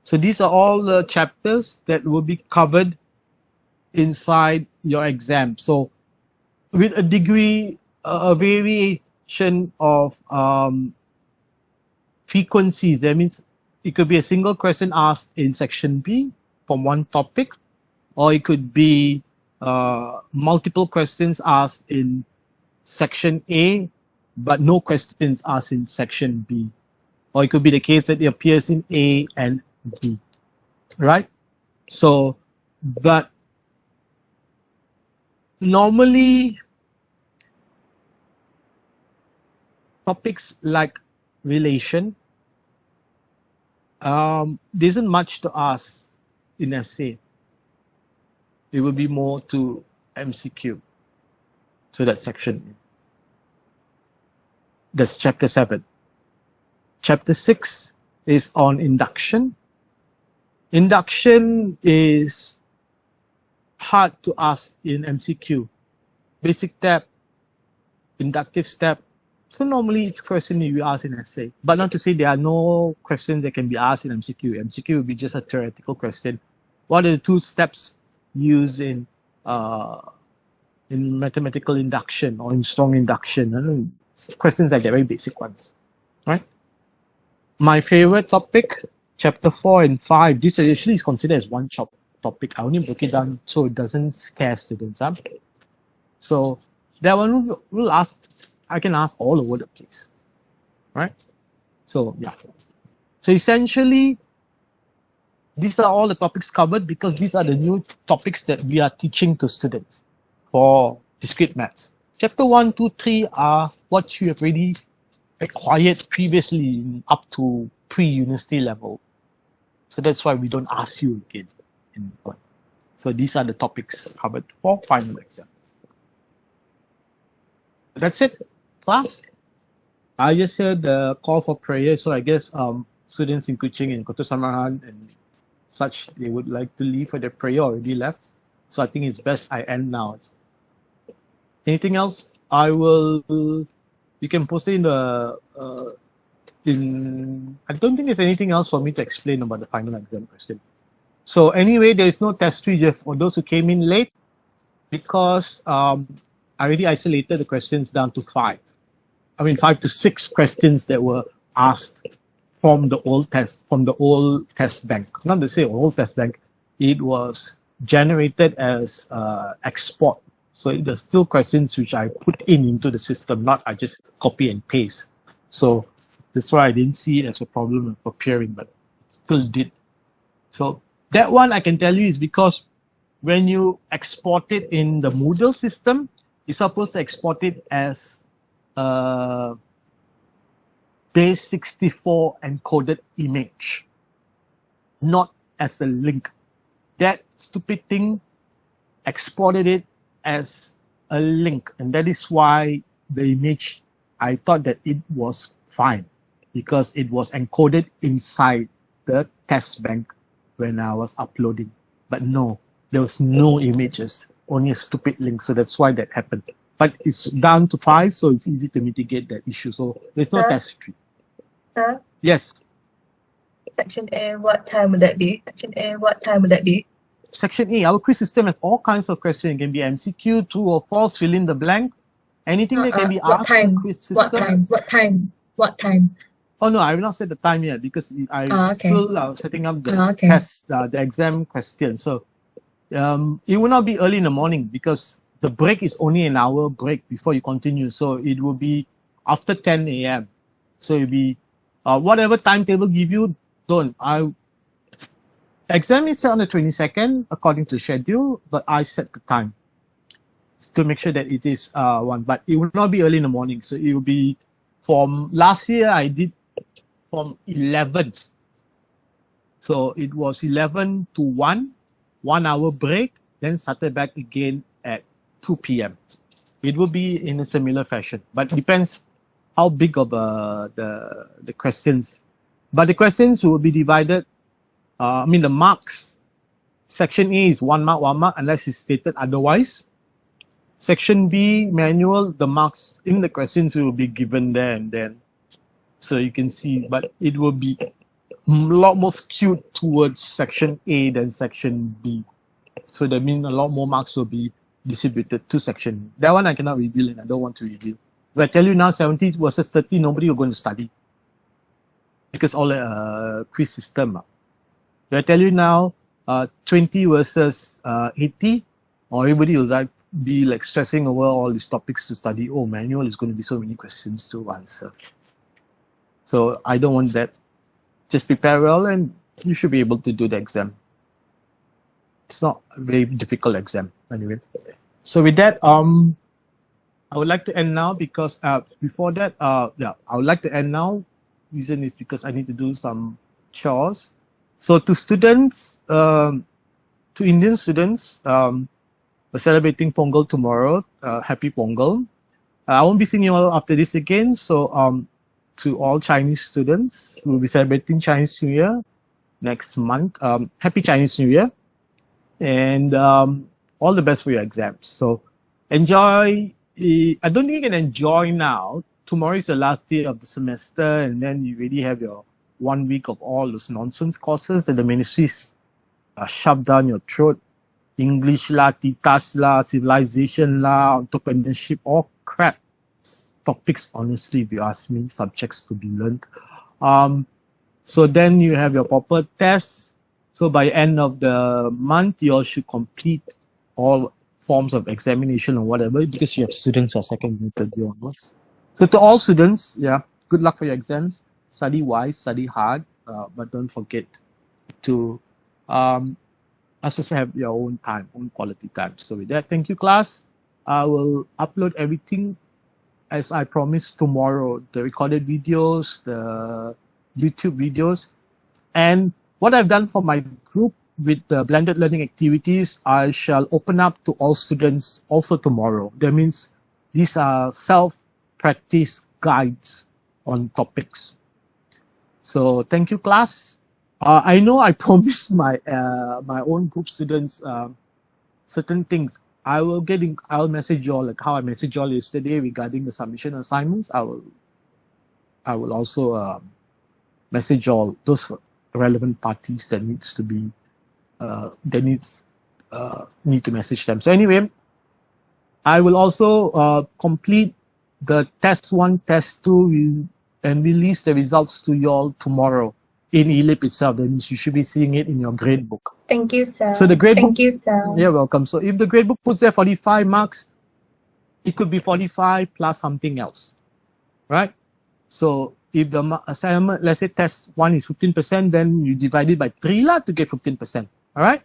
Speaker 1: So these are all the chapters that will be covered inside your exam. So with a degree, a variation of frequencies, that means it could be a single question asked in section B from one topic, or it could be multiple questions asked in section A, but no questions asked in section B. Or it could be the case that it appears in A and B, right? So, but normally topics like relation, there isn't much to ask in essay. It will be more to MCQ. So that's section. That's chapter 7. Chapter 6 is on induction. Induction is hard to ask in MCQ. Basic step, inductive step. So normally it's a question you ask in essay. But not to say there are no questions that can be asked in MCQ. MCQ will be just a theoretical question. What are the two steps used in mathematical induction or in strong induction? Questions like that, very basic ones, right? My favorite topic, chapter 4 and 5, this actually is considered as one topic. I only broke it down so it doesn't scare students. So that one will ask, I can ask all over the place, right? So yeah. So essentially, these are all the topics covered because these are the new topics that we are teaching to students for discrete math. Chapter 1, 2, 3 are what you have already acquired previously up to pre-university level. So that's why we don't ask you again. So these are the topics covered for final exam. That's it, class. I just heard the call for prayer, so I guess students in Kuching and Kota Samaran and such, they would like to leave for their prayer, already left. So I think it's best I end now. Anything else? You can post it in the, I don't think there's anything else for me to explain about the final exam question. So anyway, there is no test 3 for those who came in late because I already isolated the questions down to 5 to 6 questions that were asked from the old test bank. Not to say old test bank, it was generated as export. So there's still questions which I put into the system, not I just copy and paste. So that's why I didn't see it as a problem of appearing, but it still did. So that one I can tell you is because when you export it in the Moodle system, you're supposed to export it as base 64 encoded image, not as a link. That stupid thing exported it as a link, and that is why the image, I thought that it was fine because it was encoded inside the test bank when I was uploading. But no, there was no images, only a stupid link. So that's why that happened. But it's down to 5, so it's easy to mitigate that issue. So there's no test 3. Yes.
Speaker 2: Section A, what time would that be? Section A, what time would that be?
Speaker 1: Section A, our quiz system has all kinds of questions. It can be MCQ, true or false, fill in the blank. Anything that can be asked in the quiz system.
Speaker 2: What time?
Speaker 1: Oh no, I will not set the time yet because I'm still setting up the test, the exam question. So it will not be early in the morning because the break is only an hour break before you continue. So it will be after 10 a.m. So it'll be whatever timetable give you, don't. Exam is set on the 22nd according to schedule, but I set the time to make sure that it is one. But it will not be early in the morning. So it will be from last year I did from 11. So it was 11 to 1 hour break, then started back again at 2 p.m. It will be in a similar fashion, but depends how big of the questions But the questions will be divided, the marks, section A is 1 mark, unless it's stated otherwise. Section B, manual, the marks in the questions will be given there and then. So you can see, but it will be a lot more skewed towards section A than section B. So that means a lot more marks will be distributed to section B. That one I cannot reveal and I don't want to reveal. If I tell you now 70 versus 30, nobody will going to study. Because all quiz system. If I tell you now 20 versus 80, or everybody will be like stressing over all these topics to study. Oh, manual is going to be so many questions to answer. So I don't want that. Just prepare well and you should be able to do the exam. It's not a very difficult exam anyway. So with that, I would like to end now because before that, I would like to end now. Reason is because I need to do some chores. So to students, to Indian students, we're celebrating Pongal tomorrow. Happy Pongal. I won't be seeing you all after this again. So to all Chinese students, we'll be celebrating Chinese New Year next month. Happy Chinese New Year. And all the best for your exams. So enjoy. I don't think you can enjoy now. Tomorrow is the last day of the semester, and then you really have your 1 week of all those nonsense courses that the ministries shoved down your throat. English lah, Titas lah, civilization lah, entrepreneurship, all crap topics, honestly, if you ask me, subjects to be learned. So then you have your proper tests. So by end of the month, you all should complete all forms of examination or whatever, because you have students who are second year, third year onwards. So to all students, good luck for your exams. Study wise, study hard, but don't forget to also have your own time, own quality time. So with that, thank you, class. I will upload everything as I promised tomorrow, the recorded videos, the YouTube videos. And what I've done for my group with the blended learning activities, I shall open up to all students also tomorrow. That means these are self-practice guides on topics. So thank you, class. I know I promised my my own group students certain things. I will message you all like how I messaged you all yesterday regarding the submission assignments. I will also message all those relevant parties that needs to be need to message them. So anyway, I will also complete the test 1, test 2, and release the results to you all tomorrow in ELIP itself. That means you should be seeing it in your grade book.
Speaker 2: Thank you, sir.
Speaker 1: So the grade book,
Speaker 2: Thank you, sir.
Speaker 1: you're welcome. So if the grade book puts there 45 marks, it could be 45 plus something else, right? So if the assignment, let's say test 1 is 15%, then you divide it by 3 to get 15%, all right?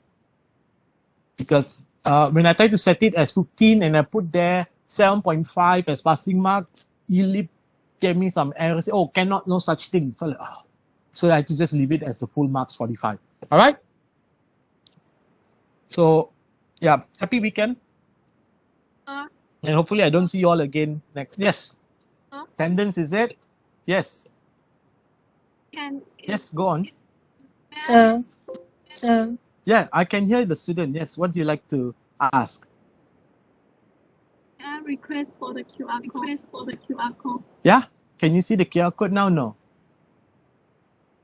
Speaker 1: Because when I try to set it as 15 and I put there 7.5 as passing mark, ELIP gave me some errors. Oh, cannot, no such thing. So, so I had to just leave it as the full marks 45. All right? So, yeah, happy weekend. And hopefully I don't see you all again next. Yes. Attendance, is it? Yes. Yes, go on.
Speaker 2: Sir.
Speaker 1: Yeah, I can hear the student. Yes, what do you like to ask?
Speaker 6: Request for the QR code.
Speaker 1: Yeah? Can you see the QR code now? No.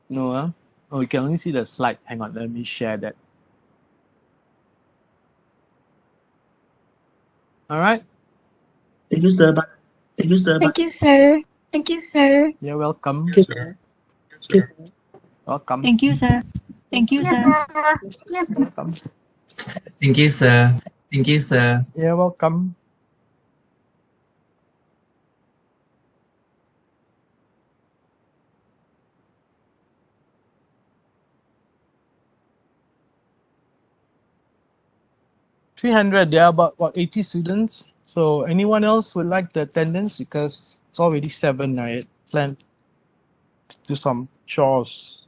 Speaker 1: No, huh? Oh, you can only see the slide. Hang on, let me share that. All right.
Speaker 5: Thank you, sir.
Speaker 2: Thank you, sir. Thank you, sir.
Speaker 1: You're welcome.
Speaker 5: Thank you, sir.
Speaker 1: Welcome.
Speaker 2: Thank you, sir. Thank you, sir.
Speaker 1: Welcome.
Speaker 7: Thank you, sir. Thank you, sir.
Speaker 1: You're welcome. $300, there are about 80 students. So anyone else would like the attendance, because it's already 7, right? Plan to do some chores.